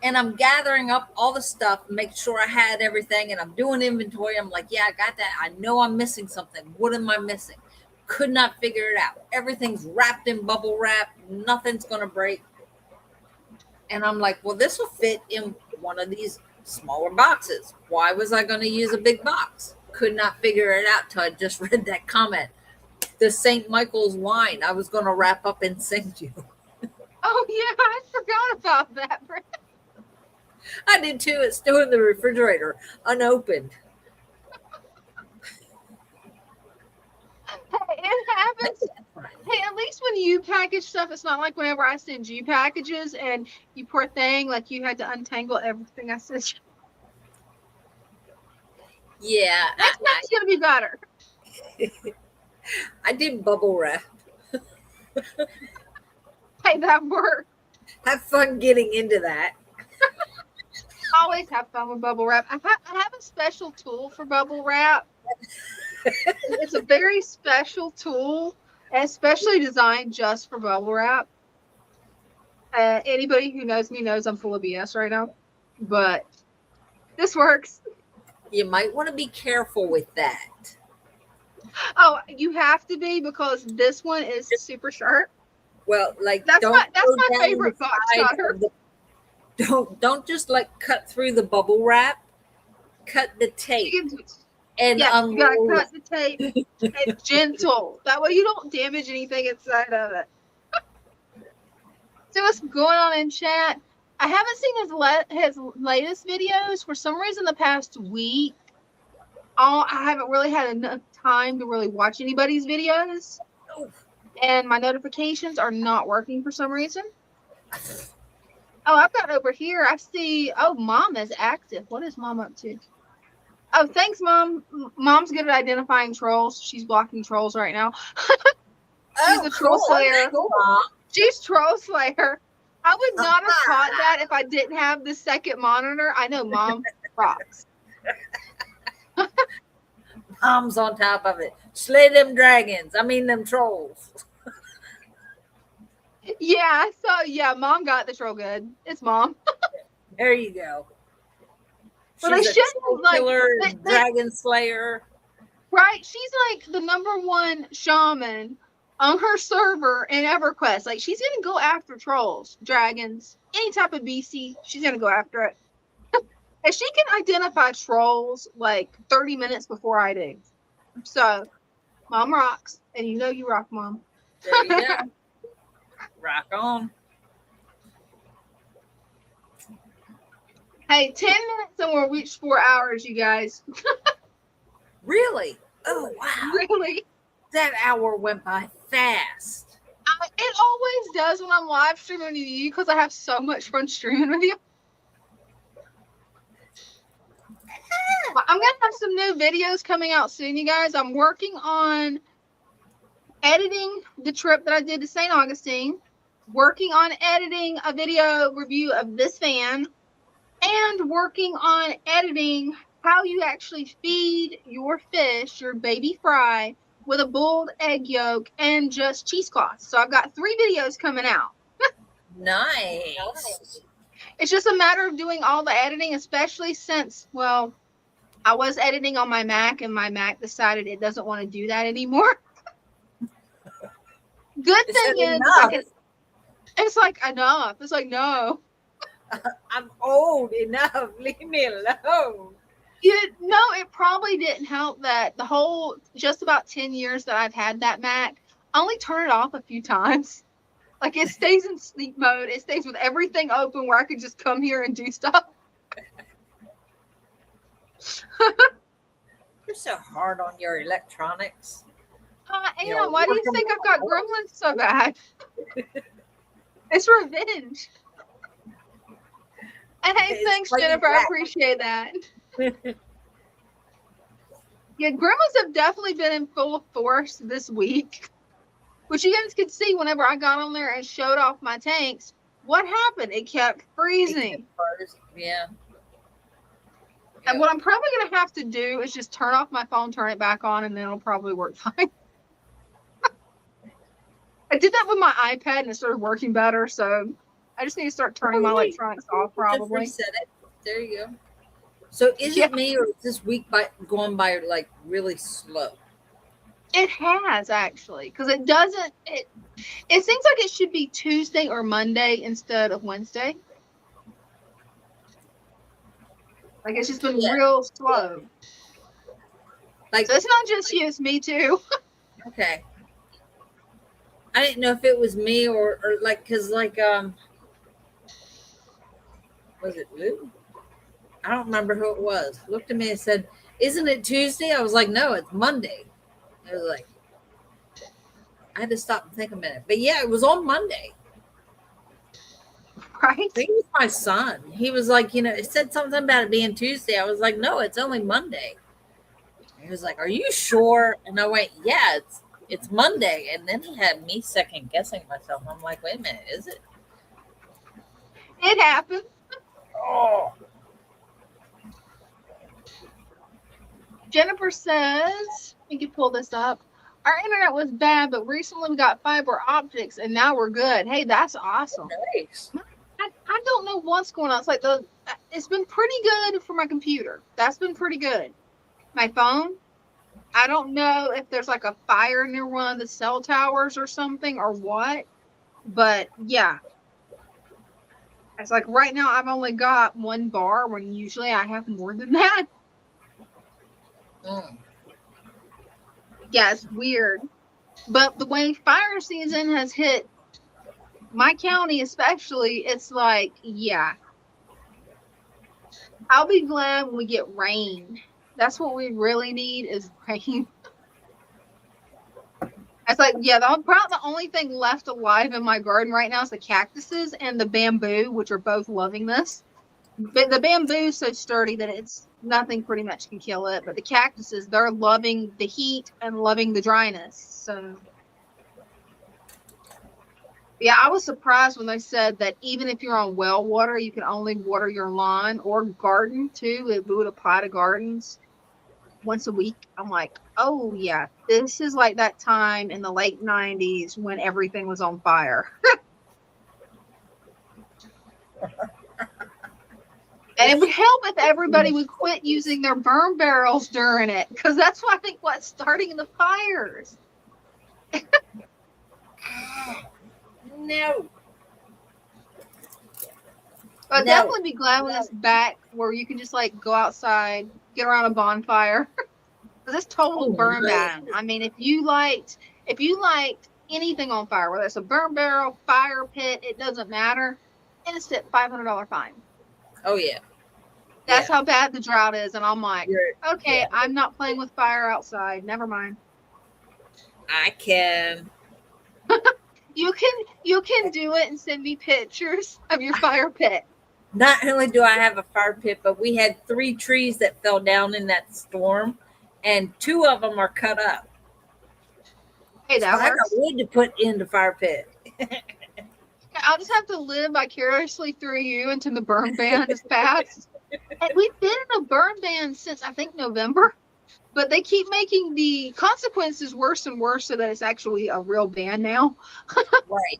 And I'm gathering up all the stuff, make sure I had everything, and I'm doing inventory. I'm like, yeah, I got that. I know I'm missing something. What am I missing? Could not figure it out. Everything's wrapped in bubble wrap. Nothing's going to break. And I'm like, well, this will fit in one of these smaller boxes. Why was I going to use a big box? Could not figure it out till I just read that comment. The St. Michael's wine I was going to wrap up and send you. Oh, yeah, I forgot about that, Brenda. I did too. It's still in the refrigerator, unopened. Hey, it happens. Hey, at least when you package stuff, it's not like whenever I send you packages and you poor thing, like you had to untangle everything I sent you. Yeah. Next time's going to be better. I did bubble wrap. Hey, that worked. Have fun getting into that. Always have fun with bubble wrap. I have a special tool for bubble wrap. It's a very special tool, especially designed just for bubble wrap. Anybody who knows me knows I'm full of BS right now, but this works. You might want to be careful with that. Oh, you have to be, because this one is super sharp. Well, like that's my favorite box cutter. Don't just like cut through the bubble wrap. Cut the tape. And you gotta cut the tape. It's gentle. That way you don't damage anything inside of it. So what's going on in chat? I haven't seen his latest videos. For some reason, the past week, I haven't really had enough time to really watch anybody's videos. And my notifications are not working for some reason. Oh, I've got over here. I see. Oh, Mom is active. What is Mom up to? Oh, thanks, Mom. Mom's good at identifying trolls. She's blocking trolls right now. She's the troll slayer. Cool, Mom. She's troll slayer. I would not have caught that if I didn't have the second monitor. I know Mom rocks. Mom's on top of it. Slay them dragons. I mean them trolls. Yeah, so yeah, Mom got the troll good. It's Mom. There you go. Well, She's they a shouldn't, troll like, killer, they- dragon slayer. Right? She's like the number 1 shaman on her server in EverQuest. Like, she's gonna go after trolls, dragons, any type of beastie. She's gonna go after it. And she can identify trolls like 30 minutes before I do. So, Mom rocks, and you know you rock, Mom. There you go. Rock on. Hey, 10 minutes and we'll reach 4 hours, you guys. Really? Oh, wow. Really? That hour went by fast. It always does when I'm live streaming with you because I have so much fun streaming with you. I'm going to have some new videos coming out soon, you guys. I'm working on editing the trip that I did to St. Augustine, working on editing a video review of this fan, and working on editing how you actually feed your fish, your baby fry, with a boiled egg yolk and just cheesecloth. So I've got 3 videos coming out. Nice. It's just a matter of doing all the editing, especially since, well, I was editing on my Mac and my Mac decided it doesn't want to do that anymore. Good thing is, it's like enough. It's like, no. I'm old enough. Leave me alone. No, it probably didn't help that the whole just about 10 years that I've had that Mac, I only turn it off a few times. Like, it stays in sleep mode. It stays with everything open where I could just come here and do stuff. You're so hard on your electronics. I am. Why do you think I've got gremlins so bad? It's revenge. And hey, It's thanks, like Jennifer. I that. appreciate that. Yeah, gremlins have definitely been in full force this week. Which you guys could see whenever I got on there and showed off my tanks. What happened? It kept freezing. Yeah. And what I'm probably going to have to do is just turn off my phone, turn it back on, and then it'll probably work fine. I did that with my iPad and it started working better, so I just need to start turning my electronics off probably. Just reset it. There you go. So is it me or is this week going by like really slow? It has actually, because it doesn't. It seems like it should be Tuesday or Monday instead of Wednesday. Like, it's just been real slow. Like, so it's not just you; it's me too. Okay. I didn't know if it was me or like, cause like was it Lou? I don't remember who it was. Looked at me and said, "Isn't it Tuesday?" I was like, "No, it's Monday." I was like, I had to stop and think a minute. But yeah, it was on Monday. Right? I think it was my son. He was like, it said something about it being Tuesday. I was like, no, it's only Monday. He was like, are you sure? And I went, yeah, it's Monday. And then he had me second guessing myself. I'm like, wait a minute, is it? It happened. Oh. Jennifer says, we can pull this up. Our internet was bad, but recently we got fiber optics and now we're good. Hey, that's awesome. Nice. I don't know what's going on. It's like it's been pretty good for my computer. That's been pretty good. My phone, I don't know if there's like a fire near one of the cell towers or something or what, but yeah. It's like right now I've only got 1 bar when usually I have more than that. Yeah, it's weird. But the way fire season has hit my county especially, it's like, yeah. I'll be glad when we get rain. That's what we really need is rain. It's like, yeah, probably the only thing left alive in my garden right now is the cactuses and the bamboo, which are both loving this. But the bamboo is so sturdy that it's nothing pretty much can kill it. But the cactuses, they're loving the heat and loving the dryness. So Yeah, I was surprised when they said that even if you're on well water, you can only water your lawn or garden too. It would apply to gardens once a week. I'm like, oh yeah, this is like that time in the late 90s when everything was on fire. And it would help if everybody would quit using their burn barrels during it, because that's what I think what's starting the fires. No. I'd No. definitely be glad when it's back where you can just like go outside, get around a bonfire. Because it's total Oh, burn man. ban. I mean, if you liked anything on fire, whether it's a burn barrel, fire pit, it doesn't matter. Instant $500 fine. Oh yeah. That's Yeah. how bad the drought is, and I'm like, okay, Yeah. I'm not playing with fire outside. Never mind. I can. You can do it and send me pictures of your fire pit. Not only do I have a fire pit, but we had 3 trees that fell down in that storm, and 2 of them are cut up. Hey, So that I got works. wood to put in the fire pit. I'll just have to live vicariously through you until the burn ban is passed. And we've been in a burn ban since I think November, but they keep making the consequences worse and worse so that it's actually a real ban now. Right.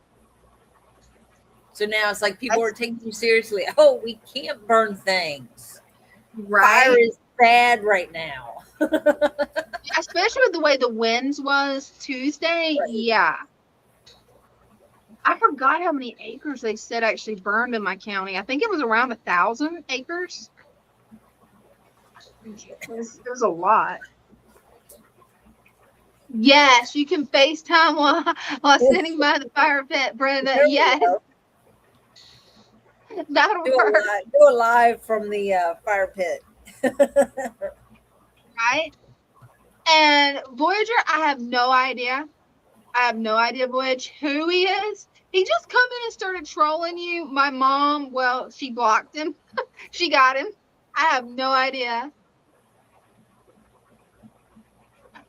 So now it's like people are taking you seriously. Oh, we can't burn things. Right. Fire is bad right now. Especially with the way the winds was Tuesday. Right. Yeah. I forgot how many acres they said actually burned in my county. I think it was around 1,000 acres. It was a lot. Yes, you can FaceTime while sitting by the fire pit, Brenda. Yes. That'll work. Do a live from the fire pit. Right? And Voyager, I have no idea. Voyage, who he is. He just come in and started trolling you. My mom, well, she blocked him. She got him. I have no idea.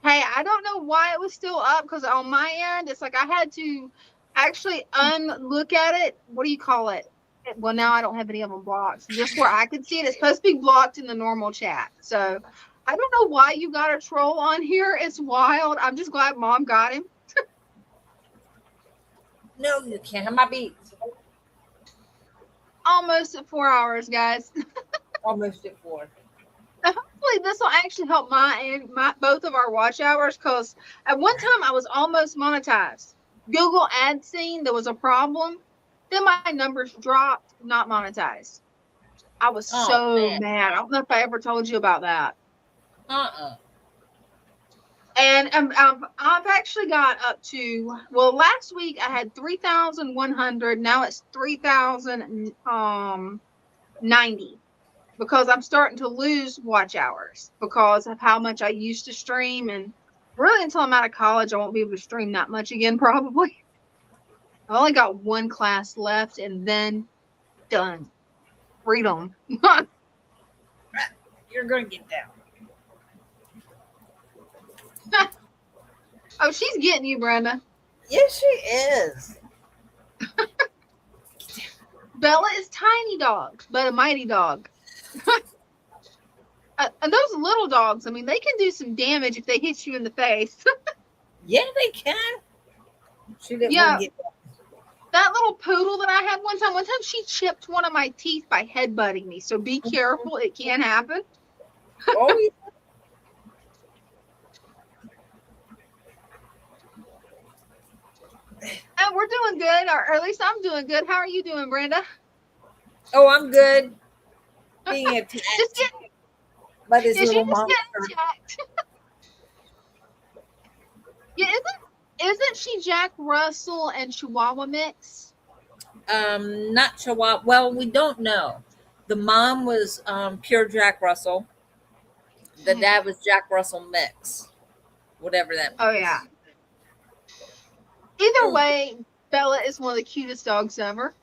Hey, I don't know why it was still up, because on my end, it's like I had to actually unlook at it. What do you call it? Well, now I don't have any of them blocked. Just where I could see it. It's supposed to be blocked in the normal chat. So I don't know why you got a troll on here. It's wild. I'm just glad Mom got him. No, you can't have my beats. Almost at 4 hours, guys. Almost at 4. Hopefully this will actually help my both of our watch hours, because at one time I was almost monetized. Google AdSense, there was a problem. Then my numbers dropped, not monetized. I was so mad. I don't know if I ever told you about that. And I've actually got up to, well, last week I had 3,100. Now it's 3,090. Because I'm starting to lose watch hours because of how much I used to stream. And really, until I'm out of college, I won't be able to stream that much again, probably. I only got 1 class left and then done. Freedom. You're going to get down. Oh, she's getting you, Brenda. Yes, she is. Bella is tiny dog, but a mighty dog. And those little dogs, I mean, they can do some damage if they hit you in the face. Yeah, they can. She didn't Yeah. want to get down. That little poodle that I had one time she chipped one of my teeth by headbutting me. So be careful. It can happen. Oh, yeah. And we're doing good, or at least I'm doing good. How are you doing, Brenda? Oh, I'm good. Being attacked Just getting, by this is she little just monster. getting attacked? Yeah, isn't she Jack Russell and Chihuahua mix? Not Chihuahua. Well, we don't know. The mom was pure Jack Russell. The dad was Jack Russell mix. Whatever that means. Oh yeah. Either way, Bella is one of the cutest dogs ever.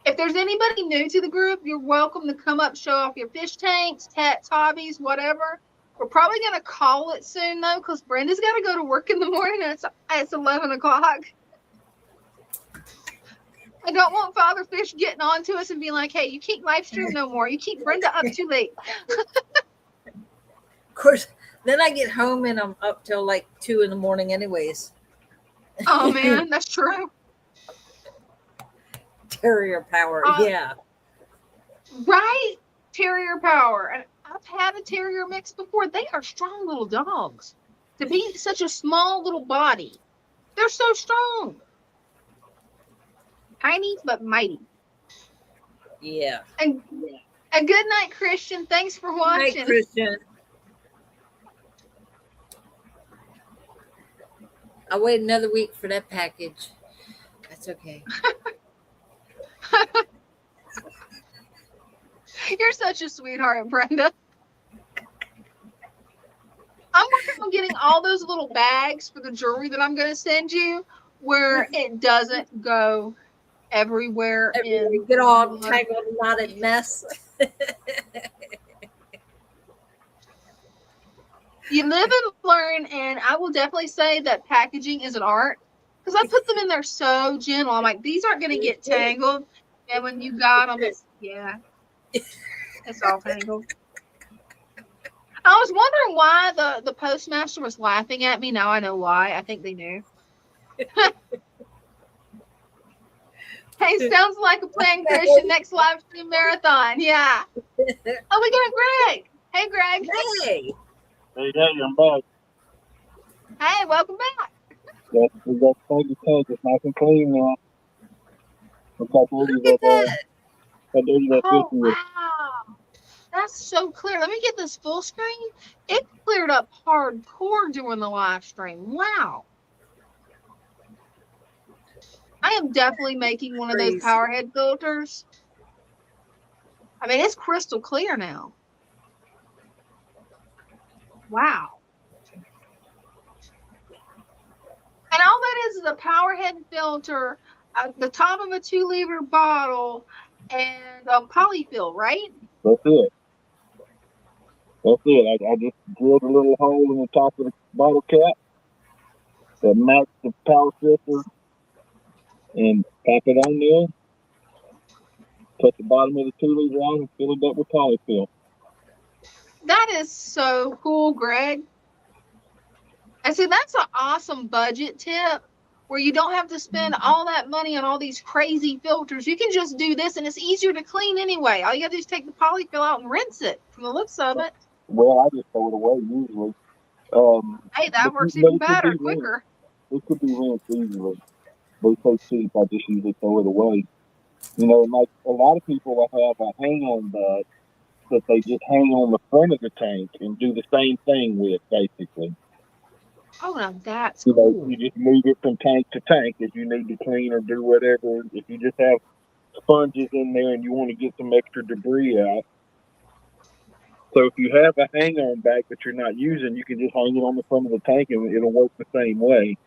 If there's anybody new to the group, you're welcome to come up, show off your fish tanks, pets, hobbies, whatever. We're probably gonna call it soon though, because Brenda's got to go to work in the morning. And it's 11 o'clock. I don't want Father Fish getting on to us and being like, "Hey, you can't live stream no more. You keep Brenda up too late." Of course, then I get home and I'm up till like 2 in the morning, anyways. Oh man, that's true. Terrier power, yeah. Right? Terrier power. And I've had a terrier mix before. They are strong little dogs. To be such a small little body, they're so strong. Tiny but mighty. Yeah. And good night, Christian. Thanks for watching. Hi, Christian. I'll wait another week for that package. That's okay. You're such a sweetheart, Brenda. I'm working on getting all those little bags for the jewelry that I'm going to send you where it doesn't go everywhere. Get all tangled, knotted mess. You live and learn, and I will definitely say that packaging is an art because I put them in there so gentle. I'm like, these aren't going to get tangled. And when you got them, it's all tangled. I was wondering why the postmaster was laughing at me. Now I know why. I think they knew. Hey, sounds like a plan, Christian. Next live stream marathon. Yeah. Oh, we got Greg. Hey, Greg. Hey. Hey, I'm back. Hey, welcome back. We got the tank. It's nice and clean now. Looks like Oh, wow. That's so clear. Let me get this full screen. It cleared up hardcore during the live stream. Wow. I am definitely making one of those power head filters. I mean, it's crystal clear now. Wow. And all that is a power head filter, the top of a 2-liter bottle, and polyfill, right? That's it. I just drilled a little hole in the top of the bottle cap that matched the power filter and tap it on there. Put the bottom of the 2-liter on and fill it up with polyfill. That is so cool, Greg. And see, that's an awesome budget tip where you don't have to spend all that money on all these crazy filters. You can just do this, and it's easier to clean anyway. All you got to do is take the polyfill out and rinse it from the looks of it. Well, I just throw it away usually. Hey, that works even better, quicker. It could be rinsed easily. But it's so cheap, I just usually throw it away. You know, like a lot of people will have a hang-on bag that they just hang on the front of the tank and do the same thing with, basically. Oh, now that's cool. You just move it from tank to tank if you need to clean or do whatever. If you just have sponges in there and you want to get some extra debris out. So if you have a hang-on bag that you're not using, you can just hang it on the front of the tank and it'll work the same way.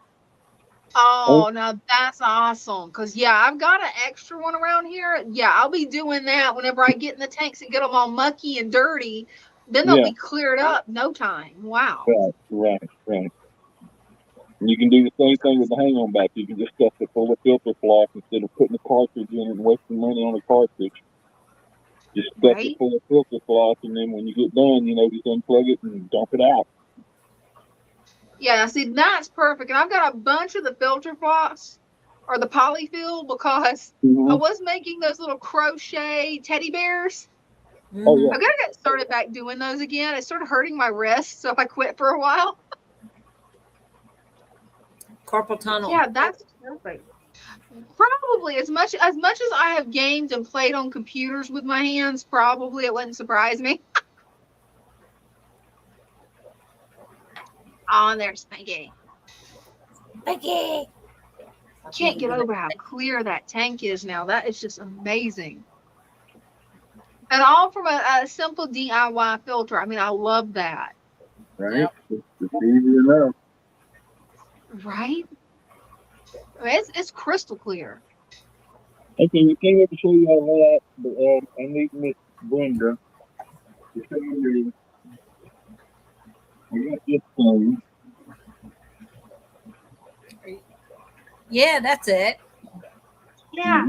Oh, now that's awesome. Because, yeah, I've got an extra one around here. Yeah, I'll be doing that whenever I get in the tanks and get them all mucky and dirty. Then they'll be cleared up no time. Wow. Right. And you can do the same thing with the hang-on back. You can just stuff it full of filter floss instead of putting the cartridge in and wasting money on the cartridge. Just stuff it full of filter floss, and then when you get done, just unplug it and dump it out. Yeah, see, that's perfect. And I've got a bunch of the filter floss or the polyfill because I was making those little crochet teddy bears. Oh, yeah. I've got to get started back doing those again. It started hurting my wrist, so I quit for a while. Carpal tunnel. Yeah, that's perfect. Probably as much as I have gamed and played on computers with my hands, probably it wouldn't surprise me. Oh, and there's Spanky. Spanky. I can't get over how clear that tank is now. That is just amazing. And all from a simple DIY filter. I mean, I love that. Right? It's easy enough. Right? I mean, it's crystal clear. Okay, we can't wait to show you how to lay out, but I need Miss Brenda to show you I got this thing. Yeah, that's it. Yeah.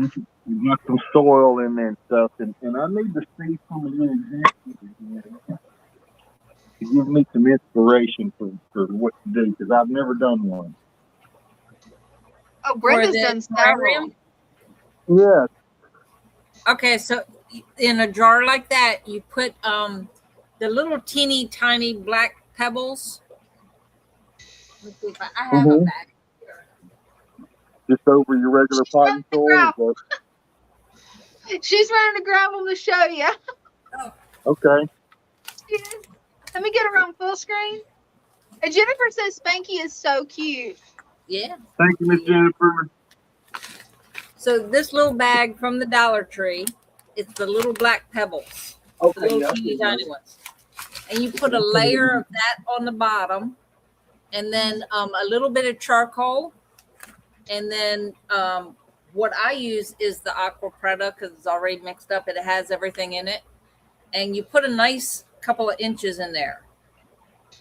You got some soil in there and stuff, and I need to see some of your examples to give me some inspiration for what to do, because I've never done one. Oh, For Brenda's the done several. terrarium? Yeah. Okay, so in a jar like that, you put the little teeny tiny black pebbles. Let me see if I have a Mm-hmm. bag here. Just over your regular She's potting running to soil. grab. She's running to grab them to show you. Oh, Okay. She is. Let me get her on full screen. And Jennifer says Spanky is so cute. yeah. Thank you, Miss Jennifer. So this little bag from the Dollar Tree, it's the little black pebbles, the Okay, little yeah. teeny tiny ones, and you put a layer of that on the bottom, and then a little bit of charcoal, and then what I use is the aqua preta because it's already mixed up. It has everything in it, and you put a nice couple of inches in there,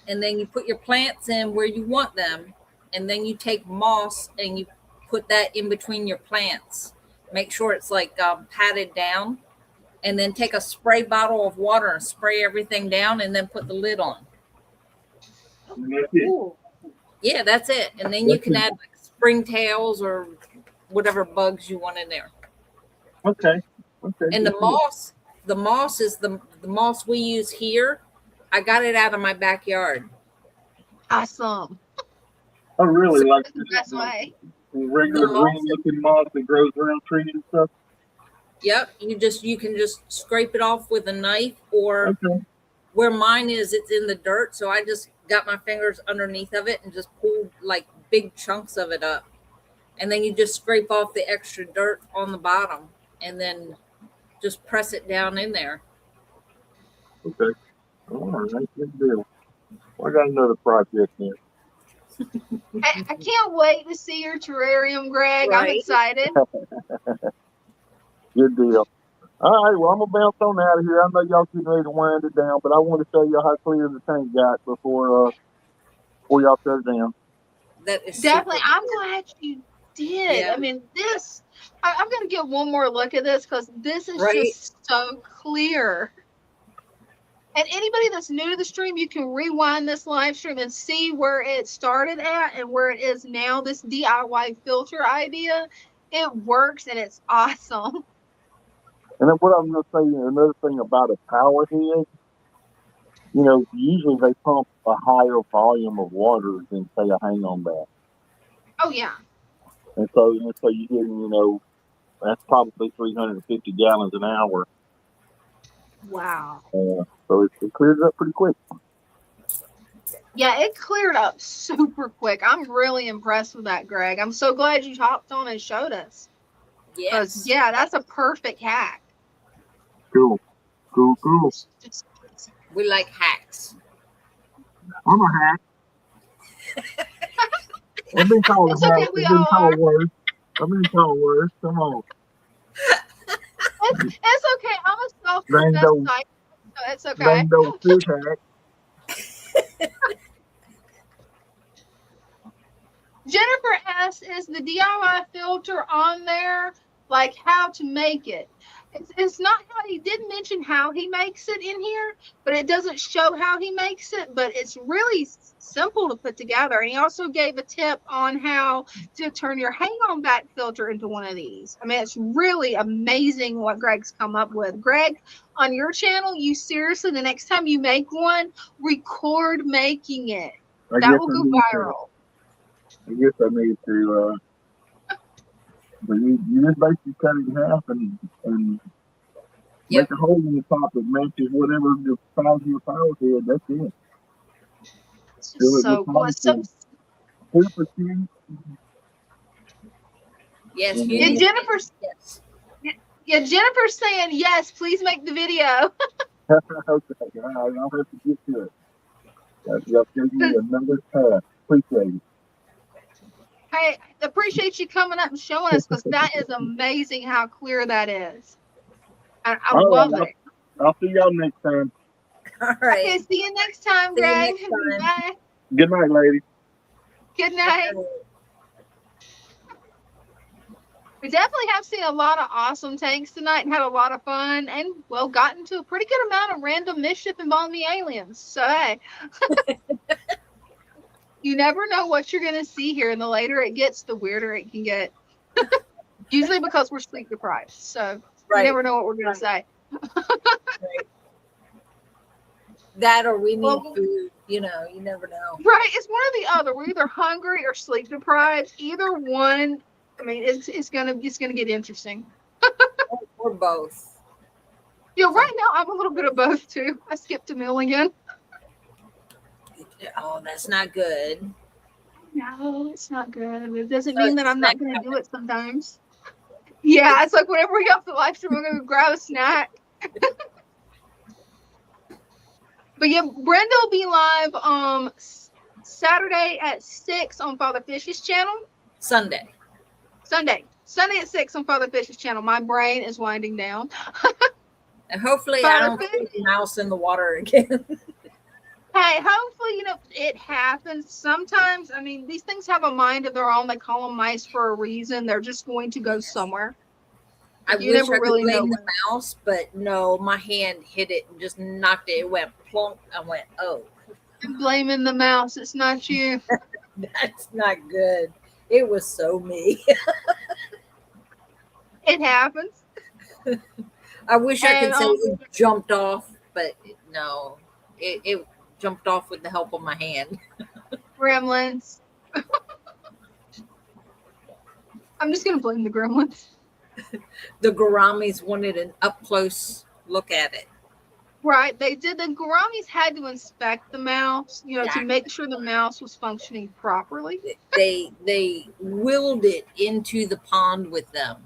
and then you put your plants in where you want them, and then you take moss and you put that in between your plants. Make sure it's like patted down, and then take a spray bottle of water and spray everything down, and then put the lid on. Ooh. Yeah, that's it. And then you can add like springtails or whatever bugs you want in there. Okay. Okay. And the moss is the moss we use here. I got it out of my backyard. Awesome. Oh, really? Like That's the best way. regular green looking moss that grows around trees and stuff? Yep. You can just scrape it off with a knife, or Okay. where mine is, it's in the dirt. So I just got my fingers underneath of it and just pulled like big chunks of it up. And then you just scrape off the extra dirt on the bottom and then just press it down in there. Okay. All right. Good deal. Well, I got another project here. I can't wait to see your terrarium, Greg. I'm Right. excited. Good deal. All right. Well, I'm going to bounce on out of here. I know y'all getting ready to wind it down, but I want to show y'all how clear the tank got before y'all shut it down. That is Definitely. super I'm cool. glad you did. Yeah. I mean, I'm going to get one more look at this because this is Right. just so clear. And anybody that's new to the stream, you can rewind this live stream and see where it started at and where it is now. This DIY filter idea, it works and it's awesome. And then what I'm going to say, another thing about a power head, usually they pump a higher volume of water than, say, a hang-on bath. Oh, yeah. And so you're getting, that's probably 350 gallons an hour. Wow. So it clears up pretty quick. Yeah, it cleared up super quick. I'm really impressed with that, Greg. I'm so glad you hopped on and showed us. Yes. Yeah, that's a perfect hack. Cool. We like hacks. I'm a hack. I've been called It's a hack. okay, I've we been all are. called worse. I've been called worse. Come on. It's okay. I'm a self-professed Rando, psychic, so it's okay. Rando fish hack. Jennifer asks, is the DIY filter on there? Like how to make it? It's not how he did mention how he makes it in here, but it doesn't show how he makes it. But it's really simple to put together. And he also gave a tip on how to turn your hang-on back filter into one of these. I mean, it's really amazing what Greg's come up with. Greg, on your channel, you seriously, the next time you make one, record making it. That will go viral. I guess I need to, but you just basically cut it in half and Yep. make a hole in the top that matches whatever the size of your power head. That's it. It's just so cool. It's so super cute. Yes. And You Yeah, need Jennifer's yes. yeah, Jennifer's saying yes. Please make the video. okay, all right, I'll have to get to it. Y'all gave me another path. Appreciate it. I appreciate you coming up and showing us because that is amazing how clear that is. I love it. I'll see y'all next time. All right. Okay, see you next time, See you Greg. next time. Bye. Good night, lady. Good night. We definitely have seen a lot of awesome tanks tonight and had a lot of fun and, well, gotten to a pretty good amount of random mischief involving the aliens. So, hey, you never know what you're going to see here. And the later it gets, the weirder it can get. Usually because we're sleep deprived. So, you never know what we're going to say. Right. That or we need Well, food. You know, you never know. Right. It's one or the other. We're either hungry or sleep deprived. Either one. I mean, it's gonna get interesting. Or both. Yeah, right now I'm a little bit of both too. I skipped a meal again. Oh, that's not good. No, it's not good. It doesn't So mean that I'm not gonna do it sometimes. Yeah, it's like whenever we get off the live stream, I'm gonna grab a snack. But yeah, Brenda will be live Saturday at 6 on Father Fish's channel. Sunday at 6 on Father Fish's channel. My brain is winding down. And hopefully Father I don't Fish. put the mouse in the water again. Hey, hopefully, it happens. Sometimes, I mean, these things have a mind of their own. They call them mice for a reason. They're just going to go somewhere. I You wish never I could really know blame the when. mouse, but no, my hand hit it and just knocked it. It went plunk. I went, oh, I'm blaming the mouse. It's not you. that's not good. It was so me. It happens. I wish I could And say it jumped off, but no, it jumped off with the help of my hand. gremlins. I'm just gonna blame the gremlins. The Garamis wanted an up close look at it. Right? They did. The Garamis had to inspect the mouse, to Exactly. make sure the mouse was functioning properly. They willed it into the pond with them.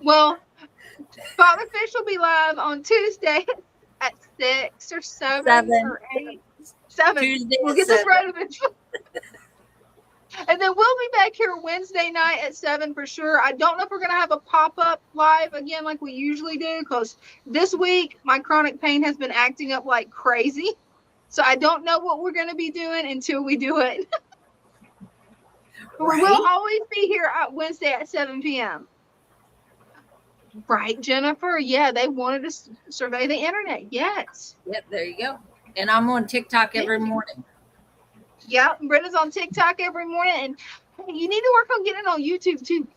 Well, Father Fish will be live on Tuesday at 6 or 7 or 8. 7. Tuesday We'll at get this 7. right eventually. And then we'll be back here Wednesday night at 7 for sure. I don't know if we're going to have a pop-up live again like we usually do, because this week my chronic pain has been acting up like crazy. So I don't know what we're going to be doing until we do it. But we will always be here at Wednesday at 7 p.m. Right, Jennifer? Yeah, they wanted to survey the internet. Yes. Yep, there you go. And I'm on TikTok every morning. Yeah, Brenda's on TikTok every morning, and hey, you need to work on getting on YouTube too.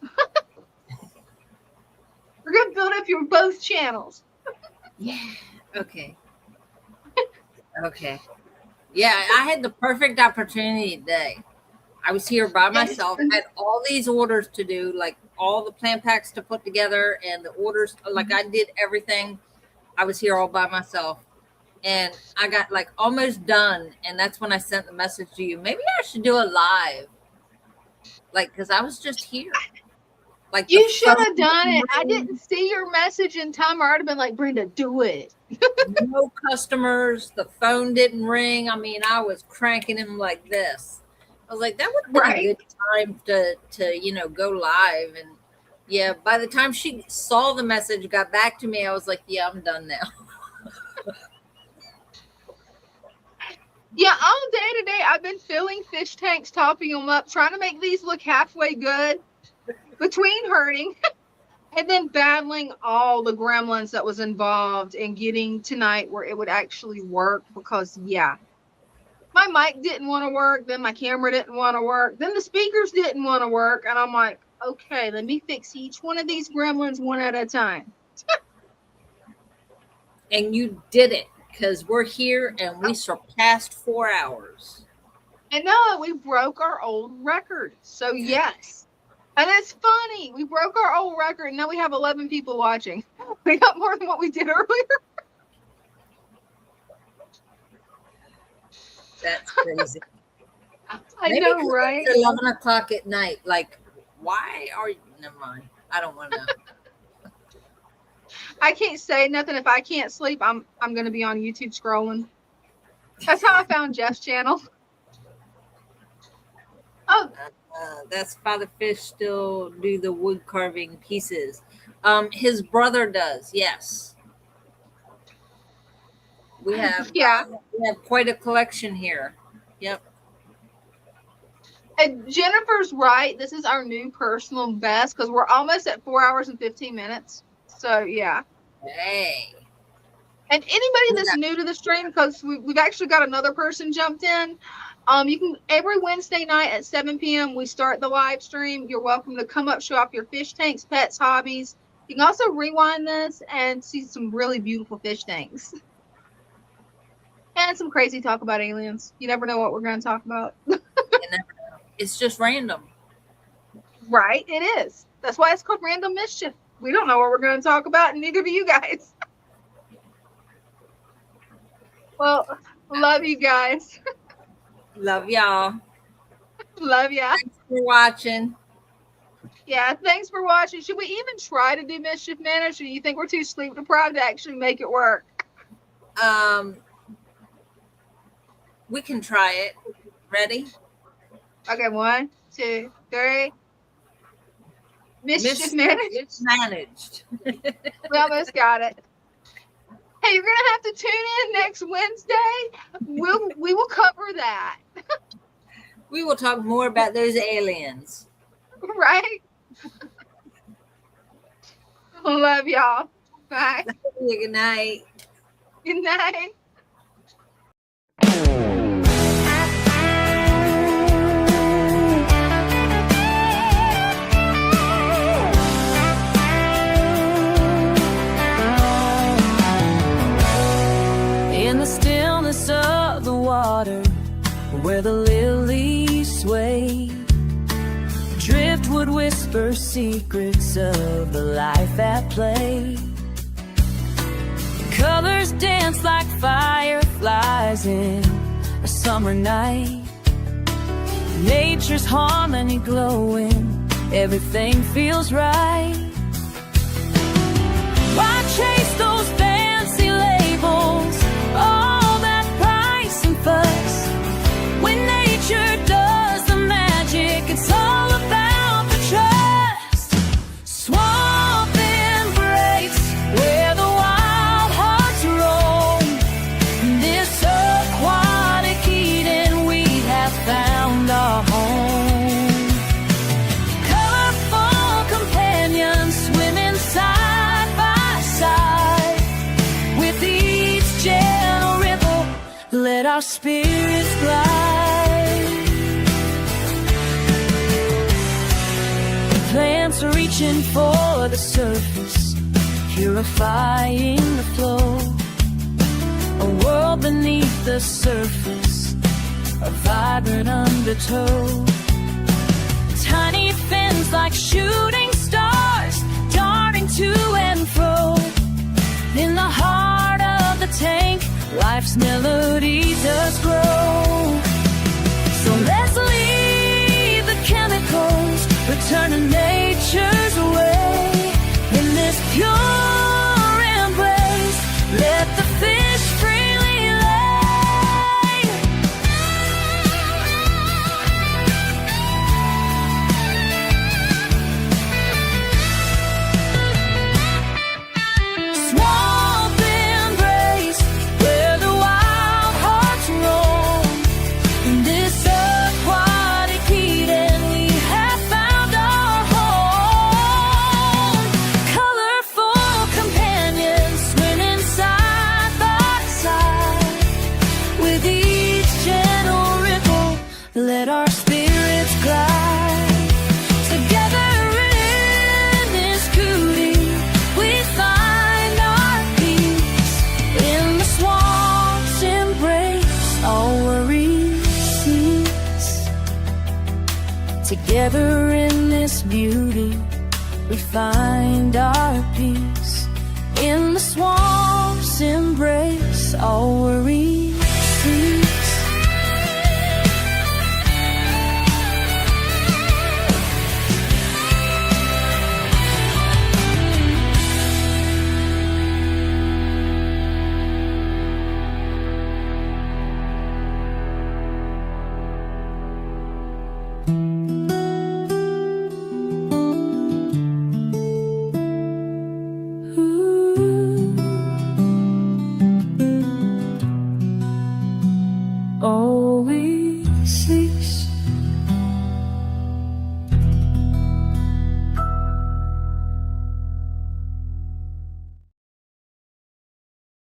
We're gonna build up your both channels. Yeah. Okay. Okay. Yeah, I had the perfect opportunity today. I was here by myself, had all these orders to do, like all the plant packs to put together and the orders, like I did everything. I was here all by myself. And I got like almost done. And that's when I sent the message to you. Maybe I should do a live. Like, because I was just here. Like, you should have done it. I didn't see your message in time. I would have been like, Brenda, do it. No customers. The phone didn't ring. I mean, I was cranking him like this. I was like, that would be a good time to go live. And yeah, by the time she saw the message, got back to me, I was like, yeah, I'm done now. Yeah, all day today, I've been filling fish tanks, topping them up, trying to make these look halfway good between hurting and then battling all the gremlins that was involved in getting tonight where it would actually work. Because, yeah, my mic didn't want to work. Then my camera didn't want to work. Then the speakers didn't want to work. And I'm like, okay, let me fix each one of these gremlins one at a time. And you did it. Because we're here and we surpassed 4 hours. And no, we broke our old record. So, yes. And it's funny. We broke our old record and now we have 11 people watching. We got more than what we did earlier. That's crazy. I know, right? It's 11 o'clock at night. Like, why are you? Never mind. I don't want to know. I can't say nothing. If I can't sleep, I'm going to be on YouTube scrolling. That's how I found Jeff's channel. Oh, That's Father Fish still do the wood carving pieces. His brother does. Yes. We have quite a collection here. Yep. And Jennifer's right. This is our new personal best because we're almost at 4 hours and 15 minutes. So yeah. Hey. And anybody that's new to the stream, because we've actually got another person jumped in. You can every Wednesday night at 7 p.m. we start the live stream. You're welcome to come up, show off your fish tanks, pets, hobbies. You can also rewind this and see some really beautiful fish tanks. And some crazy talk about aliens. You never know what we're going to talk about. It's just random. Right, it is. That's why it's called Random Mischief. We don't know what we're going to talk about, and neither do you guys. Well, love you guys. Love y'all. Love ya. Thanks for watching. Yeah, thanks for watching. Should we even try to do Mischief Managed, or do you think we're too sleep deprived to actually make it work? We can try it. Ready? Okay, 1, 2, 3. Mischief Managed. It's managed. We almost got it. Hey, you're gonna have to tune in next Wednesday. We will cover that. We will talk more about those aliens. Right? Love y'all. Bye. Good night. Good night. In the stillness of the water, where the lilies sway, driftwood whisper secrets of the life at play. Colors dance like fireflies in a summer night. Nature's harmony glowing, everything feels right. Why chase those fancy labels, all that price and fuss, when nature does the magic? It's all about the trust. Swamp embrace, where the wild hearts roam. This aquatic Eden, we have found our home. Colorful companions swimming side by side. With each gentle ripple, let our spirits glide. Plants are reaching for the surface, purifying the flow. A world beneath the surface, a vibrant undertow. Tiny fins like shooting stars, darting to and fro. In the heart of the tank, life's melody does grow. So let's leave the chemicals, return to nature's way. In this pure embrace, let the fish freely lay. Swamp embrace, where the wild hearts roam. In this aquatic Eden, we have found our home. Colorful companions swimming side by side. With each gentle ripple, let our spirits glide. Together in this cootie, we find our peace. In the swamp's embrace, all worries cease. Together in this beauty, we find our peace. In the swamp's embrace, all worries